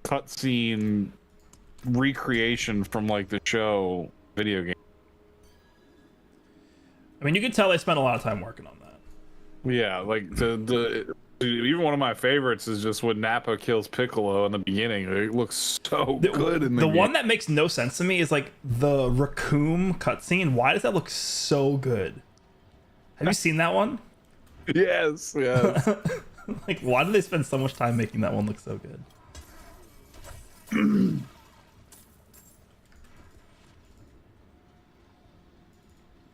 cutscene recreation from like the show video game. I mean, you can tell they spent a lot of time working on that. Yeah, like the even one of my favorites is just when Nappa kills Piccolo in the beginning. It looks so good in the game. one that makes no sense to me is like the Raccoon cutscene. Why does that look so good? Have you seen that one? Yes, yes. Like, why do they spend so much time making that one look so good?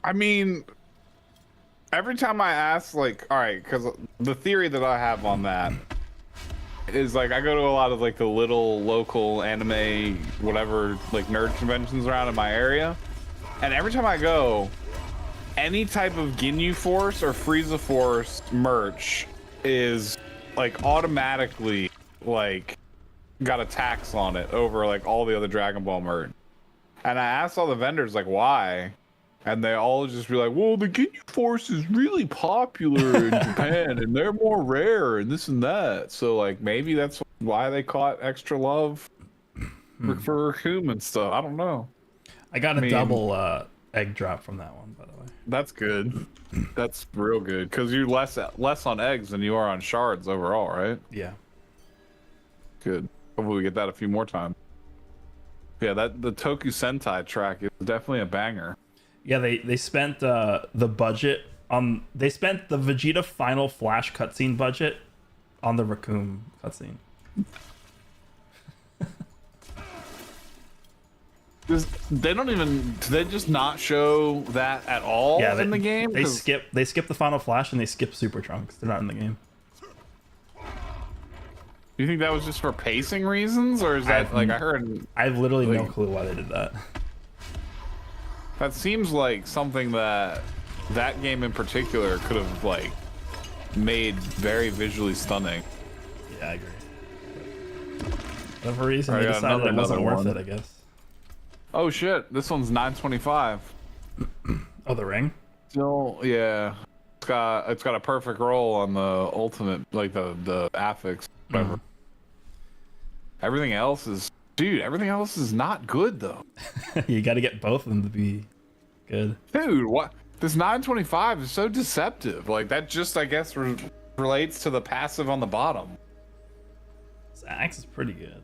I mean, every time I ask, like, all right, because the theory that I have on that is like I go to a lot of like the little local anime, whatever, like nerd conventions around in my area, and every time I go, any type of Ginyu Force or Frieza Force merch is like automatically like got a tax on it over like all the other Dragon Ball merch. And I asked all the vendors like why, and they all just be like, well, the Ginyu Force is really popular in Japan and they're more rare and this and that. So like maybe that's why they caught extra love for Raccoon and stuff. I don't know. I got a double egg drop from that one, by the way. That's good. That's real good because you're less on eggs than you are on shards overall, right? Yeah. Good. Hopefully we get that a few more times. Yeah, that the Toku Sentai track is definitely a banger. Yeah, they spent the budget on. They spent the Vegeta Final Flash cutscene budget on the Raccoon cutscene. They don't even. Do they just not show that at all in the game? They skip the Final Flash and they skip Super Trunks. They're not in the game. Do you think that was just for pacing reasons, or is that like I heard? I have literally no like, clue why they did that. That seems like something that game in particular could have like made very visually stunning. Yeah, I agree. For whatever reason, they decided it wasn't worth it, I guess. Oh shit! This one's $9.25. Oh, the ring? Still, yeah. It's got a perfect roll on the ultimate, like the affix, whatever. Everything else is, dude. Everything else is not good though. You got to get both of them to be good. Dude, what? This 925 is so deceptive. Like that just, I guess, relates to the passive on the bottom. This axe is pretty good.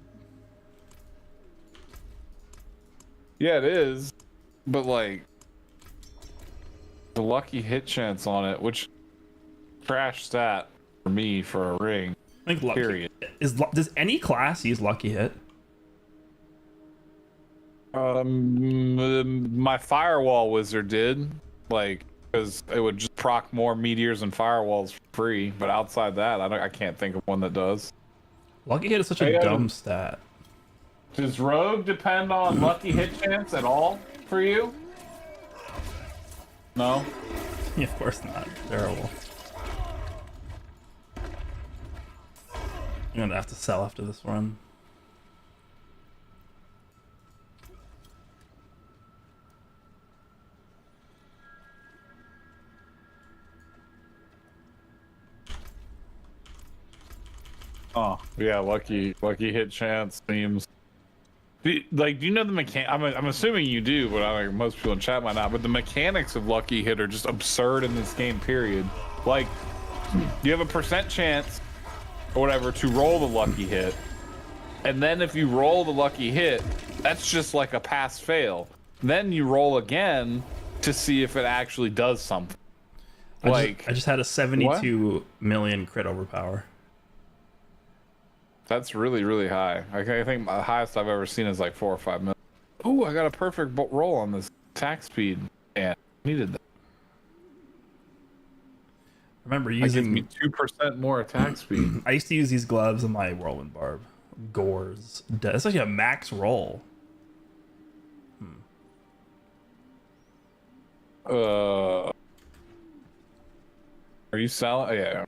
Yeah, it is, but like the lucky hit chance on it, which trash stat for me for a ring. I think lucky, period. Does any class use lucky hit? My firewall wizard did, like, because it would just proc more meteors and firewalls for free. But outside that, I can't think of one that does. Lucky hit is such a dumb stat. Does rogue depend on lucky hit chance at all for you? No. Yeah, of course not. Terrible. I'm gonna have to sell after this run. Oh yeah, lucky hit chance seems. Do you know the mechanic? I'm assuming you do, but I think most people in chat might not. But the mechanics of lucky hit are just absurd in this game. Period. Like, you have a percent chance or whatever to roll the lucky hit, and then if you roll the lucky hit, that's just like a pass fail. Then you roll again to see if it actually does something. I just had a 72 million crit overpower. That's really, really high. I think the highest I've ever seen is like 4 or 5 million. Ooh, I got a perfect roll on this attack speed. Yeah, needed that. Remember using me 2% more attack speed. I used to use these gloves in my whirlwind barb. Gores. That's actually a max roll. Are you selling? Oh, yeah.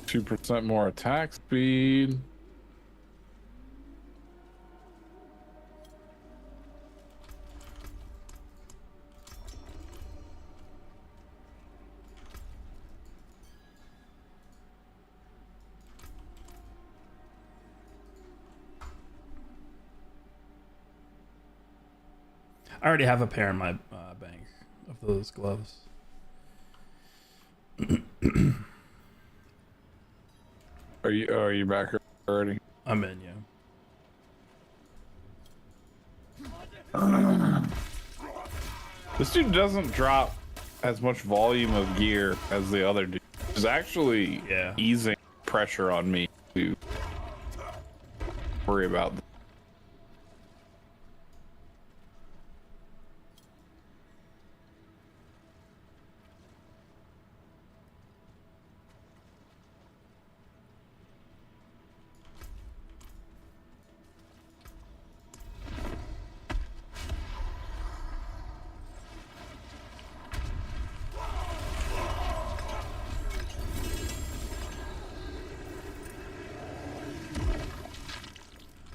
2% more attack speed. I already have a pair in my bank of those gloves. Are you back already? I'm in, yeah. This dude doesn't drop as much volume of gear as the other dude. It's actually easing pressure on me to worry about this.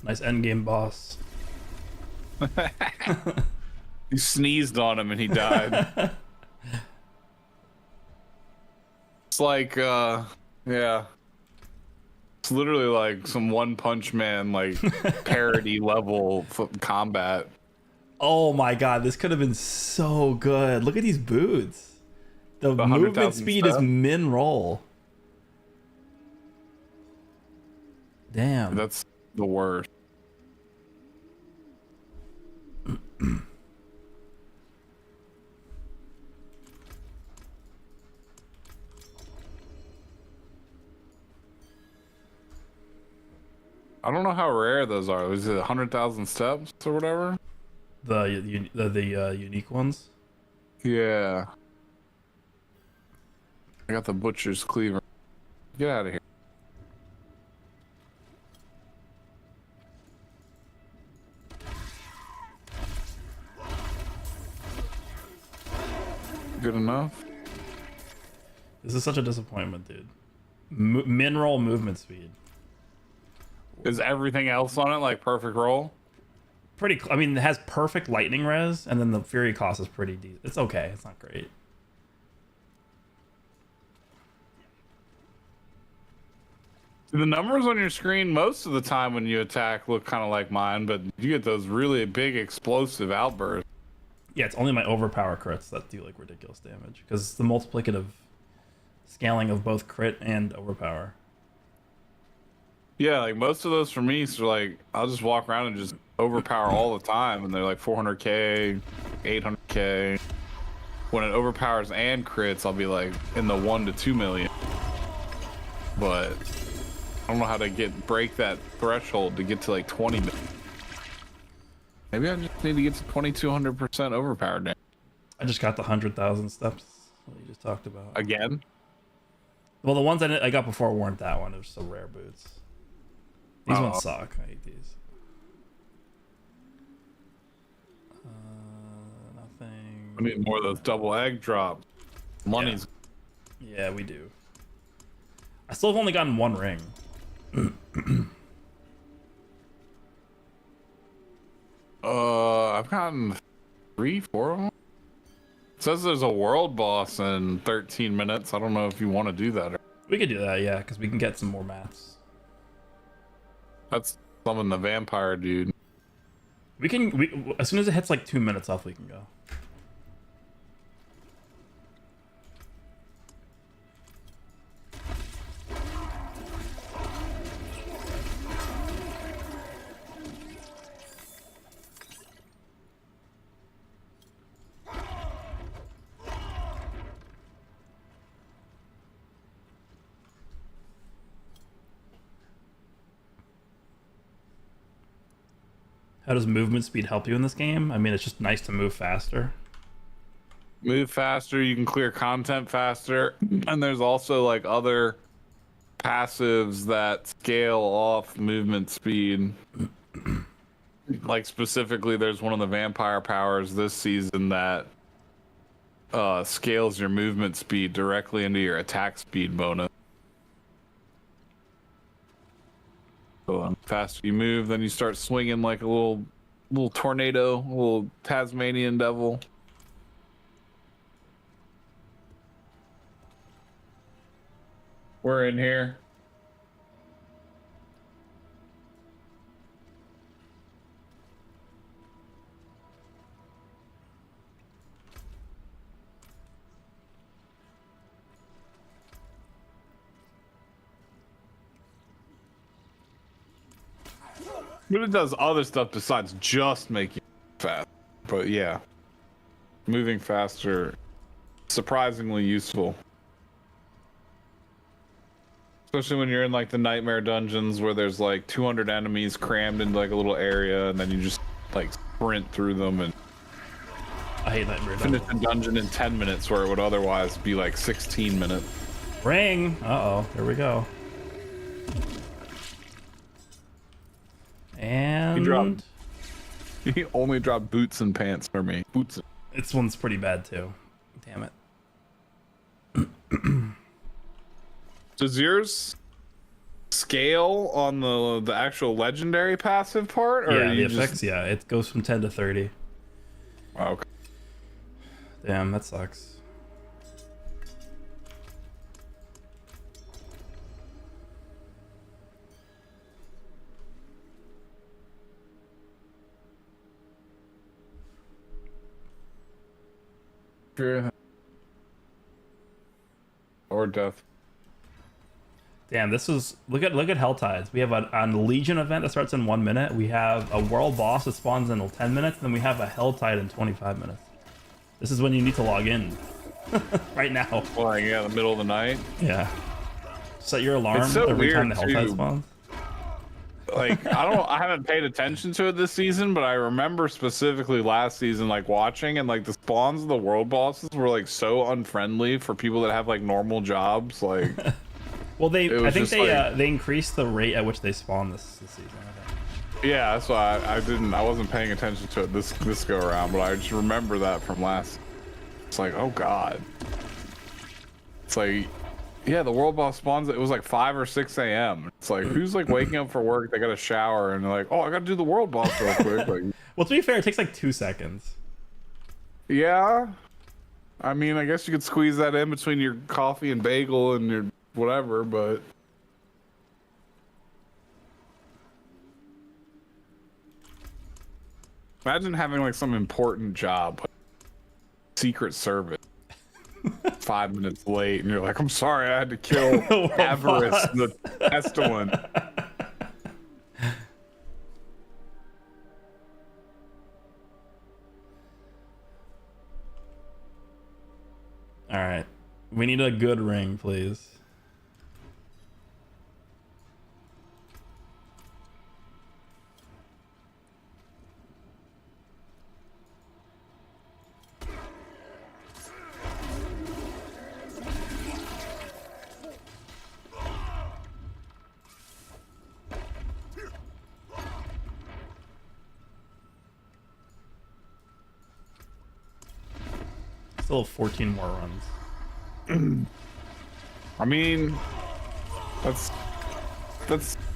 Nice endgame boss. You sneezed on him and he died. It's like, yeah. It's literally like some One Punch Man, like, parody level combat. Oh my god, this could have been so good. Look at these boots. The movement speed is min roll. Damn. That's the worst. I don't know how rare those are. Is it 100,000 steps or whatever? The unique ones? Yeah. I got the butcher's cleaver. Get out of here. Good enough. This is such a disappointment, dude. Min roll movement speed. Is everything else on it like perfect roll? I mean, it has perfect lightning res, and then the fury cost is pretty decent. It's okay. It's not great. The numbers on your screen most of the time when you attack look kind of like mine, but you get those really big explosive outbursts. Yeah, it's only my overpower crits that do like ridiculous damage because it's the multiplicative scaling of both crit and overpower. Yeah, like most of those for me, so like I'll just walk around and just overpower all the time, and they're like 400k, 800k. When it overpowers and crits, I'll be like in the 1 to 2 million. But I don't know how to break that threshold to get to like 20 million. Maybe I just need to get to 2200% overpower damage. I just got the 100,000 steps that you just talked about. Again? Well, the ones I got before weren't that one. It was some rare boots. These ones suck. I hate these. Nothing. I need more of those double egg drops. Money's. Yeah, we do. I still have only gotten one ring. I've gotten 3, 4 of them. It says there's a world boss in 13 minutes. I don't know if you want to do that. We could do that, yeah, because we can get some more mats. That's summon the vampire dude. We can, as soon as it hits like 2 minutes off, we can go. How does movement speed help you in this game? I mean, it's just nice to move faster. Move faster, you can clear content faster, and there's also like other passives that scale off movement speed. Like specifically, there's one of the vampire powers this season that scales your movement speed directly into your attack speed bonus. So the faster you move, then you start swinging like a little tornado, a little Tasmanian devil. We're in here. But it does other stuff besides just making fast. But yeah, moving faster, surprisingly useful. Especially when you're in like the nightmare dungeons where there's like 200 enemies crammed into like a little area, and then you just like sprint through them and I hate nightmare finish dungeons. the dungeon in 10 minutes where it would otherwise be like 16 minutes. Ring. Uh-oh. Here we go. And He only dropped boots and pants for me. Boots. this one's pretty bad too. Damn it. Does yours scale on the actual legendary passive part? Or Yeah, the you effects, yeah. It goes from 10 to 30. Oh, okay. Damn, that sucks. Or death. Damn, this is look at Hell Tides. We have a Legion event that starts in 1 minute. We have a world boss that spawns in 10 minutes, and then we have a Hell Tide in 25 minutes. This is when you need to log in. Right now. Like, yeah, the middle of the night. Yeah. Set your alarm It's so every time the weird, Hell Tide too. spawns. Like, I haven't paid attention to it this season, but I remember specifically last season, like watching, and like the spawns of the world bosses were like so unfriendly for people that have like normal jobs. Like, Well, I think just like- they increased the rate at which they spawn this season. I think. yeah, that's why I wasn't paying attention to it this go around, but I just remember that from last. It's like, oh god. It's like, yeah, the world boss spawns. It was like 5 or 6 a.m. It's like, who's like waking up for work? They got a shower and they're like, oh, I got to do the world boss real quick. Like, Well, to be fair, it takes like 2 seconds. yeah. I mean, I guess you could squeeze that in between your coffee and bagel and your whatever, but imagine having like some important job, like Secret Service. 5 minutes late, and you're like, I'm sorry, I had to kill Avarice, the pestilent. All right. We need a good ring, please. Still have 14 more runs. I mean, that's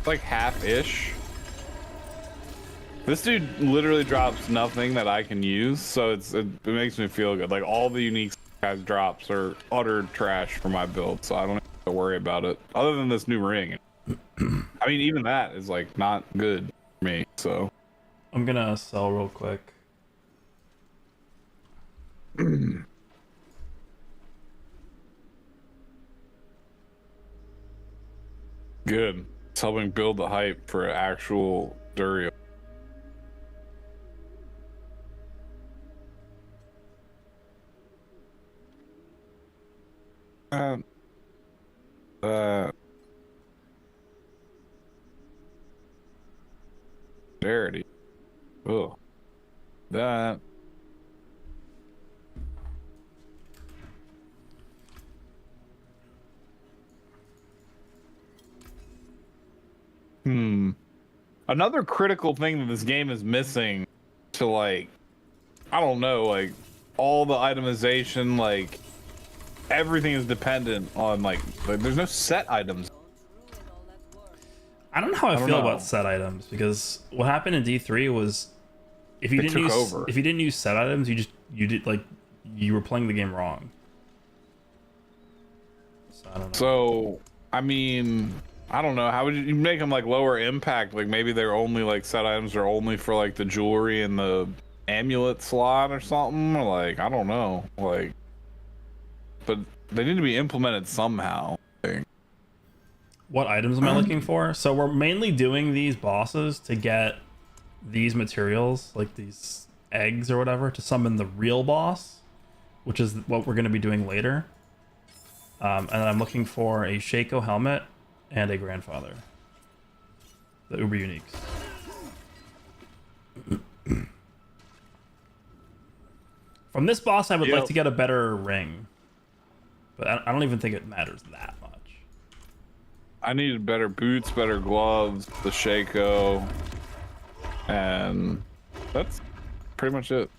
like half-ish. This dude literally drops nothing that I can use, so it makes me feel good. Like all the unique guys drops are utter trash for my build, so I don't have to worry about it. Other than this new ring, I mean, even that is like not good for me. So I'm gonna sell real quick. good. It's helping build the hype for actual Durio. Charity. Oh, that. Another critical thing that this game is missing to like, I don't know, like all the itemization, like everything is dependent on like there's no set items. I don't know how I don't feel know. about set items, because what happened in D3 was if you They didn't took use over. if you didn't use set items, you were playing the game wrong. So I don't know. So I mean, I don't know, how would you make them like lower impact? Like maybe they're only like set items are only for like the jewelry and the amulet slot or something, or like I don't know, like, but they need to be implemented somehow. I think. What items am I looking for? So we're mainly doing these bosses to get these materials, like these eggs or whatever, to summon the real boss, which is what we're going to be doing later. And I'm looking for a Shaco helmet and a grandfather. The Uber Uniques. From this boss, I would like to get a better ring. But I don't even think it matters that much. I needed better boots, better gloves, the Shaco, and that's pretty much it.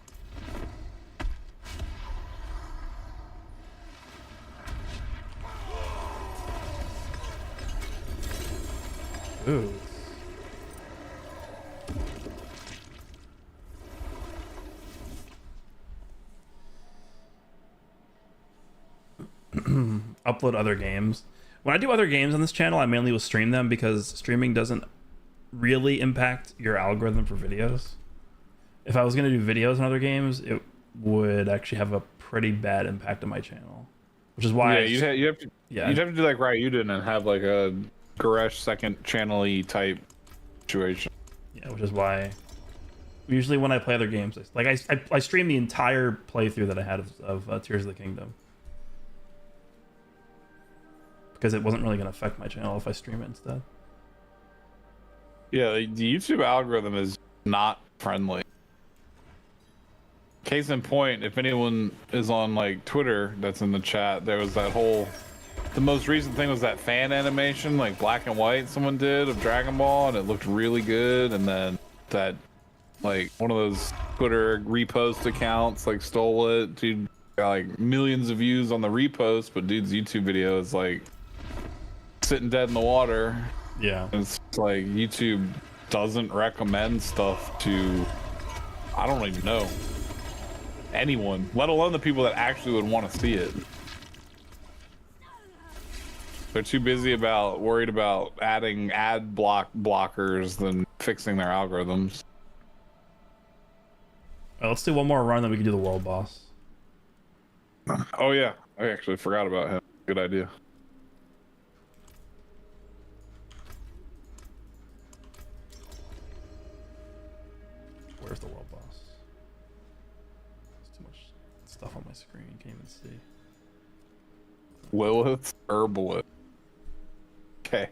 Ooh. Upload other games. When I do other games on this channel, I mainly will stream them because streaming doesn't really impact your algorithm for videos. If I was going to do videos on other games, it would actually have a pretty bad impact on my channel, which is why you'd have to do like Ryuden and have like a Goresh second channel-y type situation. Yeah, which is why usually when I play other games, like I stream the entire playthrough that I had of Tears of the Kingdom, because it wasn't really going to affect my channel if I stream it instead. Yeah, the YouTube algorithm is not friendly. Case in point, if anyone is on like Twitter that's in the chat, there was that whole, the most recent thing was that fan animation, like black and white someone did of Dragon Ball, and it looked really good, and then that like one of those Twitter repost accounts like stole it. Dude got like millions of views on the repost, but dude's YouTube video is like sitting dead in the water. Yeah. It's like YouTube doesn't recommend stuff to, I don't even know, anyone, let alone the people that actually would want to see it. They're too busy worried about adding ad blockers than fixing their algorithms. All right, let's do one more run, then we can do the world boss. Oh yeah, I actually forgot about him. Good idea. Where's the world boss? There's too much stuff on my screen. Can't even see. Lilith Herbalist. Okay.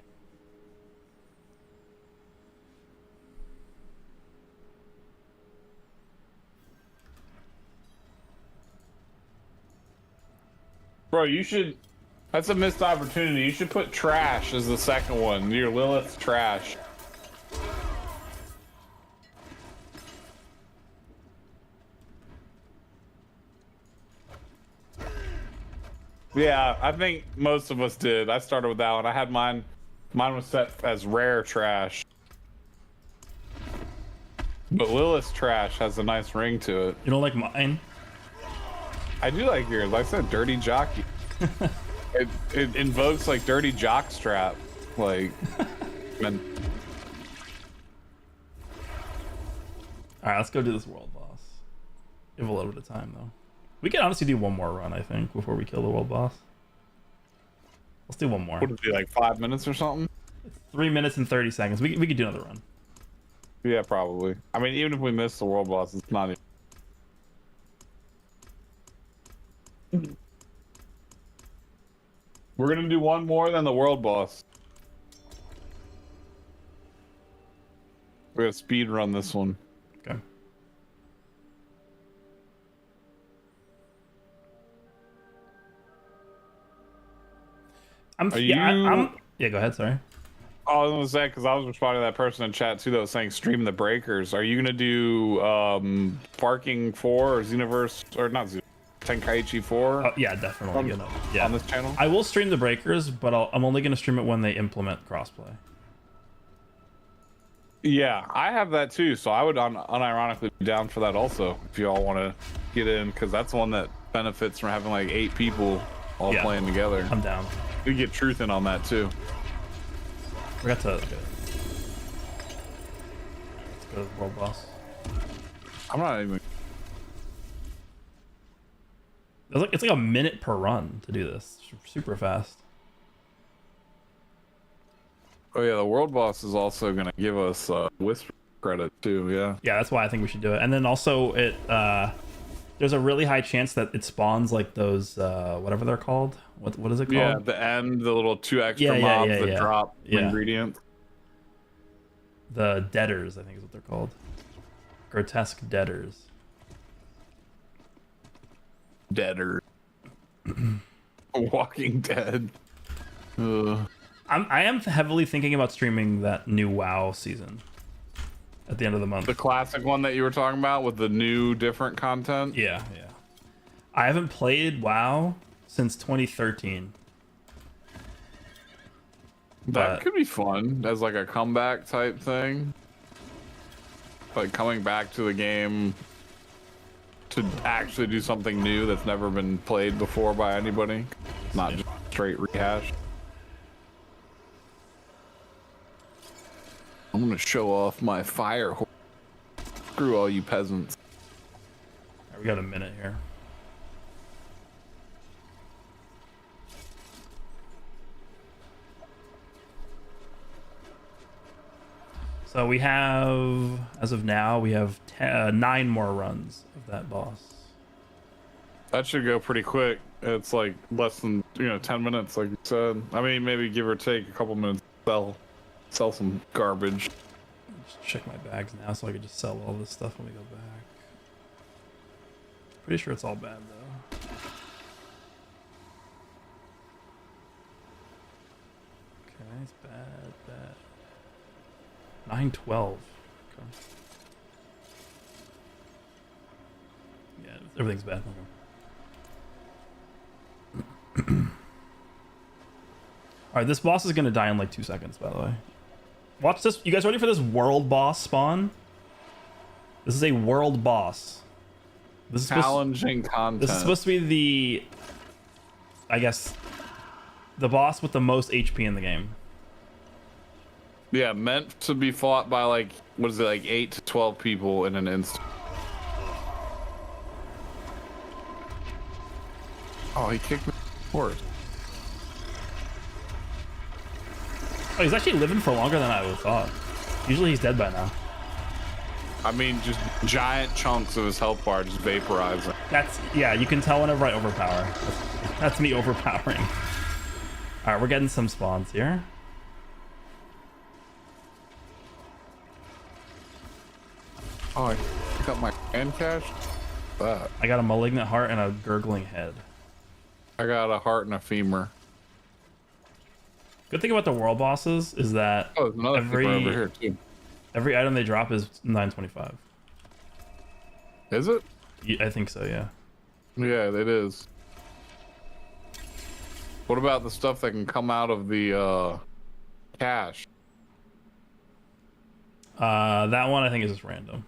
Bro, you should. That's a missed opportunity. You should put trash as the second one. Your Lilith's trash. Yeah, I think most of us did. I started with that one. I had mine. Mine was set as rare trash. But Lilith's trash has a nice ring to it. You don't like mine? I do like yours. I said dirty jockey. it invokes like dirty jock strap. Like, and... Alright, let's go do this world boss. We have a little bit of time though. We can honestly do one more run, I think, before we kill the world boss. Let's do one more. Would it be like 5 minutes or something? It's 3 minutes and 30 seconds. We could do another run. Yeah, probably. I mean, even if we miss the world boss, it's not even... We're gonna do one more than the world boss. We're gonna speed run this one. Okay. Yeah, go ahead, sorry. I was gonna say, because I was responding to that person in chat too that was saying stream the breakers. Are you gonna do Barking 4 or Xenoverse, or not Xenoverse, Tenkaichi 4? Yeah, definitely. On this channel? I will stream the breakers, but I'm only gonna stream it when they implement crossplay. Yeah, I have that too, so I would unironically be down for that also, if you all want to get in, because that's one that benefits from having like 8 people all playing together. I'm down. We get truth in on that too. Forgot to... Okay. Let's go to the world boss. I'm not even... It's like a minute per run to do this. Super fast. Oh yeah, the world boss is also going to give us Whisper credit too. Yeah. Yeah, that's why I think we should do it. And then also it there's a really high chance that it spawns like those whatever they're called. What is it called? Yeah, the end, the little 2 extra Yeah, mobs yeah, that yeah. drop Yeah. ingredients. The deaders, I think is what they're called. Grotesque deaders. Deader. Walking Dead. Ugh. I am heavily thinking about streaming that new WoW season at the end of the month. The classic one that you were talking about with the new different content. Yeah. I haven't played WoW since 2013. That could be fun as like a comeback type thing. Like coming back to the game to actually do something new that's never been played before by anybody. Not just straight rehash. I'm gonna show off my fire horse. Screw all you peasants. All right, we got a minute here. So we have, as of now, we have 9 more runs of that boss. That should go pretty quick. It's like less than 10 minutes, like you said. I mean, maybe give or take a couple minutes. Sell some garbage. Just check my bags now so I can just sell all this stuff when we go back. Pretty sure it's all bad though. Okay, it's bad. 912. Okay. Yeah, everything's bad. Okay. Alright, this boss is gonna die in like 2 seconds, by the way. Watch this. You guys ready for this world boss spawn? This is a world boss. This is Challenging content. This is supposed to be the, I guess, the boss with the most HP in the game. Yeah, meant to be fought by like, what is it, like 8 to 12 people in an instant. Oh, he kicked me forward. Oh, he's actually living for longer than I would have thought. Usually he's dead by now. I mean, just giant chunks of his health bar just vaporizing. Yeah, you can tell whenever I overpower. That's me overpowering. All right, we're getting some spawns here. Oh, I got my hand cash. That. I got a malignant heart and a gurgling head. I got a heart and a femur. Good thing about the world bosses is that Oh, there's another femur over here too. every item they drop is 925. Is it? I think so, yeah. Yeah, it is. What about the stuff that can come out of the cache? That one I think is just random.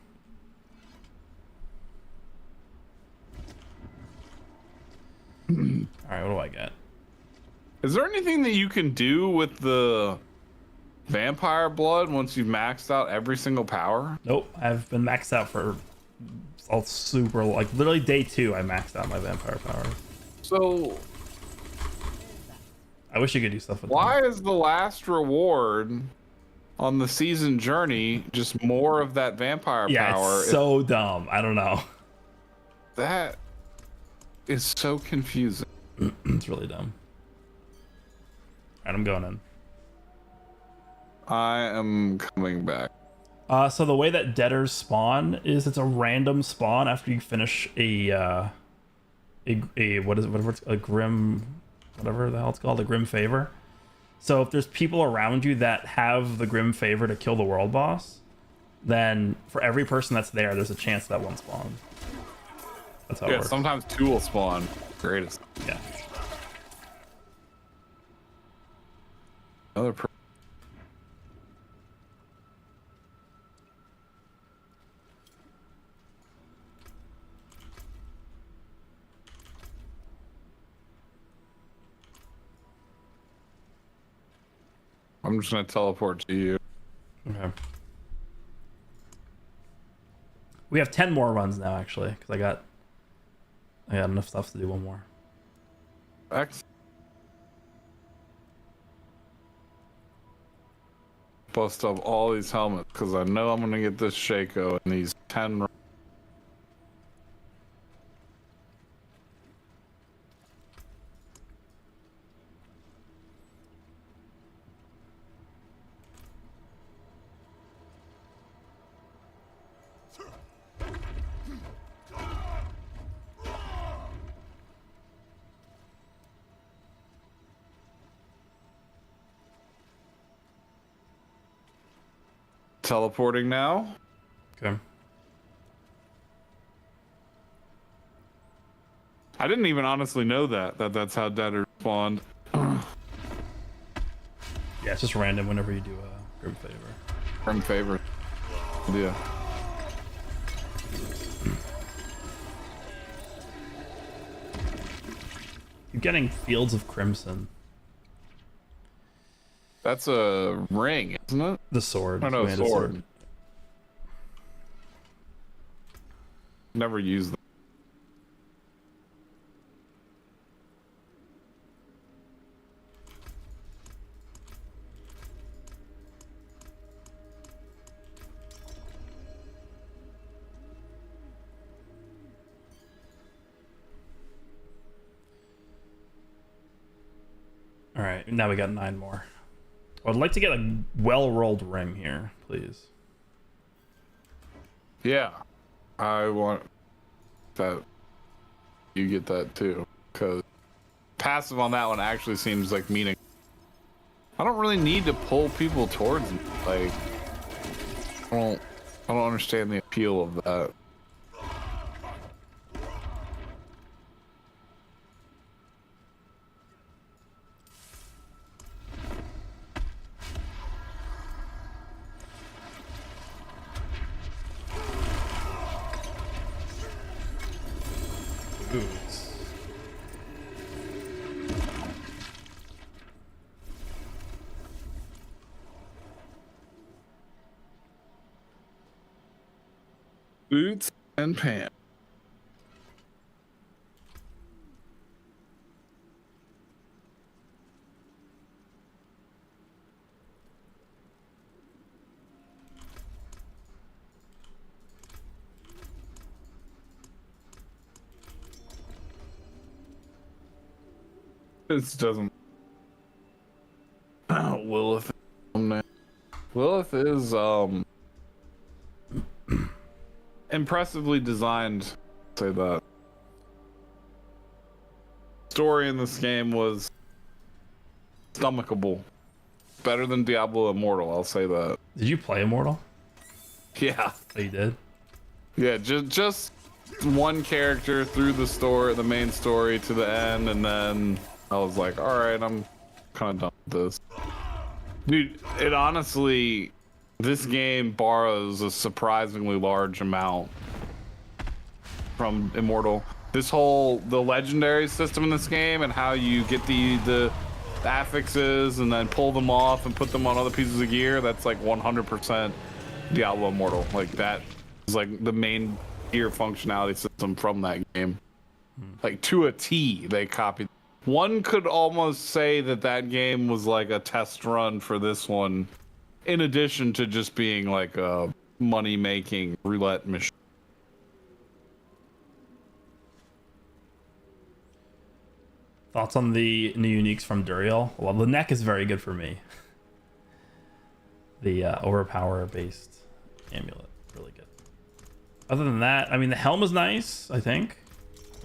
All right, what do I get? Is there anything that you can do with the vampire blood once you've maxed out every single power? Nope, I've been maxed out for all super, like literally day 2 I maxed out my vampire power. So I wish you could do stuff with why them. is the last reward on the season journey just more of that vampire Yeah, power? it's so dumb. I don't know. That is so confusing. It's really dumb. All right, I'm going in. I am coming back. So the way that deaders spawn is it's a random spawn after you finish a what is it? Whatever, a grim, whatever the hell it's called, a grim favor. So if there's people around you that have the grim favor to kill the world boss, then for every person that's there, there's a chance that one spawns. That's how it Yeah, works. sometimes 2 will spawn. Greatest. Yeah. Another I'm just gonna teleport to you. Okay. We have 10 more runs now, actually, because I got enough stuff to do one more. X. bust up all these helmets because I know I'm gonna get this Shaco and these 10. Teleporting now. Okay. I didn't even honestly know that's how dead respawned. Yeah, it's just random whenever you do a grim favor. From favor. Yeah. You're getting Fields of Crimson. That's a ring, isn't it? The sword. Oh no, Command sword. Never used them. All right, now we got 9 more. I'd like to get a well-rolled ring here, please. Yeah. I want that. You get that too, because passive on that one actually seems like meaning. I don't really need to pull people towards me. Like, I don't understand the appeal of that. Boots. Boots and pants. This doesn't. Lilith. Lilith is impressively designed. Say that. Story in this game was stomachable. Better than Diablo Immortal, I'll say that. Did you play Immortal? Yeah. Oh, you did? Yeah, just one character through the story, the main story to the end, and then I was like, all right, I'm kind of done with this. Dude, it honestly, this game borrows a surprisingly large amount from Immortal. The legendary system in this game and how you get the affixes and then pull them off and put them on other pieces of gear, that's like 100% Diablo Immortal. Like that is like the main gear functionality system from that game. Like to a T, they copied. One could almost say that game was like a test run for this one, in addition to just being like a money-making roulette machine. Thoughts on the new uniques from Duriel? Well, the neck is very good for me. The overpower based amulet, really good. Other than that, I mean, the helm is nice, I think.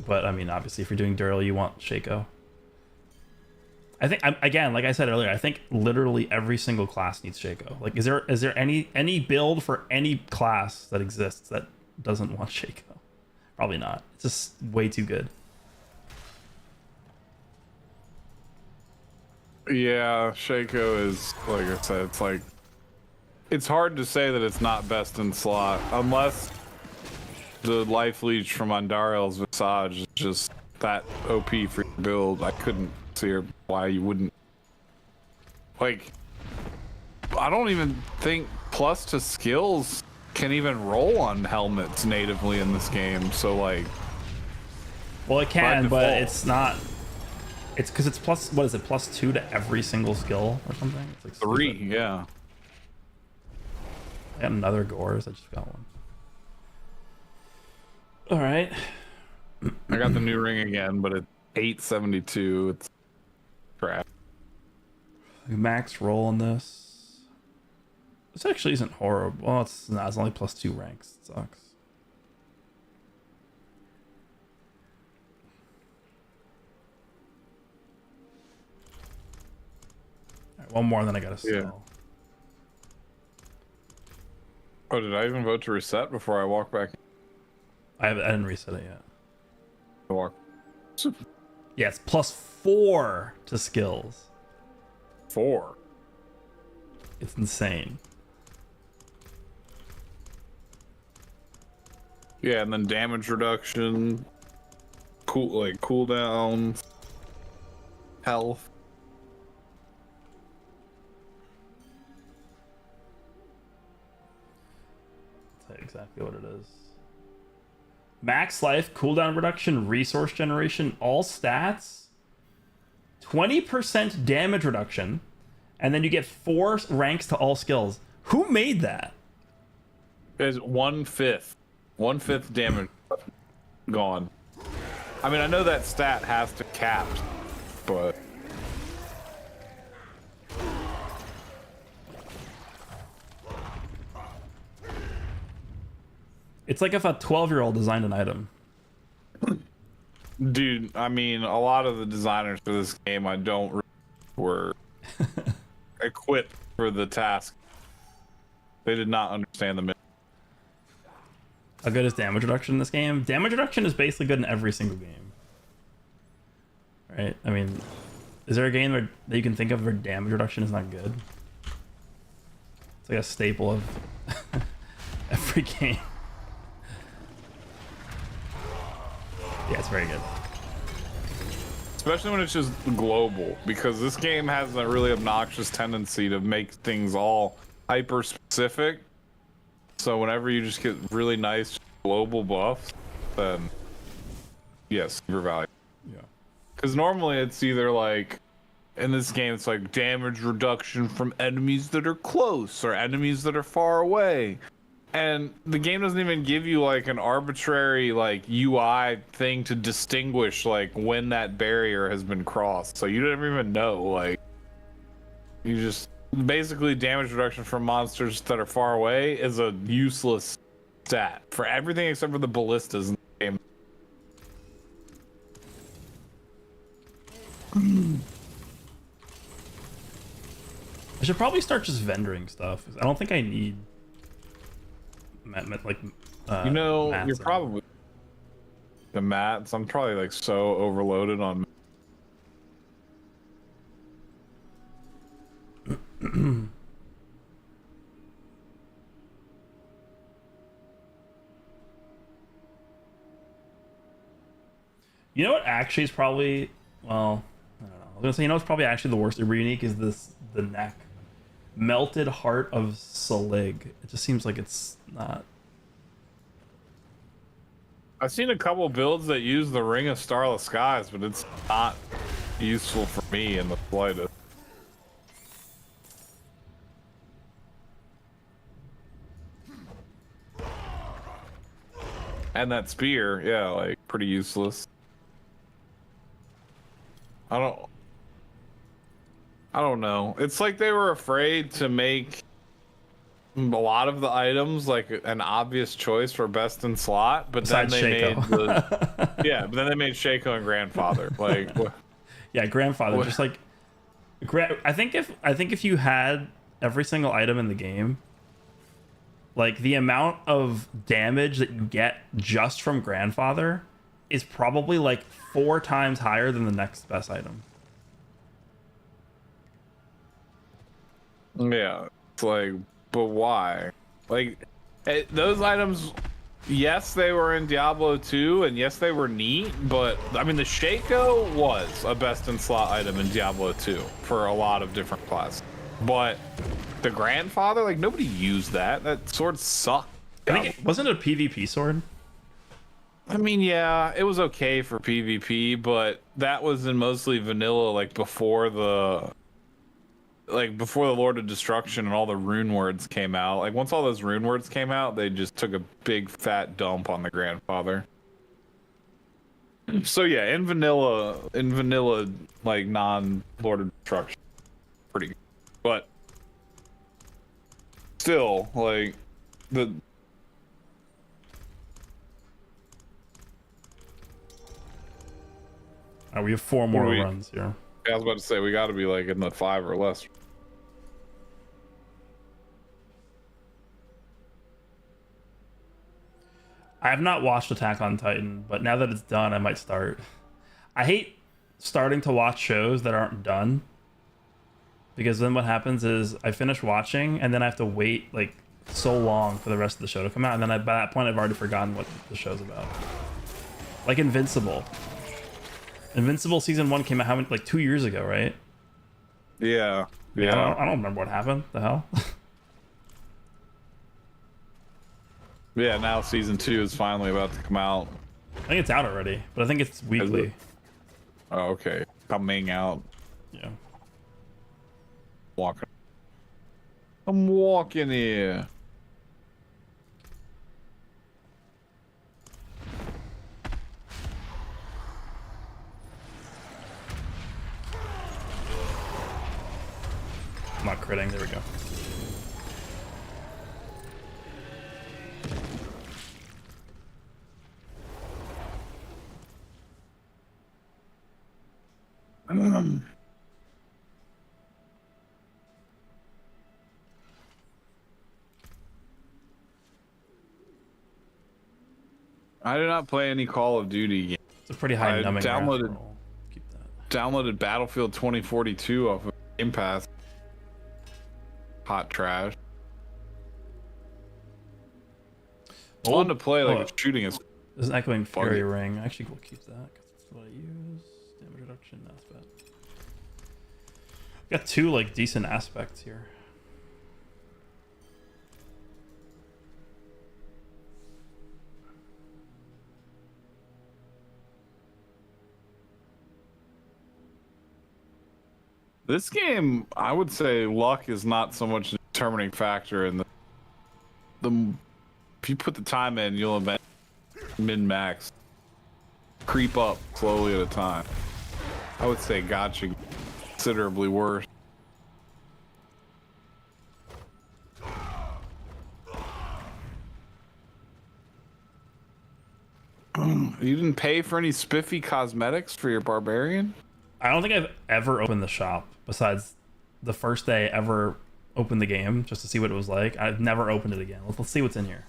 But, I mean, obviously, if you're doing Duriel, you want Shaco. I think, again, like I said earlier, I think literally every single class needs Shaco. Like, is there any build for any class that exists that doesn't want Shaco? Probably not. It's just way too good. Yeah, Shaco is, like I said, it's hard to say that it's not best in slot, unless the life leech from Andariel's Visage is just that OP for your build. I couldn't see why you wouldn't. Like, I don't even think plus to skills can even roll on helmets natively in this game, so like... Well, it can, but it's not... It's because it's plus, what is it, +2 to every single skill or something? It's like 3, yeah. I got another Gores. I just got one. All right. I got the new ring again, but it's 872. It's crap. Max roll on this. This actually isn't horrible. Well, it's not. It's only +2 ranks. It sucks. All right, one more, and then I gotta sell. Yeah. Oh, did I even vote to reset before I walk back? I didn't reset it yet. Walk. Yeah, it's +4 to skills. 4. It's insane. Yeah, and then damage reduction, cooldown, health. I'll tell you exactly what it is. Max life, cooldown reduction, resource generation, all stats, 20% damage reduction, and then you get 4 ranks to all skills. Who made that? Is 1/5. 1/5 damage gone. I mean, I know that stat has to cap, but It's like if a 12-year-old designed an item. dude, I mean, a lot of the designers for this game I don't were equipped for the task. They did not understand the mission. How good is damage reduction in this game? Damage reduction is basically good in every single game. Right? I mean, is there a game that you can think of where damage reduction is not good? It's like a staple of every game. Yeah, it's very good. Especially when it's just global, because this game has a really obnoxious tendency to make things all hyper specific. So whenever you just get really nice global buffs, then yes, super valuable. Yeah. Because normally it's either like, in this game, it's like damage reduction from enemies that are close or enemies that are far away. And the game doesn't even give you like an arbitrary like UI thing to distinguish like when that barrier has been crossed. So you don't even know, like, you just basically damage reduction from monsters that are far away is a useless stat for everything except for the ballistas in the game. I should probably start just vendoring stuff. I don't think I need like You know, mats you're and- probably the mats. I'm probably like so overloaded on. You know what actually is probably, well, I don't know. I was gonna say, you know what's probably actually the worst Uber Unique is the neck. Melted Heart of Selig. It just seems like it's not. I've seen a couple builds that use the Ring of Starless Skies, but it's not useful for me in the slightest. And that spear, yeah, like pretty useless. I don't know. It's like they were afraid to make a lot of the items like an obvious choice for best in slot, but Besides then they Shaco. made the yeah, but then they made Shaco and Grandfather. Like what? Yeah, Grandfather. What? Just like, I think if you had every single item in the game, like the amount of damage that you get just from Grandfather is probably like 4 times higher than the next best item. Yeah, it's like, but why? Like, those items, yes, they were in Diablo 2, and yes, they were neat, but, I mean, the Shaco was a best-in-slot item in Diablo 2 for a lot of different classes. But the Grandfather, like, nobody used that. That sword sucked. I think wasn't it a PvP sword? I mean, yeah, it was okay for PvP, but that was in mostly vanilla, like, before the like before the Lord of Destruction and all the rune words came out. Like once all those rune words came out, they just took a big fat dump on the grandfather. So yeah, in vanilla, like non Lord of Destruction, pretty good. But still, like the. All right, we have 4 more runs here. I was about to say we got to be like in the 5 or less. I have not watched Attack on Titan, but now that it's done, I might start. I hate starting to watch shows that aren't done, because then what happens is I finish watching and then I have to wait like so long for the rest of the show to come out, and then by that point I've already forgotten what the show's about. Like Invincible. Invincible season 1 came out how many, like 2 years ago, right? Yeah. I don't remember what happened. The hell? Yeah, now season 2 is finally about to come out. I think it's out already, but I think it's weekly. Oh, okay. Coming out. Yeah. Walking. I'm walking here. I'm not critting. There we go. I did not play any Call of Duty game. It's a pretty high numbing downloaded roll. Keep that. Downloaded Battlefield 2042 off of Game Pass. Hot trash. Fun to play, like shooting is. There's an Echoing Fury Buggy. ring. Actually, we'll keep that because that's what I use. Damage reduction, that's bad. Got 2 like decent aspects here. This game, I would say, luck is not so much a determining factor in the. If you put the time in, you'll event min-max. Creep up slowly at a time. I would say gotcha considerably worse. You didn't pay for any spiffy cosmetics for your barbarian? I don't think I've ever opened the shop besides the first day I ever opened the game just to see what it was like. I've never opened it again. Let's see what's in here.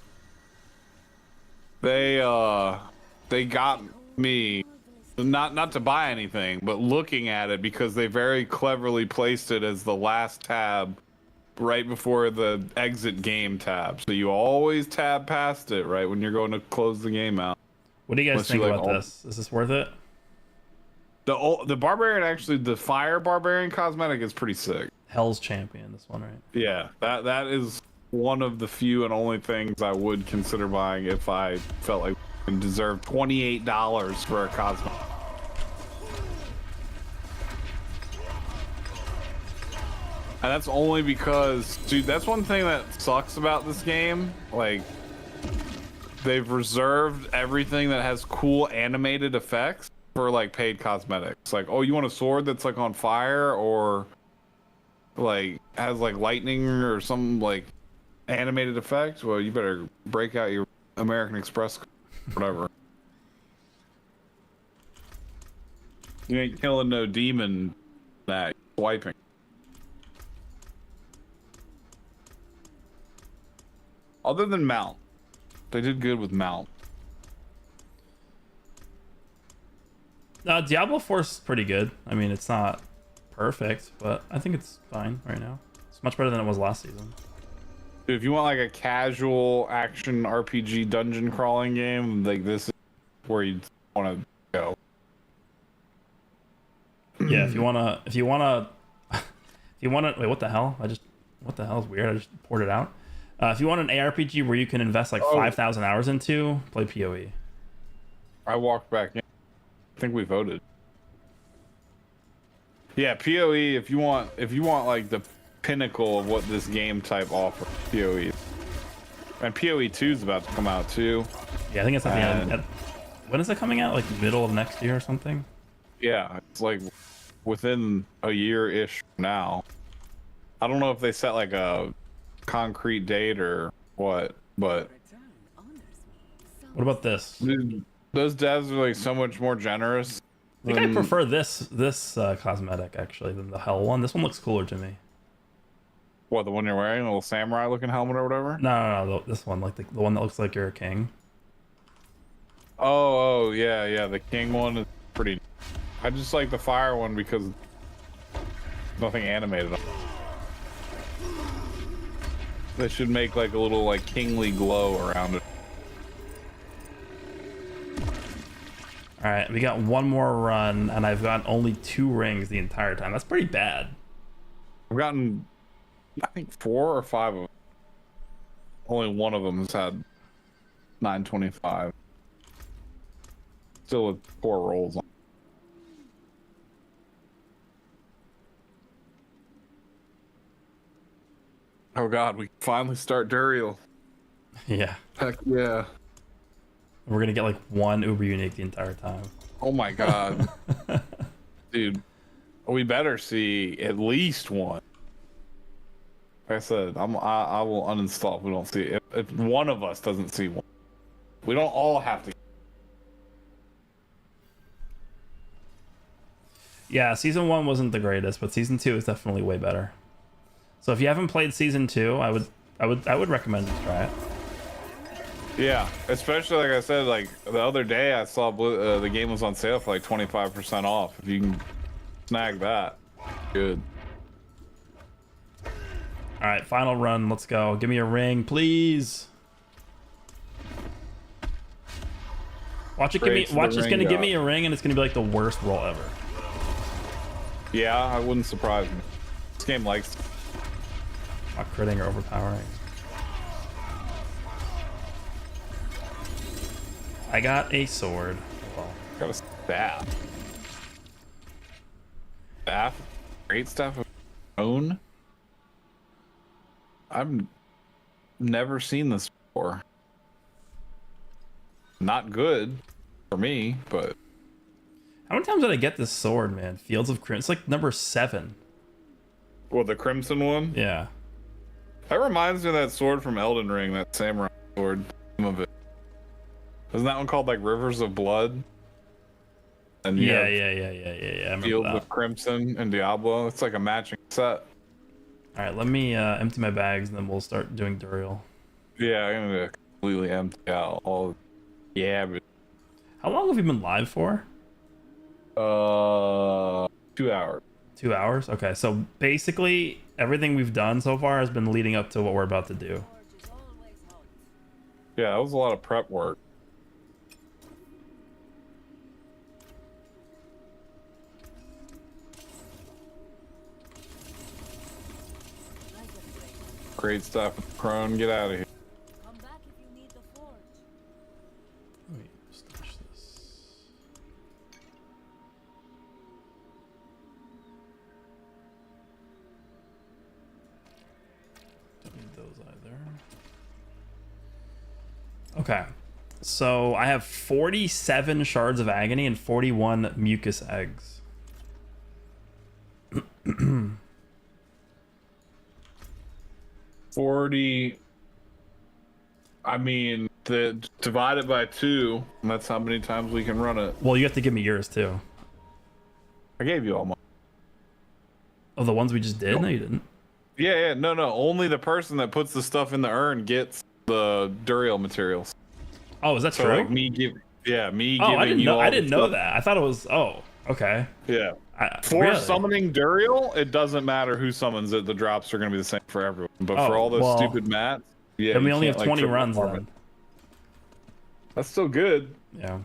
They got me not to buy anything, but looking at it because they very cleverly placed it as the last tab right before the exit game tab. So you always tab past it right when you're going to close the game out. What do you guys Unless you think like about this? Is this worth it? The barbarian, actually, the fire barbarian cosmetic is pretty sick. Hell's Champion, this one, right? Yeah, that is one of the few and only things I would consider buying if I felt like I deserved $28 for a cosmetic. And that's only because, dude, that's one thing that sucks about this game. Like, they've reserved everything that has cool animated effects for like paid cosmetics. Like, oh, you want a sword that's like on fire or like has like lightning or some like animated effect? Well, you better break out your American Express, whatever. You ain't killing no demon that swiping. Other than mount, they did good with mount. Diablo 4 is pretty good. I mean, it's not perfect, but I think it's fine right now. It's much better than it was last season. Dude, if you want like a casual action RPG dungeon crawling game, like this is where you want to go. Yeah, if you wanna, wait, what the hell? What the hell is weird? I just poured it out. If you want an ARPG where you can invest like 5,000 hours into, play PoE. I walked back in. I think we voted. Yeah, PoE. If you want like the pinnacle of what this game type offers, PoE. And PoE 2 is about to come out too. Yeah, I think it's at the end. When is it coming out? Like middle of next year or something? Yeah, it's like within a year-ish now. I don't know if they set like a concrete date or what, but what about this? dude, those devs are like so much more generous. I think I prefer this cosmetic actually than the hell one. This one looks cooler to me. What, the one you're wearing, a little samurai looking helmet or whatever? No, this one, like the one that looks like you're a king. Oh, yeah, the king one is pretty. I just like the fire one because nothing animated on it. They should make like a little like kingly glow around it. All right, we got one more run, and I've gotten only 2 rings the entire time. That's pretty bad. I've gotten, I think 4 or 5 of them. Only one of them has had 925. Still with 4 rolls on. Oh god, we finally start Duriel. Yeah. Heck yeah. We're gonna get like 1 uber unique the entire time. Oh my god. Dude, we better see at least 1. Like I said, I will uninstall if we don't see it. If one of us doesn't see 1. We don't all have to. Yeah, season 1 wasn't the greatest, but season 2 is definitely way better. So if you haven't played season 2, I would recommend you try it. Yeah, especially like I said, like the other day I saw the game was on sale for like 25% off. If you can snag that, good. All right, final run. Let's go. Give me a ring, please. Watch it. Watch it's gonna give me a ring, and it's gonna be like the worst roll ever. Yeah, I wouldn't surprise me. This game likes. Not critting or overpowering. I got a sword. Well, Got a staff. Staff? Great staff of own? I've never seen this before. Not good for me, but... How many times did I get this sword, man? Fields of Crimson. It's like number 7. Well, the crimson one? Yeah. That reminds me of that sword from Elden Ring, that samurai sword. Some of it. Isn't that one called like Rivers of Blood? And yeah. I Fields of Crimson and Diablo. It's like a matching set. All right, let me empty my bags and then we'll start doing Duriel. Yeah, I'm gonna completely empty out all. Yeah, but how long have you been live for? 2 hours. 2 hours? Okay, so basically everything we've done so far has been leading up to what we're about to do. Yeah, that was a lot of prep work. Great stuff with Crone. Get out of here. Come back if you need the forge. Let me stash this. Don't need those either. Okay. So I have 47 shards of agony and 41 mucus eggs. 40. I mean, divide it by 2, and that's how many times we can run it. Well, you have to give me yours too. I gave you all mine. Oh, the ones we just did? No, you didn't. Yeah, no. Only the person that puts the stuff in the urn gets the Duriel materials. Oh, is that So true? like me giving I didn't you know. all I the didn't know stuff. that. I thought it was. Oh, okay. Yeah. For Really? summoning Duriel, it doesn't matter who summons it. The drops are going to be the same for everyone. But Oh, for all those well, stupid mats, yeah. Then we you only can't, have like, 20 triple runs farm then. it. That's still good. Yeah.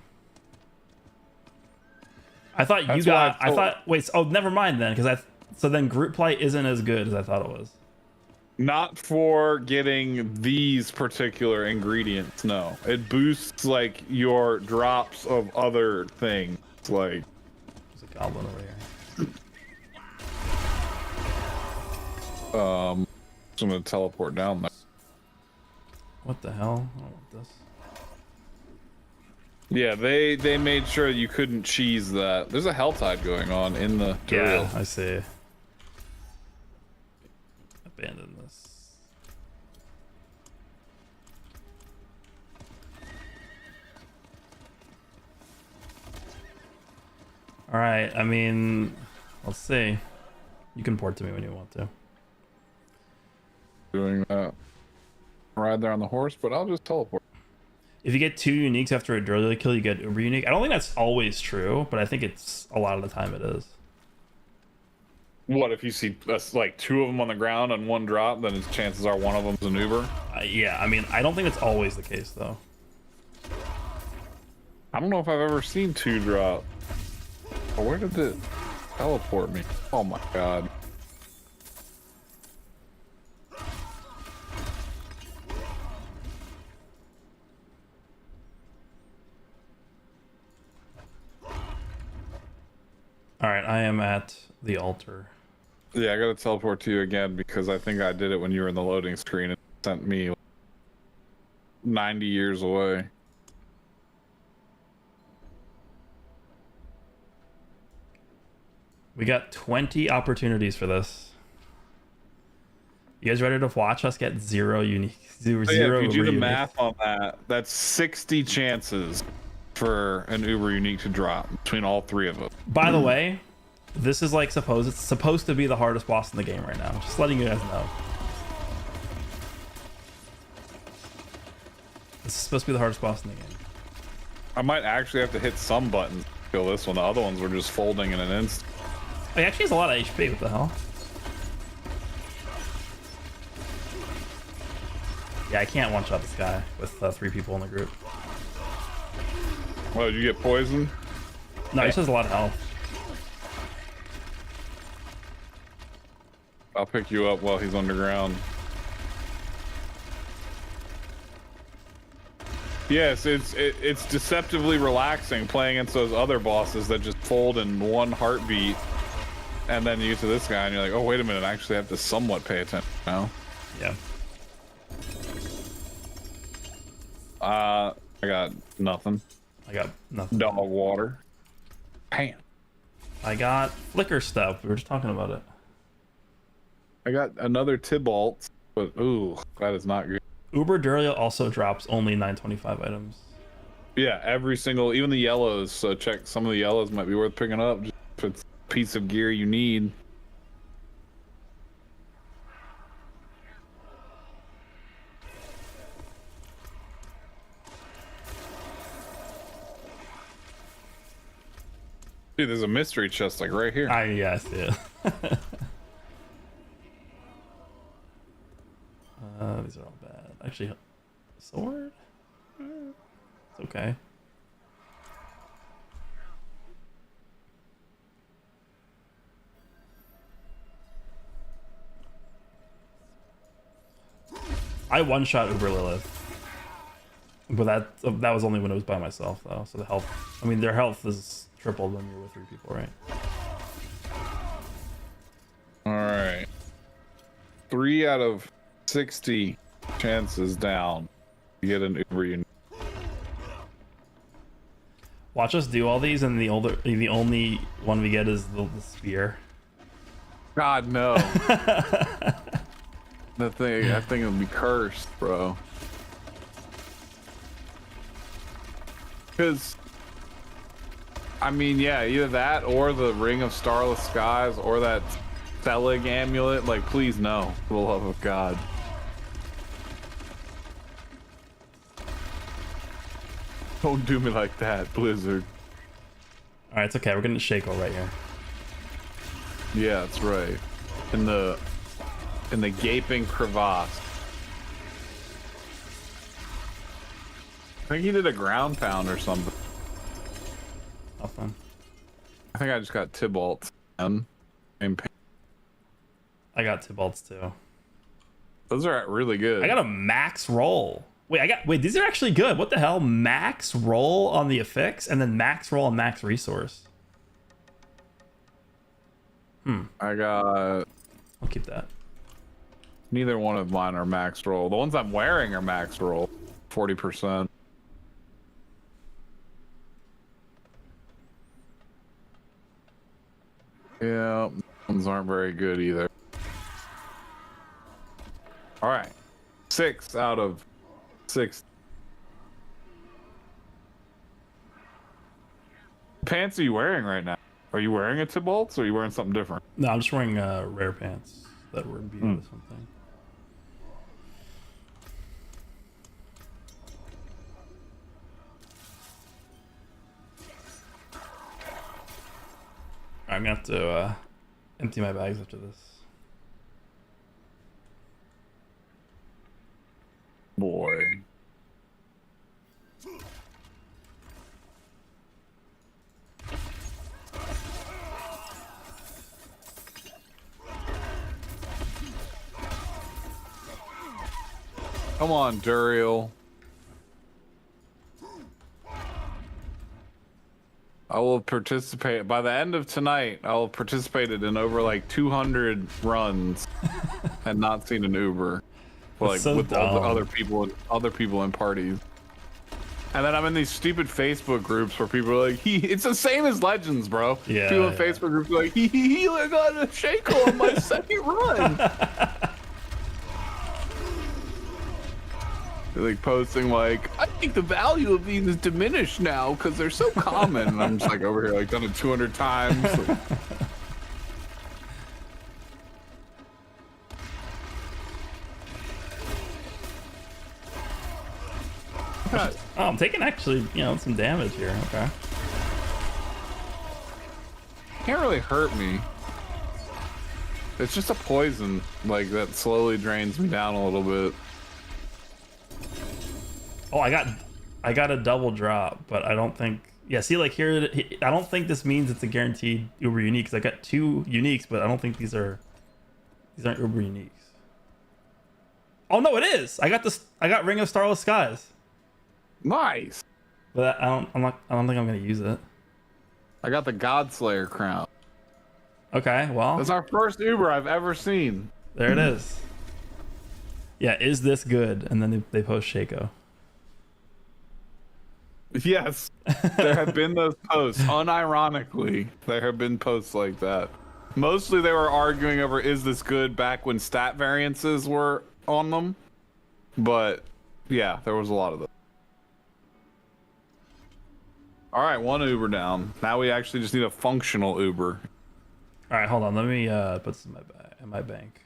I thought you That's got. why I I thought. Wait. Oh, never mind then, because so then group play isn't as good as I thought it was. Not for getting these particular ingredients. No, it boosts like your drops of other things. Like There's a goblin over here. So I'm gonna teleport down there. What the hell? I don't want this. Yeah, they made sure you couldn't cheese that. There's a hell tide going on in the tutorial. Yeah, I see. Abandon this. All right. I mean, let's see. You can port to me when you want to. Doing that. Ride there on the horse, but I'll just teleport. If you get 2 uniques after a Drillio kill, you get uber unique. I don't think that's always true, but I think it's a lot of the time it is. What if you see like 2 of them on the ground and 1 drop? Then its chances are one of them's an Uber. Yeah, I mean, I don't think it's always the case though. I don't know if I've ever seen 2 drop. Oh, where did it teleport me? Oh my god. All right, I am at the altar. Yeah, I gotta teleport to you again because I think I did it when you were in the loading screen and sent me 90 years away. We got 20 opportunities for this. You guys ready to watch us get 0 unique? Zero, So yeah, zero if you do Uber the unique? math on that, that's 60 chances for an Uber unique to drop between all 3 of us. By the way, this is like it's supposed to be the hardest boss in the game right now. Just letting you guys know. This is supposed to be the hardest boss in the game. I might actually have to hit some buttons to kill this one. The other ones were just folding in an instant. He actually has a lot of HP. What the hell? Yeah, I can't one-shot this guy with 3 people in the group. Oh, did you get poisoned? No, he just has a lot of health. I'll pick you up while he's underground. Yes, it's deceptively relaxing playing against those other bosses that just fold in 1 heartbeat, and then you get to this guy and you're like, oh wait a minute, I actually have to somewhat pay attention now. Yeah. I got nothing. I got nothing. Dog water. Damn. I got flicker stuff. We were just talking about it. I got another Tybalt, but ooh, that is not good. Uber Durio also drops only 925 items. Yeah, every single, even the yellows. So check, some of the yellows might be worth picking up just if it's a piece of gear you need. Dude, there's a mystery chest like right here. Yeah, I see it. These are all bad. Actually, sword? It's okay. I one-shot Uber Lilith. But that was only when it was by myself, though. So the health... I mean, their health is tripled when you're with 3 people, right? Alright. 3 out of 60 chances down to get an Uber unique. Watch us do all these, and the only one we get is the spear. God, no. That thing would be cursed, bro. Because, I mean, yeah, either that or the Ring of Starless Skies or that Selig amulet. Like, please, no. For the love of God. Don't do me like that, Blizzard. Alright, it's okay. We're getting Shaco right here. Yeah, that's right. In the gaping crevasse. I think he did a ground pound or something. Nothing. I think I just got Tybalt. I got Tybalt's too. Those are really good. I got a max roll. Wait, these are actually good. What the hell? Max roll on the affix and then max roll on max resource. I got I'll keep that. Neither one of mine are max roll. The ones I'm wearing are max roll, 40%. Yeah, ones aren't very good either. All right, 6 out of 6. What pants are you wearing right now? Are you wearing a Tibolts or are you wearing something different? No, I'm just wearing rare pants that were imbued with something. I'm gonna have to empty my bags after this. Boy. Come on, Duriel. I will participate. By the end of tonight, I will have participated in over like 200 runs and not seen an Uber. Like so with all the dumb. other people in parties. And then I'm in these stupid Facebook groups where people are like, it's the same as Legends, bro. Yeah, People in yeah. Facebook groups are like, he got a shake on my second run. They're like posting like, I think the value of these is diminished now because they're so common. And I'm just like over here like done it 200 times. Oh, I'm taking actually, some damage here. Okay. Can't really hurt me. It's just a poison like that slowly drains me down a little bit. Oh, I got a double drop, but I don't think. Yeah, see, like here, I don't think this means it's a guaranteed Uber unique. 'Cause I got 2 uniques, but I don't think these aren't Uber uniques. Oh no, it is. I got Ring of Starless Skies. Nice. But I don't think I'm gonna use it. I got the Godslayer crown. Okay, well, That's our first Uber I've ever seen. there it is. Yeah, is this good? And then they post Shaco. Yes, there have been those posts. Unironically, there have been posts like that. Mostly they were arguing over is this good back when stat variances were on them. But yeah, there was a lot of them. All right, 1 Uber down. Now we actually just need a functional Uber. All right, hold on. Let me put this in my bank.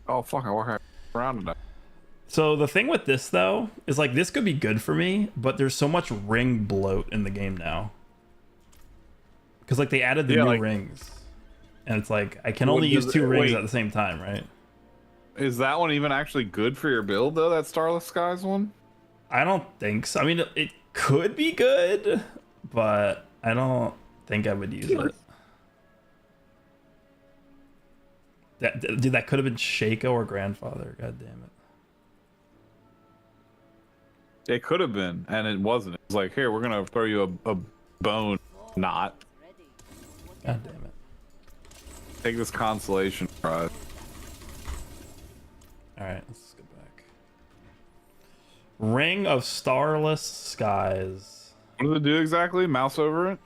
Oh fuck! I walk around today. So the thing with this though is like this could be good for me, but there's so much ring bloat in the game now. Because like they added the new rings, and it's like I can only use 2 rings at the same time, right? Is that one even actually good for your build though? That Starless Skies one? I don't think so. I mean, it could be good, but I don't think I would use it. That could have been Shaco or Grandfather. God damn it. It could have been, and it wasn't. It was like, here, we're gonna throw you a bone. Not. God damn it. Take this consolation prize. Alright, let's go back. Ring of Starless Skies. What does it do exactly? Mouse over it?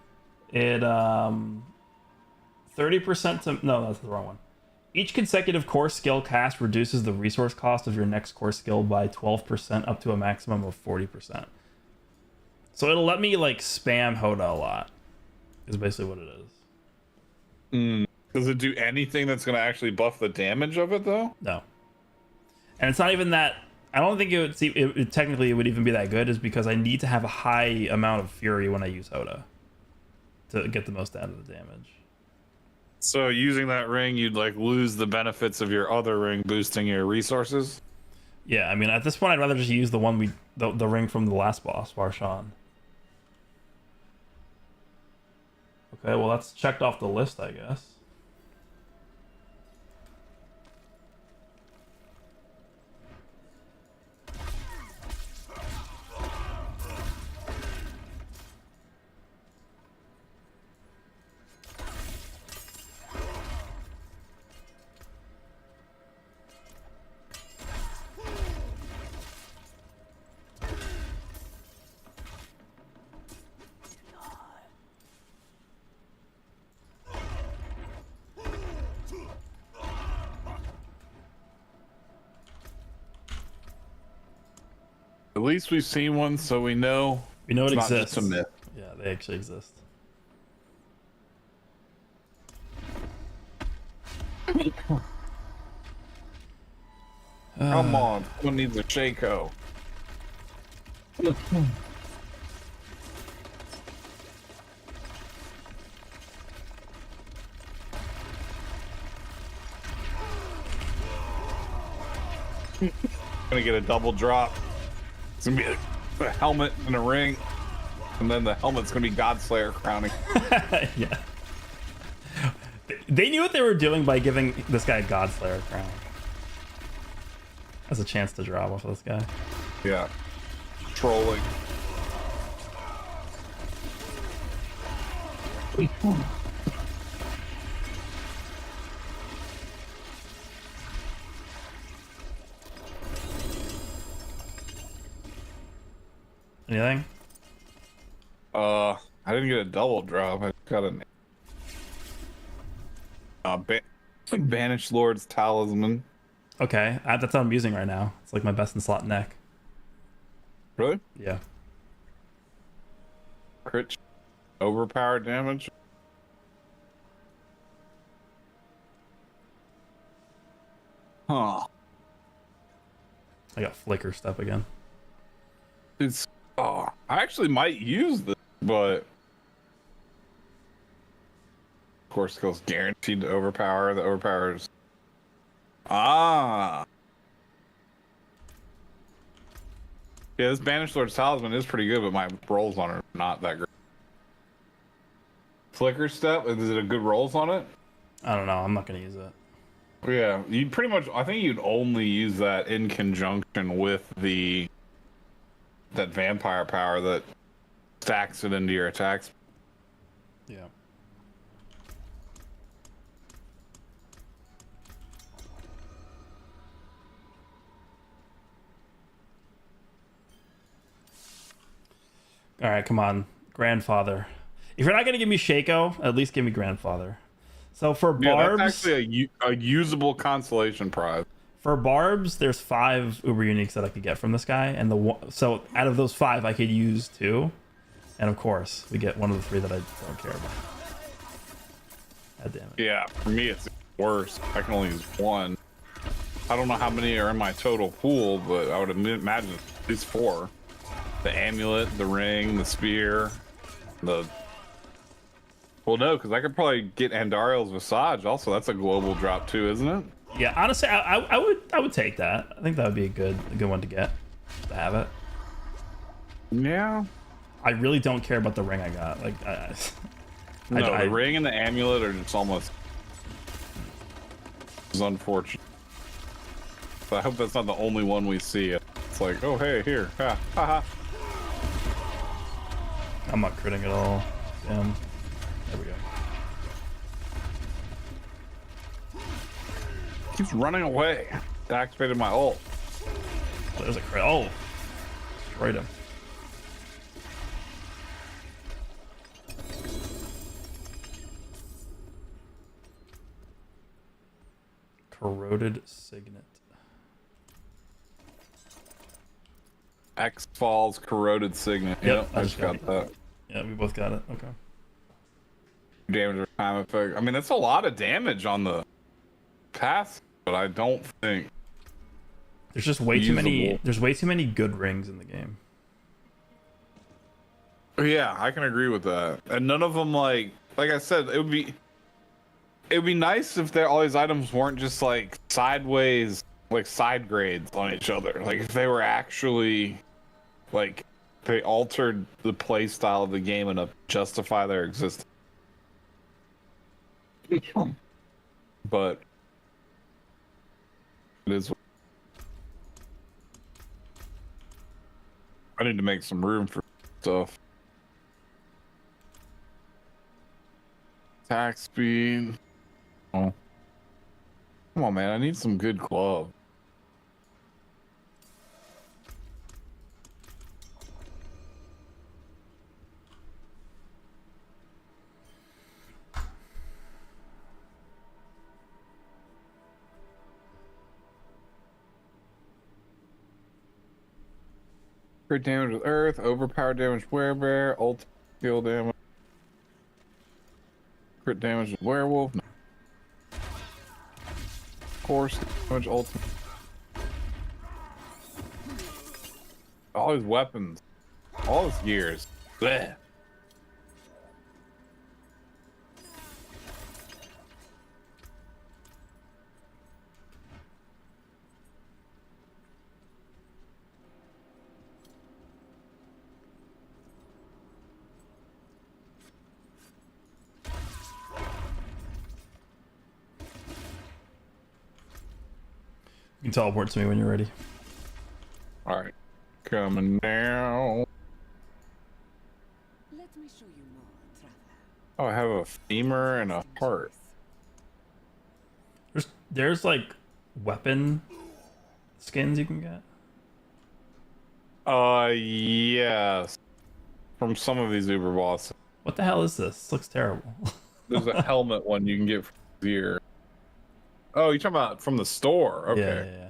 It 30% to no, that's the wrong one. Each consecutive core skill cast reduces the resource cost of your next core skill by 12% up to a maximum of 40%. So it'll let me like spam Hoda a lot. Is basically what it is. Does it do anything that's gonna actually buff the damage of it though? No. And it's not even that. I don't think it would see it technically it would even be that good, is because I need to have a high amount of fury when I use Hoda to get the most out of the damage. So using that ring, you'd like lose the benefits of your other ring boosting your resources? Yeah, I mean at this point I'd rather just use the one the ring from the last boss, Varshan. Okay, well that's checked off the list, I guess. least we've seen one, so we know. We know it it's not exists. just a myth. Yeah, they actually exist. Come on, someone needs a Shaco. Gonna get a double drop. It's gonna be a helmet and a ring, and then the helmet's gonna be Godslayer crowning. Yeah. They knew what they were doing by giving this guy a Godslayer crown. Has a chance to drop off of this guy. Yeah, trolling. Anything? I didn't get a double drop. I got a Banished Lord's Talisman. Okay, that's what I'm using right now. It's like my best in slot neck. Really? Yeah. Crit, overpowered damage. Huh. I got flicker step again. It's I actually might use this, but of course skills guaranteed to overpower. The overpowers. Yeah, this Banished Lord's Talisman is pretty good, but my rolls on it are not that great. Flicker step, is it a good rolls on it? I don't know. I'm not gonna use it. Yeah, you pretty much. I think you'd only use that in conjunction with that vampire power that stacks it into your attacks. Yeah. All right, come on, grandfather. If you're not gonna give me Shaco, at least give me grandfather. So for barbs, that's actually a usable consolation prize. for barbs, there's 5 uber uniques that I could get from this guy, and so out of those 5, I could use 2, and of course we get one of the 3 that I don't care about. God damn it. Yeah, for me it's worse. I can only use 1. I don't know how many are in my total pool, but I would imagine at least 4. The amulet, the ring, the spear, well, no, because I could probably get Andariel's Visage. Also, that's a global drop too, isn't it? Yeah, honestly, I would take that. I think that would be a good one to get, to have it. Yeah. I really don't care about the ring I got. Like, The ring and the amulet are just almost. It's unfortunate. But I hope that's not the only one we see. It's like, oh hey, here, ha ha ha. I'm not critting at all. Damn. There we go. Keeps running away. I activated my ult. Oh, there's a crit. Oh, destroyed him. Corroded Signet. X Falls Corroded Signet. Yep, I just got that. Yeah, we both got it. Okay. Damage or time effect. I mean, that's a lot of damage on the path, but I don't think There's just way too many. Usable. There's way too many good rings in the game. Yeah, I can agree with that. And none of them like I said, it would be nice if all these items weren't just like sideways, like side grades on each other. Like if they were actually like they altered the play style of the game enough to justify their existence. But it is. I need to make some room for stuff. Attack speed. Oh. Come on, man. I need some good glove. Crit damage with earth, overpower damage werebear, ult skill damage. Crit damage with werewolf. No. Course damage ultimate. All his weapons. All his gears. Blech. You can teleport to me when you're ready. Alright. Coming now. Let me show you more, traveler. Oh, I have a femur and a heart. There's like weapon skins you can get. Yes. From some of these Uber bosses. What the hell is this? This looks terrible. There's a helmet one you can get from here. Oh, you're talking about from the store. Okay.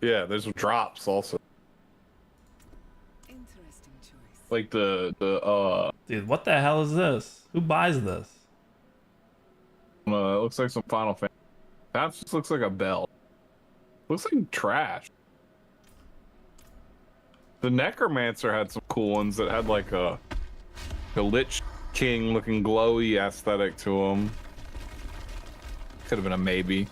Yeah, there's drops also. Interesting choice. Like the Dude, what the hell is this? Who buys this? it looks like some Final Fantasy. That just looks like a bell. Looks like trash. The Necromancer had some cool ones that had like a Lich King looking glowy aesthetic to them. Could have been a maybe.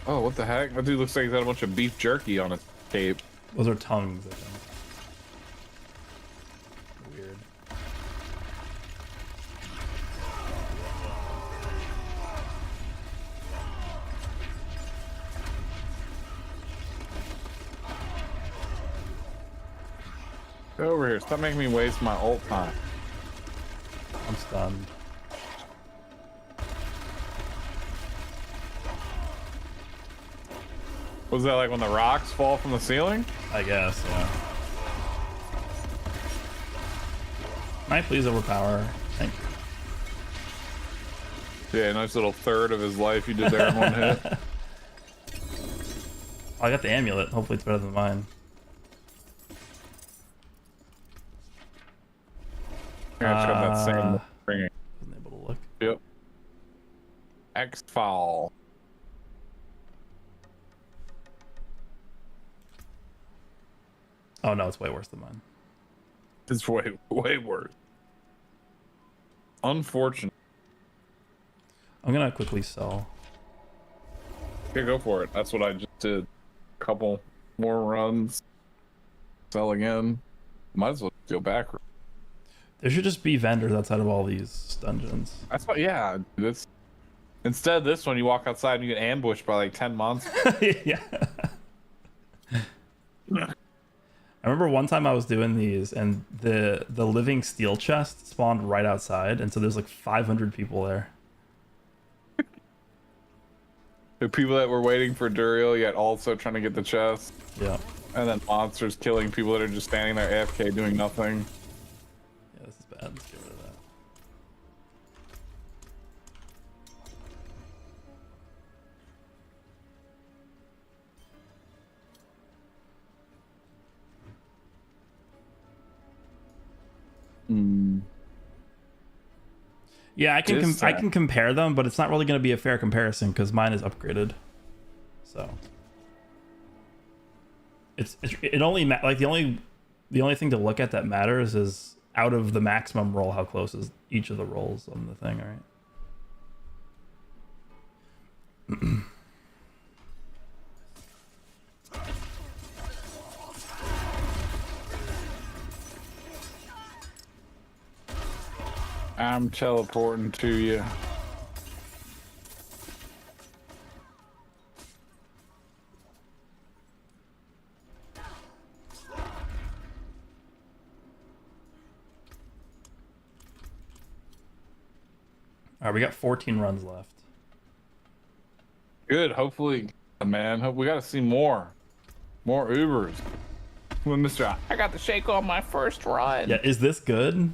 Oh, what the heck? That dude looks like he's had a bunch of beef jerky on his cape. Those are tongues, I think. Weird. Get over here. Stop making me waste my ult time. I'm stunned. Was that like when the rocks fall from the ceiling? I guess, yeah. Might please overpower. Thank you. Yeah, nice little third of his life you did there in one hit. Oh, I got the amulet. Hopefully it's better than mine. Yeah, I tried that same ringing. Wasn't able to look. Yep. X-Foul. Oh no, it's way worse than mine. It's way worse. Unfortunate. I'm gonna quickly sell. Okay, go for it. That's what I just did. Couple more runs. Sell again. Might as well go back. There should just be vendors outside of all these dungeons. That's what. Yeah. This. Instead of this one, you walk outside and you get ambushed by like 10 monsters. Yeah. I remember one time I was doing these and the living steel chest spawned right outside, and so there's like 500 people there. The people that were waiting for Duriel yet also trying to get the chest. Yeah. And then monsters killing people that are just standing there AFK doing nothing. Yeah, this is bad. Let's get rid of that. Yeah, I can compare them, but it's not really going to be a fair comparison because mine is upgraded. So it only like the only thing to look at that matters is out of the maximum roll, how close is each of the rolls on the thing, right? I'm teleporting to you. All right, we got 14 runs left. Good. Hopefully, man. Hope we got to see more Ubers. Well, Mr. I got the shake on my first run. Yeah, is this good?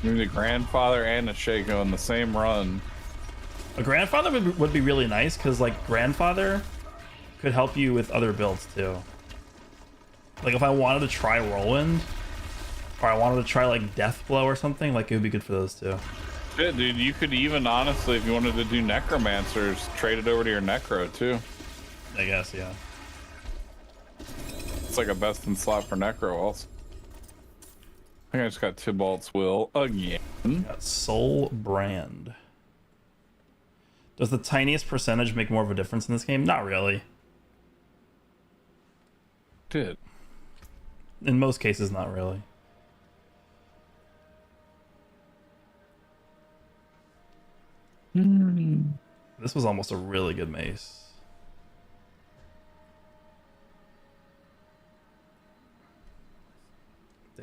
You need a grandfather and a Shaco in the same run. A grandfather would be really nice because like grandfather could help you with other builds too. Like if I wanted to try whirlwind, or I wanted to try like death blow or something, like it would be good for those too. Shit, dude, you could even honestly, if you wanted to do necromancers, trade it over to your necro too. I guess, yeah. It's like a best in slot for necro also. I think I just got Tybalt's will again. Got Soul Brand. Does the tiniest percentage make more of a difference in this game? Not really. Did. In most cases, not really. This was almost a really good mace.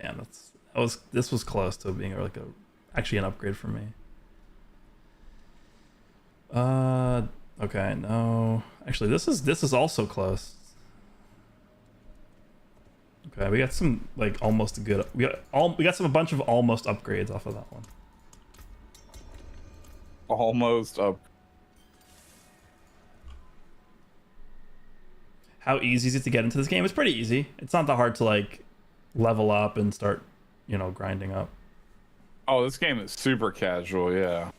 Damn, this was close to being like actually an upgrade for me. Okay, no. Actually, this is also close. Okay, we got some like almost good. We got a bunch of almost upgrades off of that one. Almost up. How easy is it to get into this game? It's pretty easy. It's not that hard to like level up and start, you know, grinding up. Oh, this game is super casual, yeah.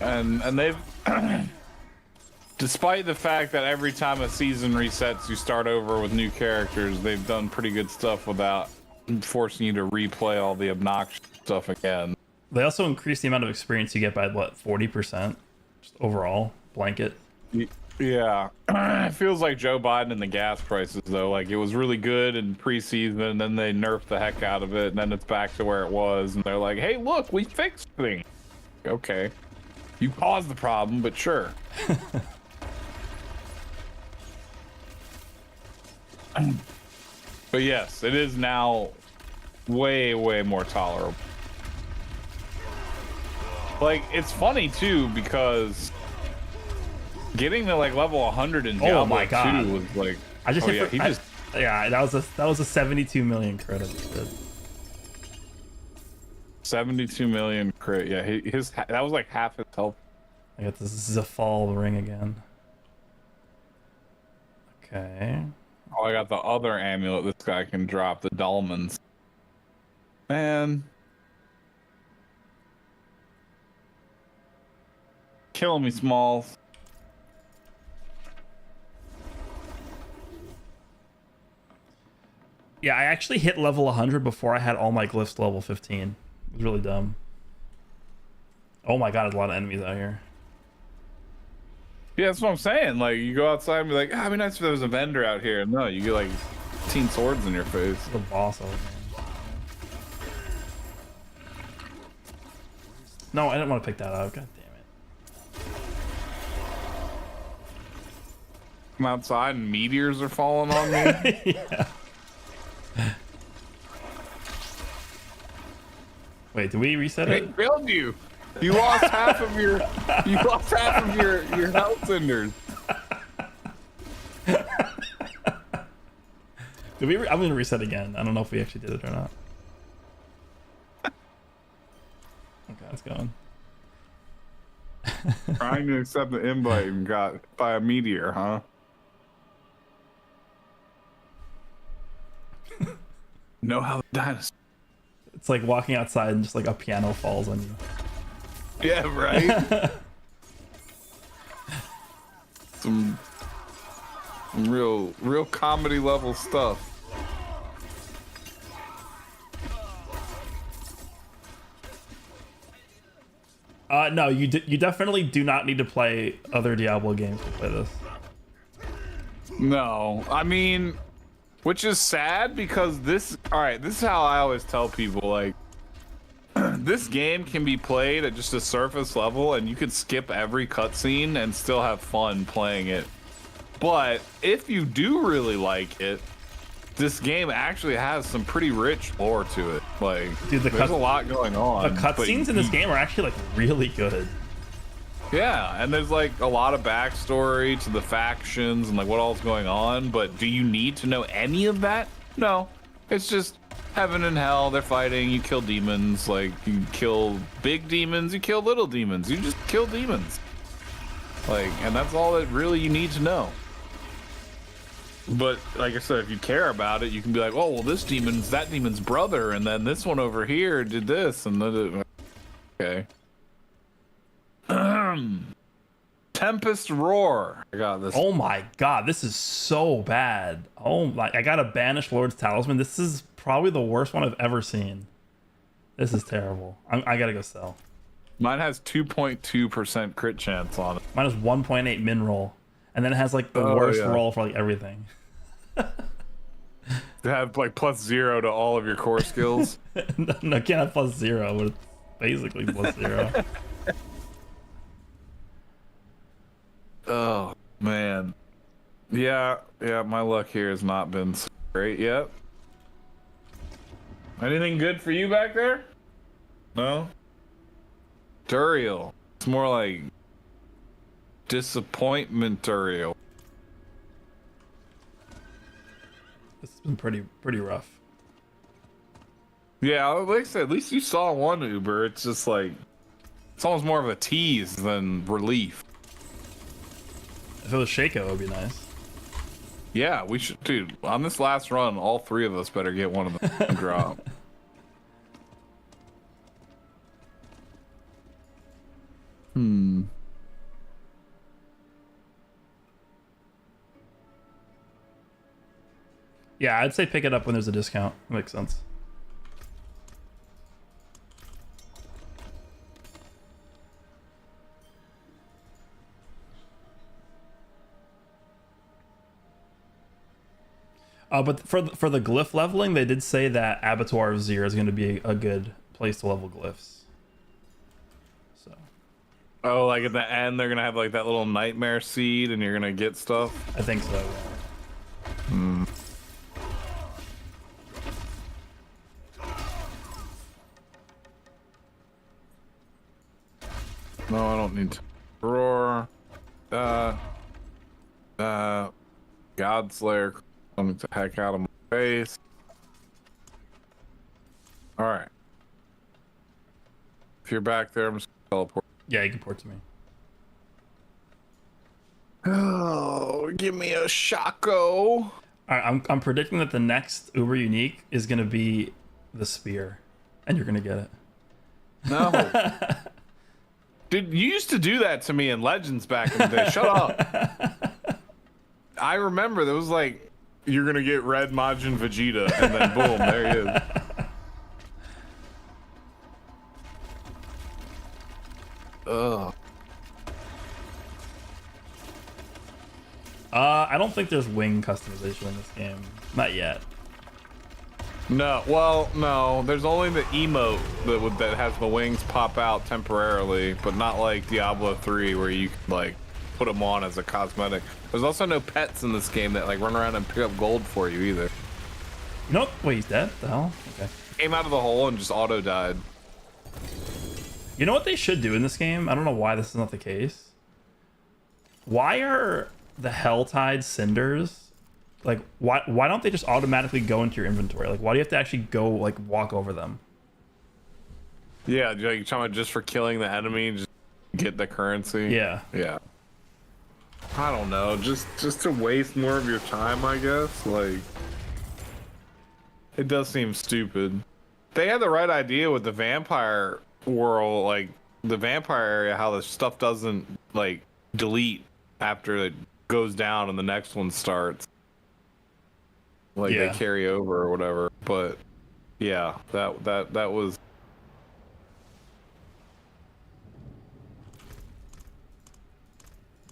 And they've despite the fact that every time a season resets you start over with new characters, they've done pretty good stuff without forcing you to replay all the obnoxious stuff again. They also increased the amount of experience you get by what, 40% just overall blanket. Yeah. It feels like Joe Biden and the gas prices though. Like it was really good in preseason and then they nerfed the heck out of it and then it's back to where it was and they're like, hey look, we fixed things. Okay. You caused the problem, but sure. But yes, it is now way more tolerable. Like it's funny too because getting to like level 100 in Diablo 2 was like I just that was a 72 million credit. 72 million crit. Yeah, that was like half his health. I got this Zafal ring again. Okay. Oh, I got the other amulet this guy can drop, the Dolmens. Man. Killing me, Smalls. Yeah, I actually hit level 100 before I had all my glyphs to level 15. It was really dumb. Oh my god, there's a lot of enemies out here. Yeah, that's what I'm saying. Like, you go outside and be like, it'd be nice if there was a vendor out here. No, you get like 15 swords in your face. The boss over there. No, I didn't want to pick that up. God damn it. I'm outside and meteors are falling on me. Yeah. Wait, did we reset it? It killed you. You lost half of your health cinders. Did we? I'm gonna reset again. I don't know if we actually did it or not. Okay, it's going. Trying to accept the invite and got by a meteor, huh? Know how the dinosaur. It's like walking outside and just like a piano falls on you. Yeah, right. some real comedy level stuff. No, you definitely do not need to play other Diablo games to play this. No, I mean, which is sad because this is how I always tell people, like, this game can be played at just a surface level and you could skip every cutscene and still have fun playing it. But if you do really like it, this game actually has some pretty rich lore to it. Like, dude, there's a lot going on. The cutscenes in this game are actually like really good. Yeah, and there's like a lot of backstory to the factions and like what all's going on, but do you need to know any of that? No. It's just heaven and hell, they're fighting. You kill demons, like you kill big demons, you kill little demons. You just kill demons, like, and that's all that really you need to know. But like I said, if you care about it, you can be like, oh well, this demon's that demon's brother, and then this one over here did this, and then okay. Tempest Roar. I got this. Oh my god, this is so bad. Oh my, I got a Banished Lord's Talisman. This is probably the worst one I've ever seen. This is terrible. I gotta go sell. Mine has 2.2% crit chance on it. Mine is 1.8 min roll. And then it has like the worst roll for like everything. To have like +0 to all of your core skills. No, it can't have +0, but it's basically +0. Oh man, yeah, my luck here has not been so great yet. Anything good for you back there? No. Duriel. It's more like disappointment Duriel. This has been pretty rough. Yeah, like I said, at least you saw one Uber. It's just like it's almost more of a tease than relief. If it was Shaco, it would be nice. Yeah, we should, dude. On this last run, all three of us better get one of them drop. Yeah, I'd say pick it up when there's a discount. That makes sense. But for the glyph leveling, they did say that Abattoir of Zir is going to be a good place to level glyphs. So. Oh, like at the end, they're gonna have like that little nightmare seed, and you're gonna get stuff. I think so. Hmm. No, I don't need to roar. Godslayer coming the heck out of my face. All right. If you're back there, I'm just gonna teleport. Yeah, you can port to me. Oh, give me a Shaco. All right, I'm predicting that the next Uber Unique is going to be the Spear, and you're going to get it. No. Dude, you used to do that to me in Legends back in the day. Shut up. I remember there was like, you're going to get Red Majin Vegeta, and then boom, there he is. Ugh. I don't think there's wing customization in this game. Not yet. No, well, no. There's only the emote that has the wings pop out temporarily, but not like Diablo 3 where you can like put them on as a cosmetic. There's also no pets in this game that like run around and pick up gold for you either. Nope. Wait, he's dead? The hell? Okay. Came out of the hole and just auto died. You know what they should do in this game? I don't know why this is not the case. Why are the Helltide cinders, like, why don't they just automatically go into your inventory? Like, why do you have to actually go, like, walk over them? Yeah, like, you're talking about just for killing the enemy, just get the currency? Yeah. Yeah. I don't know, just to waste more of your time, I guess. Like, it does seem stupid. They had the right idea with the vampire world, like, the vampire area, how the stuff doesn't, like, delete after it goes down and the next one starts. Like, yeah. they carry over or whatever. But yeah, that was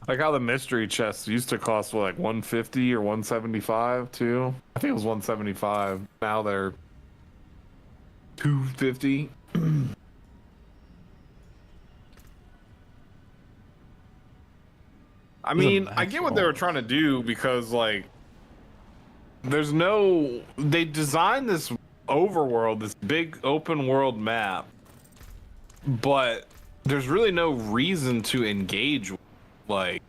like how the mystery chests used to cost what, like 150 or 175 too. I think it was 175. Now they're 250. I mean, I get what they were trying to do because, like, they designed this overworld, this big open world map, but there's really no reason to engage. Like,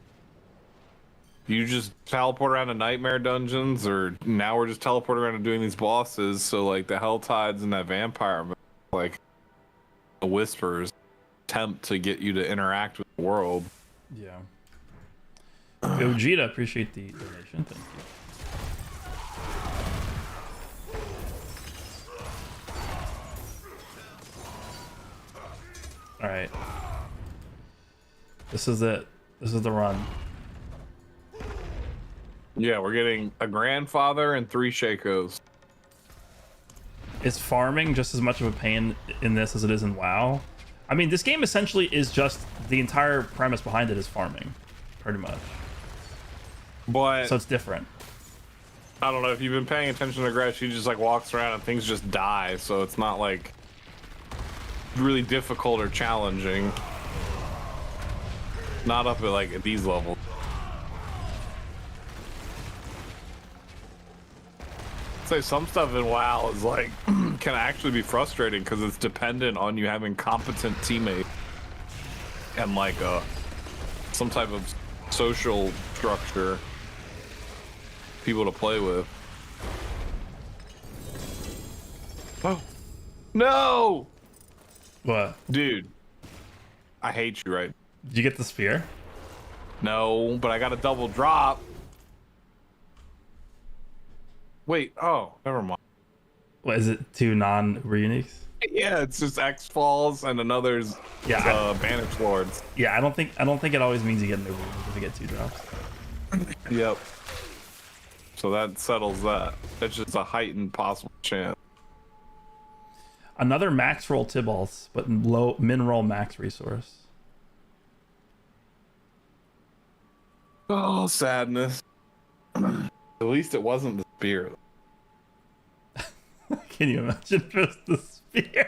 you just teleport around to nightmare dungeons, or now we're just teleporting around and doing these bosses. So like the Hell Tides and that vampire, like the whispers, attempt to get you to interact with the world. Yeah. Gogeta, appreciate the donation. Thank you. All right. This is it. This is the run. Yeah, we're getting a grandfather and 3 Shakos. Is farming just as much of a pain in this as it is in WoW? I mean, this game essentially is just the entire premise behind it is farming, pretty much. But So it's different. I don't know if you've been paying attention to Gresh. He just like walks around and things just die. So it's not like really difficult or challenging. Not up at like at these levels. Say some stuff in WoW is like can actually be frustrating because it's dependent on you having competent teammates and like some type of social structure, people to play with. Oh no, What? dude! I hate you, right? Did you get the spear? No, but I got a double drop. Wait, oh, never mind. What is it? 2 non-Uber uniques? Yeah, it's just X Falls and another's Banished Lords. Yeah, I don't think it always means you get an Uber unique if you get 2 drops. Yep. So that settles that. That's just a heightened possible chance. Another max roll Tibalts, but min roll max resource. Oh, sadness. At least it wasn't the spear. Can you imagine if it was the spear?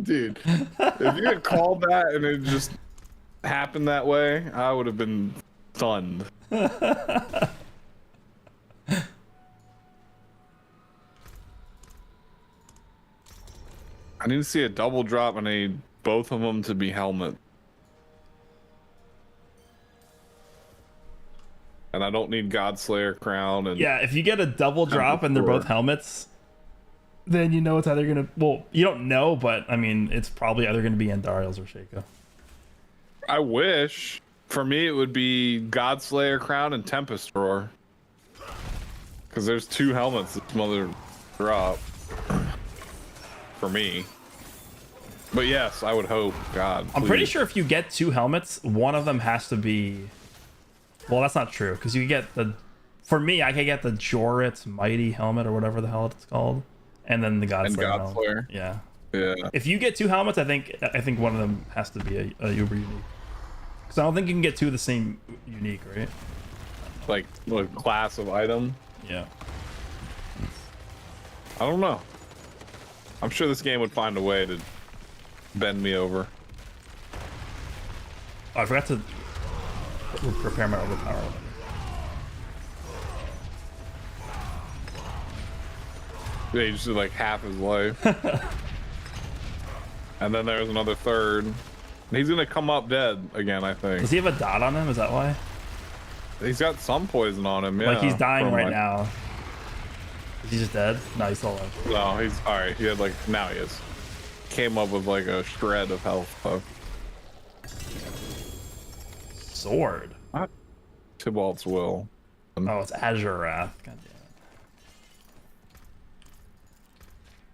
Dude, if you had called that and it just happened that way, I would have been stunned. I need to see a double drop and I need both of them to be helmet. And I don't need Godslayer crown. And Yeah, if you get a double drop and they're both helmets, then you know it's either gonna. Well, you don't know, but I mean, it's probably either gonna be Andariel's or Shaco. I wish. For me, it would be Godslayer crown and Tempest Roar. Because there's 2 helmets this mother drop. For me. But yes, I would hope. God, I'm pretty sure if you get 2 helmets, one of them has to be. Well, that's not true because you get the. For me, I can get the Jorit's Mighty helmet or whatever the hell it's called, and then the Godslayer. And Godslayer. Yeah. Yeah. If you get 2 helmets, I think one of them has to be a Uber unique. Because I don't think you can get 2 of the same unique, right? Like class of item. Yeah. I don't know. I'm sure this game would find a way to bend me over. Oh, I forgot to prepare my overpower. Yeah, he just did like half his life. And then there's another third. He's gonna come up dead again, I think. Does he have a dot on him? Is that why? He's got some poison on him, yeah. Like he's dying from, right like- now. Is he just dead? No, he's still alive. No, he's alright. He had like, now he is. Came up with like a shred of health, though. Sword. What? Tybalt's Will. Oh, it's Azure Wrath. God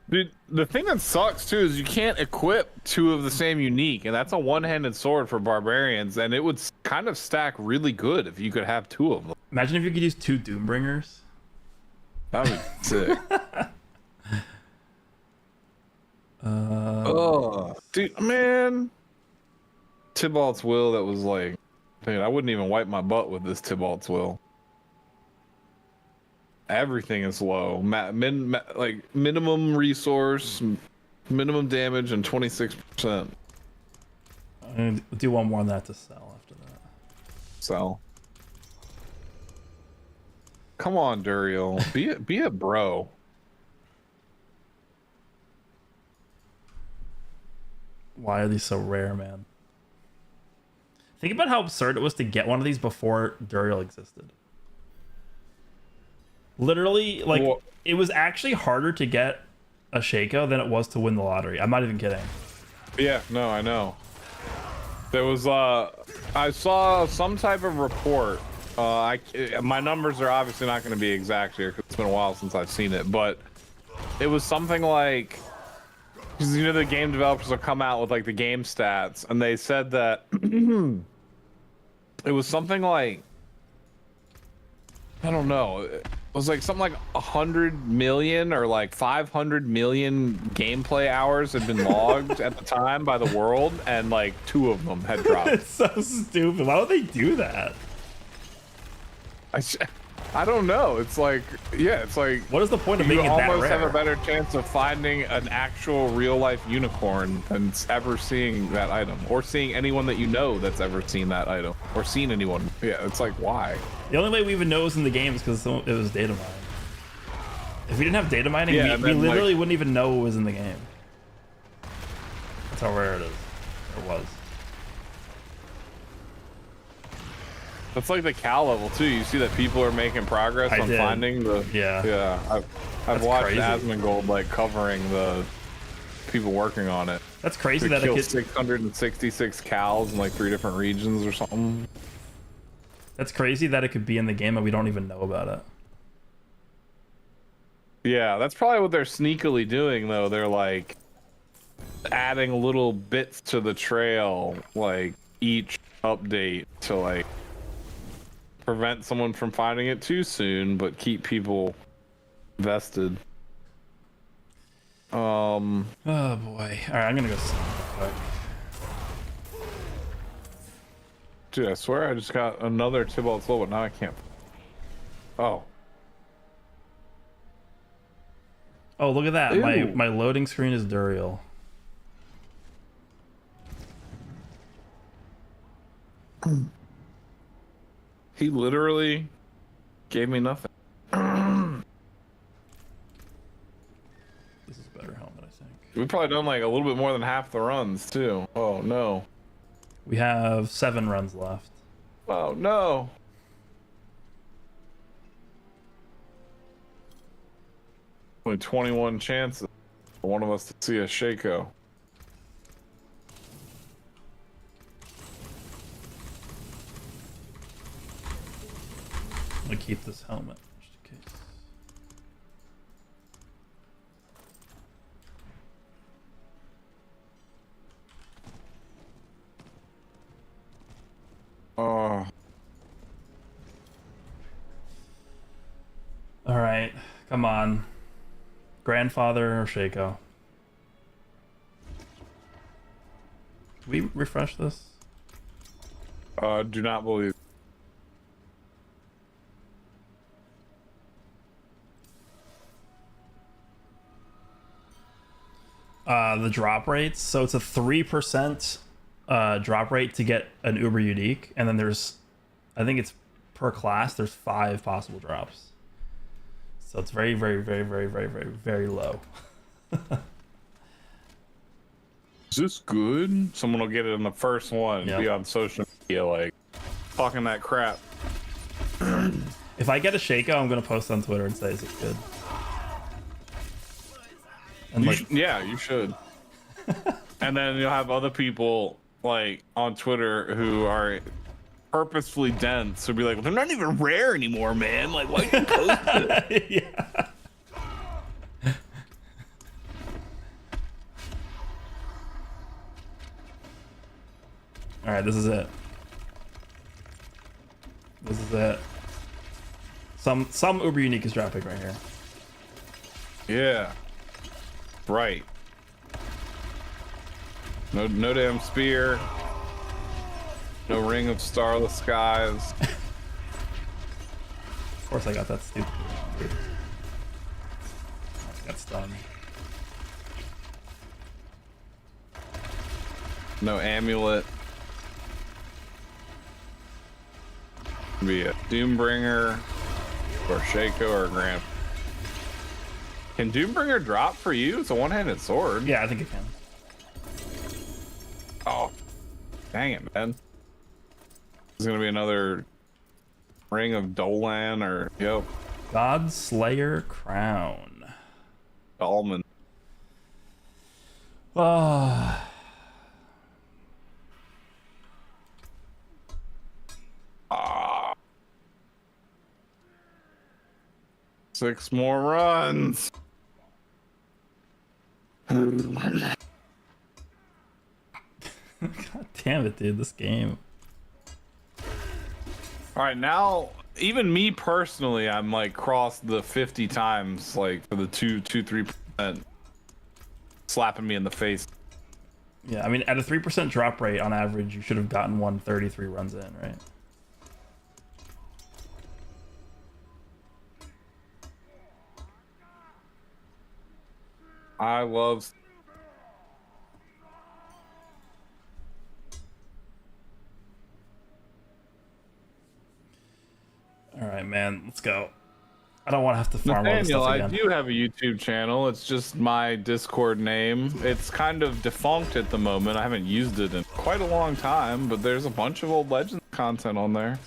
damn it. Dude, the thing that sucks too is you can't equip 2 of the same unique, and that's a one-handed sword for barbarians, and it would kind of stack really good if you could have 2 of them. Imagine if you could use 2 Doombringers. That would be sick. Oh, dude, man. Tybalt's Will, that was like, dude, I wouldn't even wipe my butt with this Tybalt's Will. Everything is low. Like minimum resource, minimum damage, and 26%. I'm gonna do one more on that to sell after that. So, come on, Duriel, be a bro. Why are these so rare, man? Think about how absurd it was to get one of these before Duriel existed. Literally, like, Well, it was actually harder to get a Shaco than it was to win the lottery. I'm not even kidding. yeah, no, I know. There was I saw some type of report. My numbers are obviously not going to be exact here because it's been a while since I've seen it, but it was something like, because you know the game developers will come out with like the game stats, and they said that it was something like, I don't know, it was like something like 100 million or like 500 million gameplay hours had been logged at the time by the world, and like 2 of them had dropped. It's so stupid. Why would they do that? I don't know. It's like, yeah, it's like, What is the point of you making it that almost have rare? a better chance of finding an actual real life unicorn than ever seeing that item, or seeing anyone that you know that's ever seen that item, or seen anyone. Yeah, it's like, why? The only way we even know it was in the game is because it was data mining. If we didn't have data mining, Yeah, we literally like, wouldn't even know it was in the game. That's how rare it is. Or was. that's like the cow level too. You see that people are making progress on did. finding the. Yeah. I've That's watched crazy. Asmongold like covering the people working on it. That's crazy They that it killed could. 666 cows in like 3 different regions or something. That's crazy that it could be in the game and we don't even know about it. Yeah, that's probably what they're sneakily doing though. They're like adding little bits to the trail, like each update, to like prevent someone from finding it too soon, but keep people vested. Oh boy. All right, I'm gonna go sleep real quick. Dude, I swear I just got another Tybalt Slow, but now I can't. Oh. Oh, look at that. Ew. My loading screen is Duriel. He literally gave me nothing. This is a better helmet, I think. We've probably done like a little bit more than half the runs too. Oh no. We have 7 runs left. Oh no. Only 21 chances for one of us to see a Shaco. I'm gonna keep this helmet just in case. Oh. All right, come on. Grandfather or Shaco? Can we refresh this? Do not believe. The drop rates. So it's a 3% drop rate to get an Uber unique, and then there's, I think it's per class. There's 5 possible drops. So it's very, very, very, very, very, very, very low. Is this good? Someone will get it in the first one. Yeah. Be on social media like talking that crap. If I get a Shaco, I'm gonna post on Twitter and say, "Is it good?" And like, Yeah, you should. And then you'll have other people like on Twitter who are purposefully dense. Who'll be like, well, "They're not even rare anymore, man. Like, why you post it?" yeah. All right, this is it. This is it. Some Uber unique is dropping right here. Yeah. Right. No damn spear. No ring of starless skies. Of course, I got that stupid. Got stunned. No amulet. Be a Doombringer or Shaco or a Grand. Can Doombringer drop for you? It's a one-handed sword. Yeah, I think it can. Oh, dang it, man. It's gonna be another Ring of Dolan or God Slayer Crown. Dolman. Ah. 6 more runs. God damn it, dude, this game. All right, now even me personally, I'm like crossed the 50 times, like for the 3% slapping me in the face. Yeah, I mean, at a 3% drop rate on average, you should have gotten 133 runs in, right? I love. All right, man, let's go. I don't want to have to farm all this Nathaniel, stuff I again. do have a YouTube channel. It's just my Discord name. It's kind of defunct at the moment. I haven't used it in quite a long time, but there's a bunch of old Legends content on there.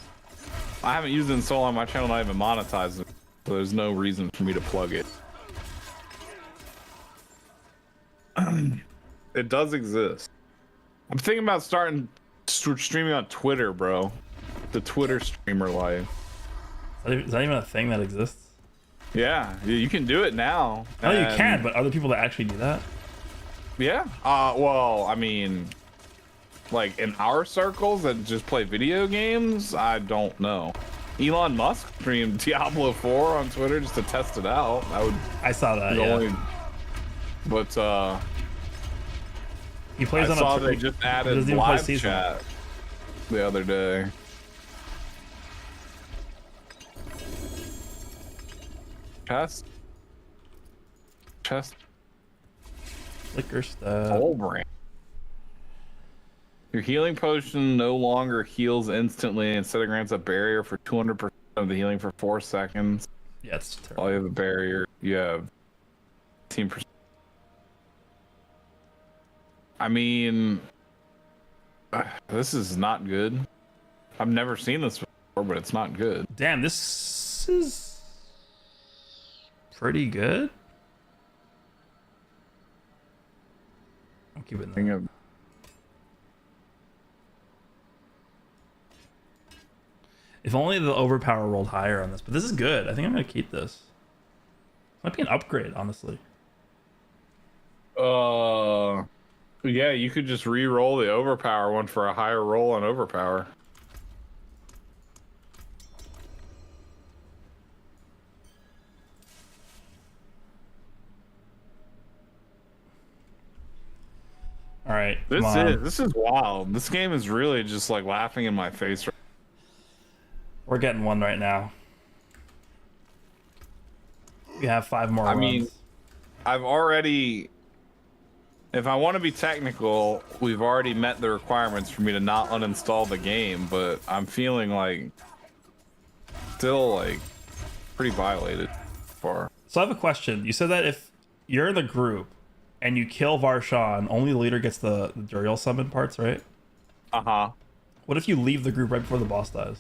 I haven't used it in so long, my channel not even monetized it, so there's no reason for me to plug it. It does exist. I'm thinking about starting streaming on Twitter, bro. The Twitter streamer life. Is that even a thing that exists? Yeah, you can do it now. Oh, you can, but other people that actually do that? Yeah. Well, I mean, like in our circles that just play video games, I don't know. Elon Musk streamed Diablo 4 on Twitter just to test it out. I saw that, the yeah. only. But He plays I on saw a they just added doesn't even play live season. chat the other day. Chest. Liquor stuff. Whole brand. Your healing potion no longer heals instantly. Instead, it grants a barrier for 200% of the healing for 4 seconds. Yeah, it's terrible. While you have a barrier, you have 15%. I mean, this is not good. I've never seen this before, but it's not good. Damn, this is pretty good. I'll keep it in there. If only the overpower rolled higher on this, but this is good. I think I'm gonna keep this. Might be an upgrade, honestly. Yeah, you could just re-roll the overpower one for a higher roll on overpower. All right, This is wild. This game is really just like laughing in my face. We're getting one right now. We have 5 more runs. mean, I've already, if I want to be technical, we've already met the requirements for me to not uninstall the game, but I'm feeling like still like pretty violated far. So I have a question. You said that if you're in the group and you kill Varshan, only the leader gets the Duriel summon parts, right? Uh-huh. What if you leave the group right before the boss dies?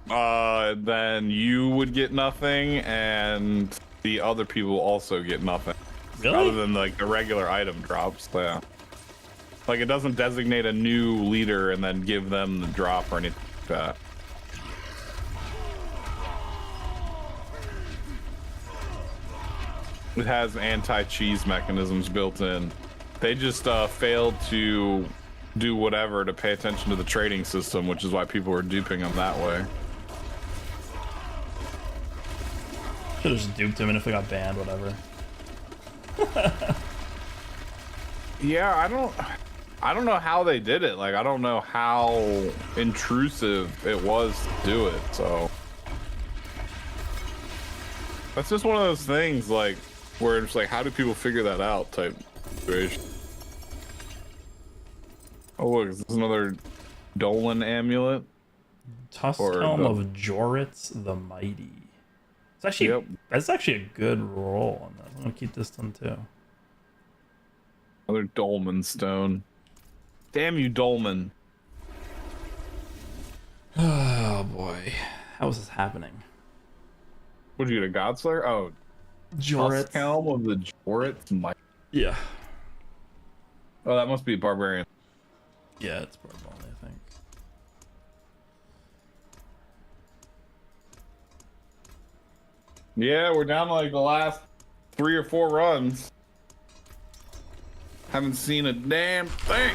Then you would get nothing, and the other people also get nothing. Really? Other than like the regular item drops, yeah. Like it doesn't designate a new leader and then give them the drop or anything like that. It has anti-cheese mechanisms built in. They just failed to do whatever to pay attention to the trading system, which is why people were duping them that way. Should have just duped him, and if they got banned, whatever. Yeah, I don't know how they did it. Like, I don't know how intrusive it was to do it. So that's just one of those things, like, where it's like, how do people figure that out type situation. Oh look, is this another Dolan amulet? Tusk Helm of Joritz the Mighty. It's actually that's actually a good roll on that. I'm gonna keep this one too. Another Dolman stone. Damn you, Dolman. Oh boy, how is this happening? What did you get, a God Slayer? Oh, Jorets. Helm of the Jorets. Yeah. Oh, that must be Barbarian. Yeah, it's Barbarian, I think. Yeah, we're down to like the last 3 or 4 runs. Haven't seen a damn thing.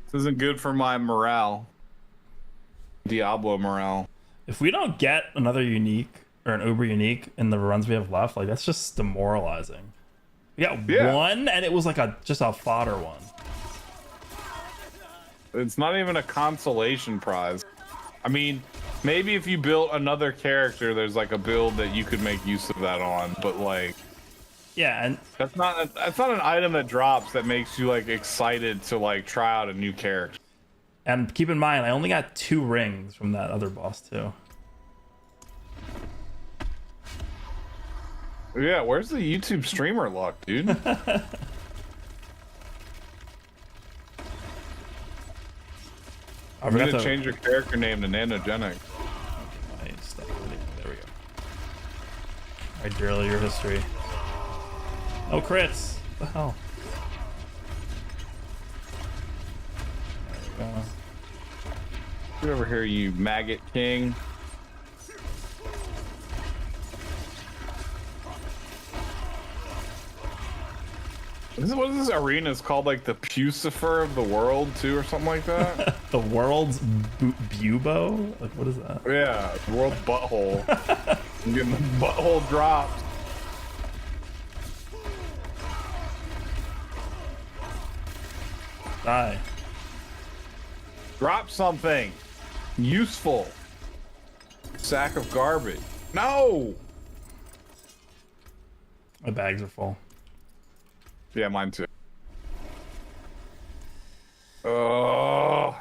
This isn't good for my morale. Diablo morale. If we don't get another unique or an uber unique in the runs we have left, like that's just demoralizing. We got one, and it was like just a fodder one. It's not even a consolation prize. I mean, maybe if you built another character, there's like a build that you could make use of that on, but like, yeah, and that's not an item that drops that makes you like excited to like try out a new character. And keep in mind, I only got 2 rings from that other boss too. Yeah, where's the YouTube streamer luck, dude? I'm gonna change your character name to Nanogenic. Okay, there we go. Alright, drill your history. Oh, crits! What the hell? There we go. Get over here, you maggot king. What is this arena? It's called like the Pucifer of the world too, or something like that. The world's bubo? Like, what is that? Yeah, the world's butthole. I'm getting the butthole dropped. Die. Drop something useful. Sack of garbage. No. My bags are full. Yeah, mine too. Oh,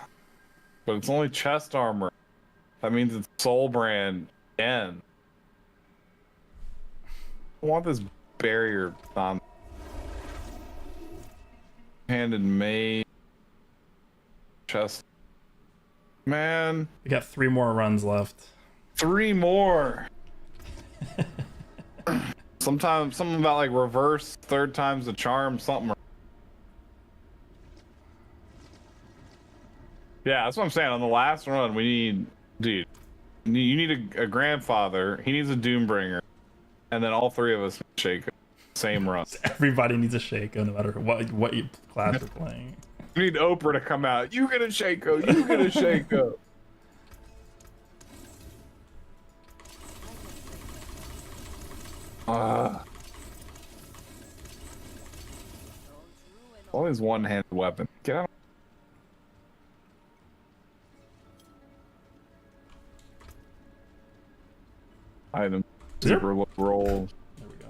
but it's only chest armor. That means it's soul brand again. I want this barrier on. Handed maid. Chest. Man. We got 3 more runs left. 3 more. Sometimes something about like reverse 3rd time's the charm, something. Yeah, that's what I'm saying. On the last run, we need, dude, you need a grandfather. He needs a Doombringer, and then all 3 of us shake same run. Everybody needs a Shaco, no matter what class we're playing. We need Oprah to come out. You get a Shaco. You get a Shaco. Always one-handed weapon. Get out. Item. Super roll. There we go.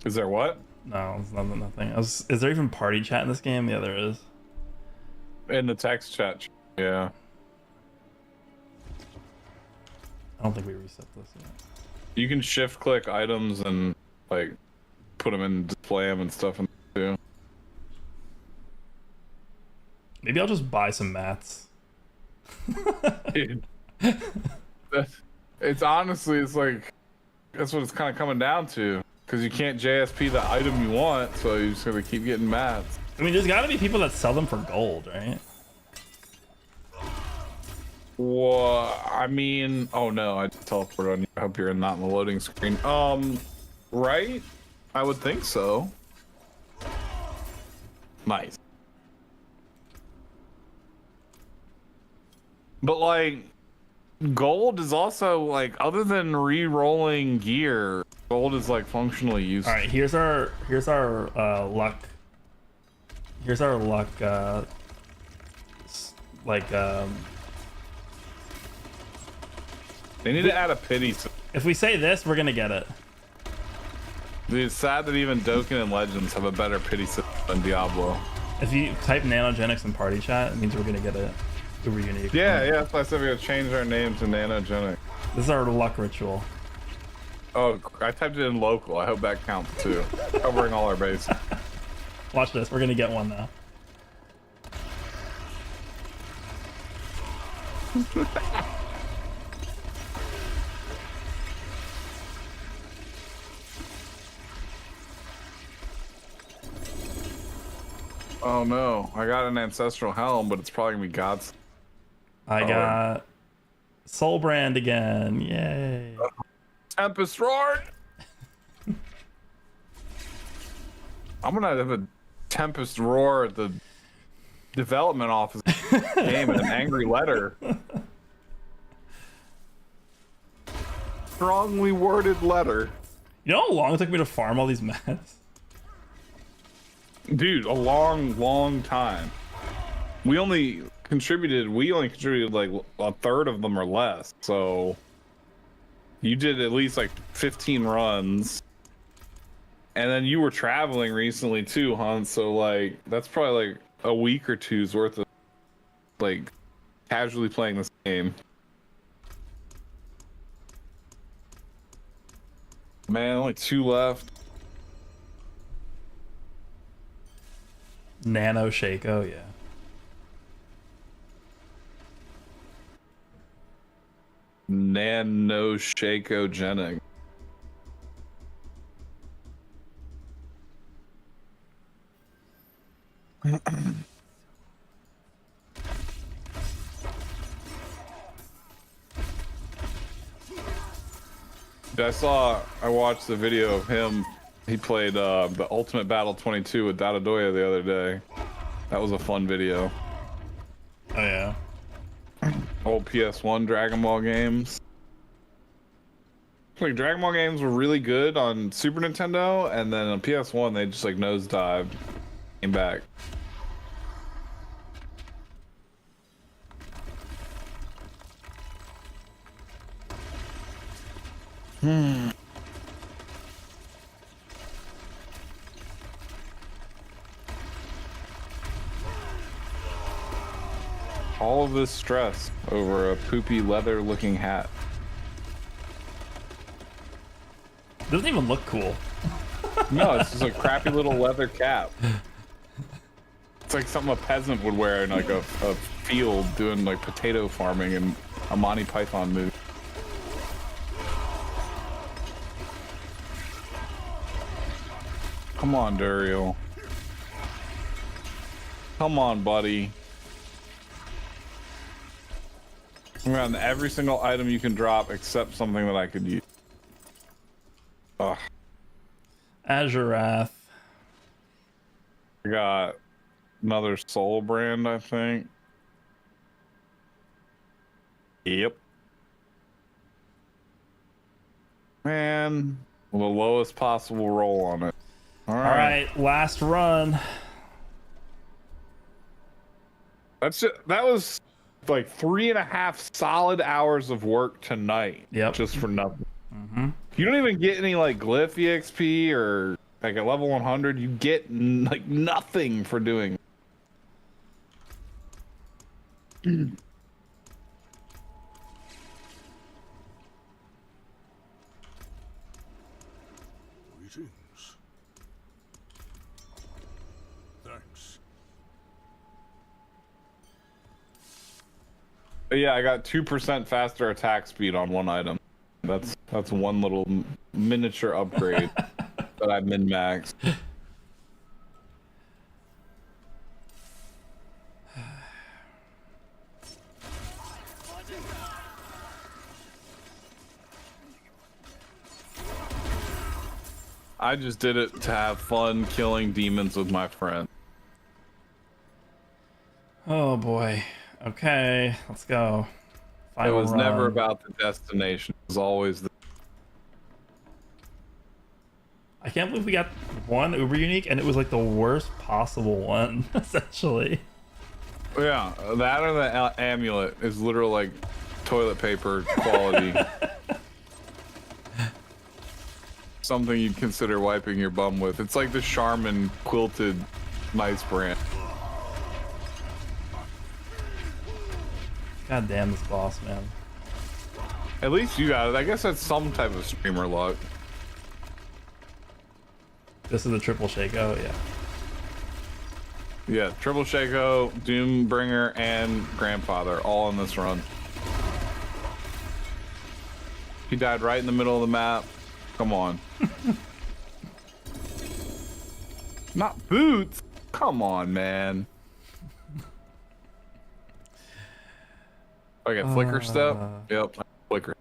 Is there what? No, it's nothing. Is there even party chat in this game? Yeah, there is. In the text chat. Yeah. I don't think we reset this yet. You can shift click items and like put them in, display them and stuff in too. Maybe I'll just buy some mats. Dude. It's honestly, it's like, that's what it's kind of coming down to. Because you can't JSP the item you want, so you're just going to keep getting mats. I mean, there's got to be people that sell them for gold, right? Well, I mean, oh no, I just teleported on you. I hope you're not in the loading screen. Right? I would think so. Nice. But like, gold is also like, other than re-rolling gear, gold is like functionally useful. All right, here's our luck. Here's our luck. They need to add a pity. If we say this, we're gonna get it. Dude, it's sad that even Dokkan and Legends have a better pity system than Diablo. If you type nanogenics in party chat, it means we're gonna get it. Super unique. Yeah, that's why I said we gotta change our name to Nanogenic. This is our luck ritual. Oh, I typed it in local. I hope that counts too. Covering all our bases. Watch this. We're gonna get one now. Oh no, I got an ancestral helm, but it's probably gonna be God's. I got Soul Brand again. Yay. Tempest Roar! I'm gonna have a Tempest Roar at the development office game in an angry letter. Strongly worded letter. You know how long it took me to farm all these mats? Dude, a long time. We only contributed like a third of them or less, so you did at least like 15 runs. And then you were traveling recently too, Hunt, so like that's probably like a week or two's worth of like casually playing this game. Man, only 2 left. Nano Shake, oh yeah. Nanoshakogenic. I watched the video of him. He played the Ultimate Battle 22 with Dadadoya the other day. That was a fun video. Oh yeah. Old PS1 Dragon Ball games. Like Dragon Ball games were really good on Super Nintendo, and then on PS1 they just like nosedived, came back. All of this stress over a poopy leather-looking hat. Doesn't even look cool. No, it's just a crappy little leather cap. It's like something a peasant would wear in like a field doing like potato farming in a Monty Python movie. Come on, Duriel. Come on, buddy. I'm on every single item you can drop except something that I could use. Ugh. Azurath. I got another soul brand, I think. Yep. Man, the lowest possible roll on it. All right, last run. that was like 3.5 solid hours of work tonight. Yep. Just for nothing. Mm-hmm. You don't even get any like glyph EXP or like at level 100. You get like nothing for doing. Greetings. Thanks. But yeah, I got 2% faster attack speed on one item. That's one little miniature upgrade that I min-maxed. I just did it to have fun killing demons with my friend. Oh boy. Okay, let's go. It Final was run. never about the destination. It was always the... I can't believe we got one Uber Unique and it was like the worst possible one, essentially. Yeah, that or the amulet is literal like toilet paper quality. Something you'd consider wiping your bum with. It's like the Charmin quilted nice brand. God damn this boss, man. At least you got it. I guess that's some type of streamer luck. This is the triple shake. Oh yeah. Yeah, Triple Shaco, Doombringer, and Grandfather all in this run. He died right in the middle of the map. Come on. Not boots. Come on, man. I got flicker step. Yep, flicker.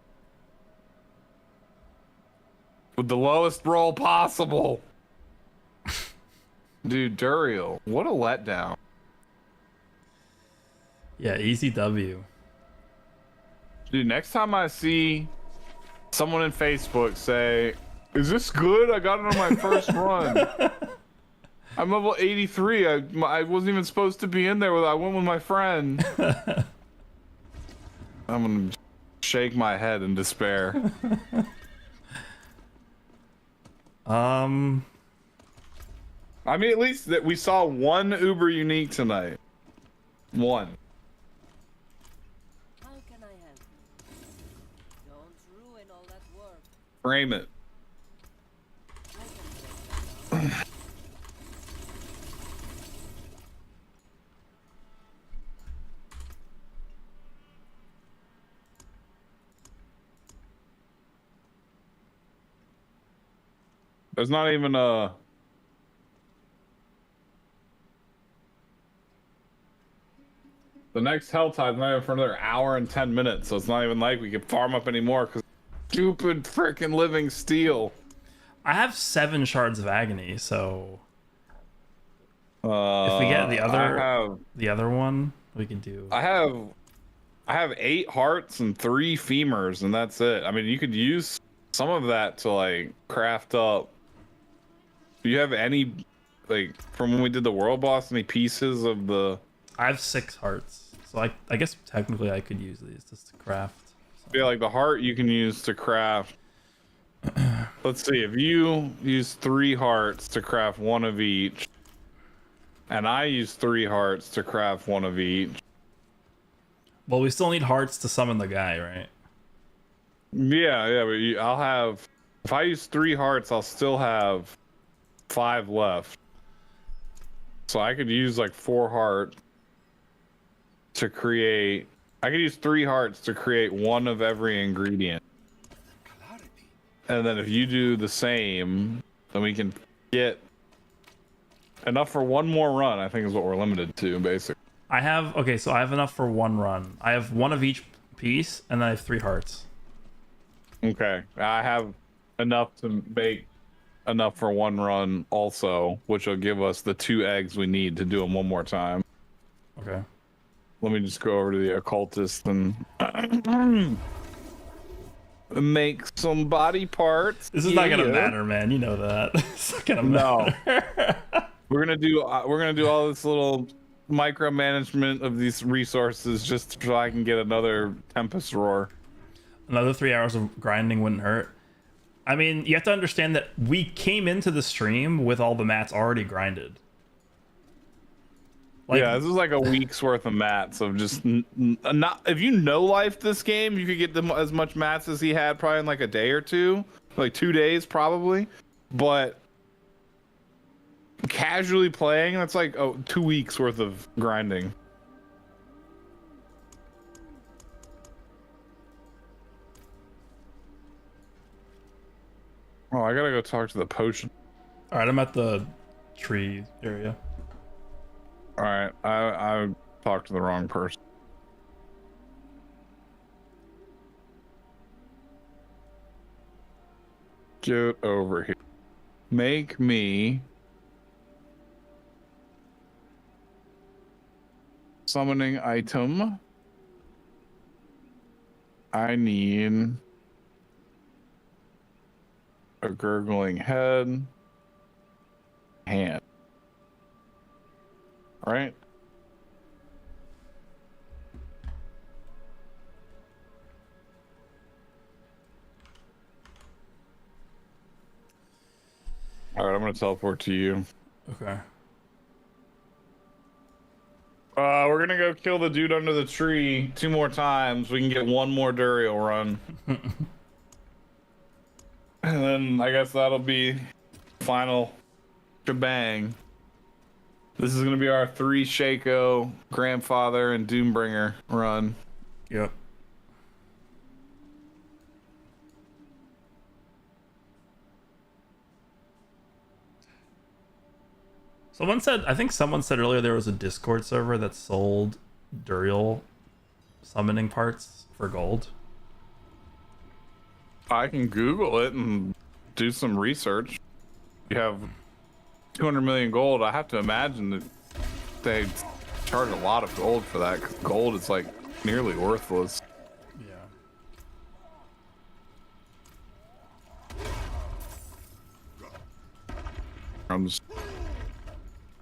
With the lowest roll possible. Dude, Duriel, what a letdown. Yeah, easy W. Dude, next time I see someone in Facebook say, "Is this good? I got it on my first run. I'm level 83. I wasn't even supposed to be in there. I went with my friend." I'm gonna shake my head in despair. I mean, at least that we saw one Uber unique tonight. One. How can I help? Don't ruin all that work. Frame it. I can There's not even a... The next hell tide's not even for another hour and 10 minutes, so it's not even like we can farm up anymore because stupid freaking living steel. I have 7 shards of agony, so if we get the other one, we can do. I have 8 hearts and 3 femurs, and that's it. I mean, you could use some of that to like craft up. Do you have any, like, from when we did the world boss, any pieces of the... I have 6 hearts, so I guess technically I could use these just to craft. Yeah, like the heart you can use to craft. Let's see, if you use 3 hearts to craft 1 of each, and I use 3 hearts to craft 1 of each. Well, we still need hearts to summon the guy, right? Yeah, but I'll have... If I use 3 hearts, I'll still have 5 left. So I could use like 4 hearts to create... I could use 3 hearts to create 1 of every ingredient. And then if you do the same, then we can get enough for 1 more run, I think is what we're limited to, basically. I have enough for 1 run. I have 1 of each piece, and then I have 3 hearts. Okay, I have enough to make enough for 1 run also, which will give us the 2 eggs we need to do them 1 more time. Okay. Let me just go over to the occultist and make some body parts. This is not gonna matter, man. You know that. It's not gonna matter. No. we're gonna do all this little micromanagement of these resources just so I can get another Tempest Roar. Another 3 hours of grinding wouldn't hurt. I mean, you have to understand that we came into the stream with all the mats already grinded. Like, yeah, this is like a week's worth of mats of just not. If you know life this game, you could get them as much mats as he had probably in like a day or 2, like 2 days probably. But casually playing, that's like 2 weeks worth of grinding. Oh, I gotta go talk to the potion. all right, I'm at the tree area. All right, I talked to the wrong person. Get over here. Make me summoning item. I need a gurgling head. Hand. Right? All right, I'm gonna teleport to you. Okay. We're gonna go kill the dude under the tree 2 more times. We can get 1 more Duriel run. And then I guess that'll be final shebang. This is gonna be our 3 Shaco, Grandfather, and Doombringer run. Yep. Someone said, I think someone said earlier there was a Discord server that sold Duriel summoning parts for gold. I can Google it and do some research. You have 200 million gold. I have to imagine that they charge a lot of gold for that, because gold is like nearly worthless. Yeah.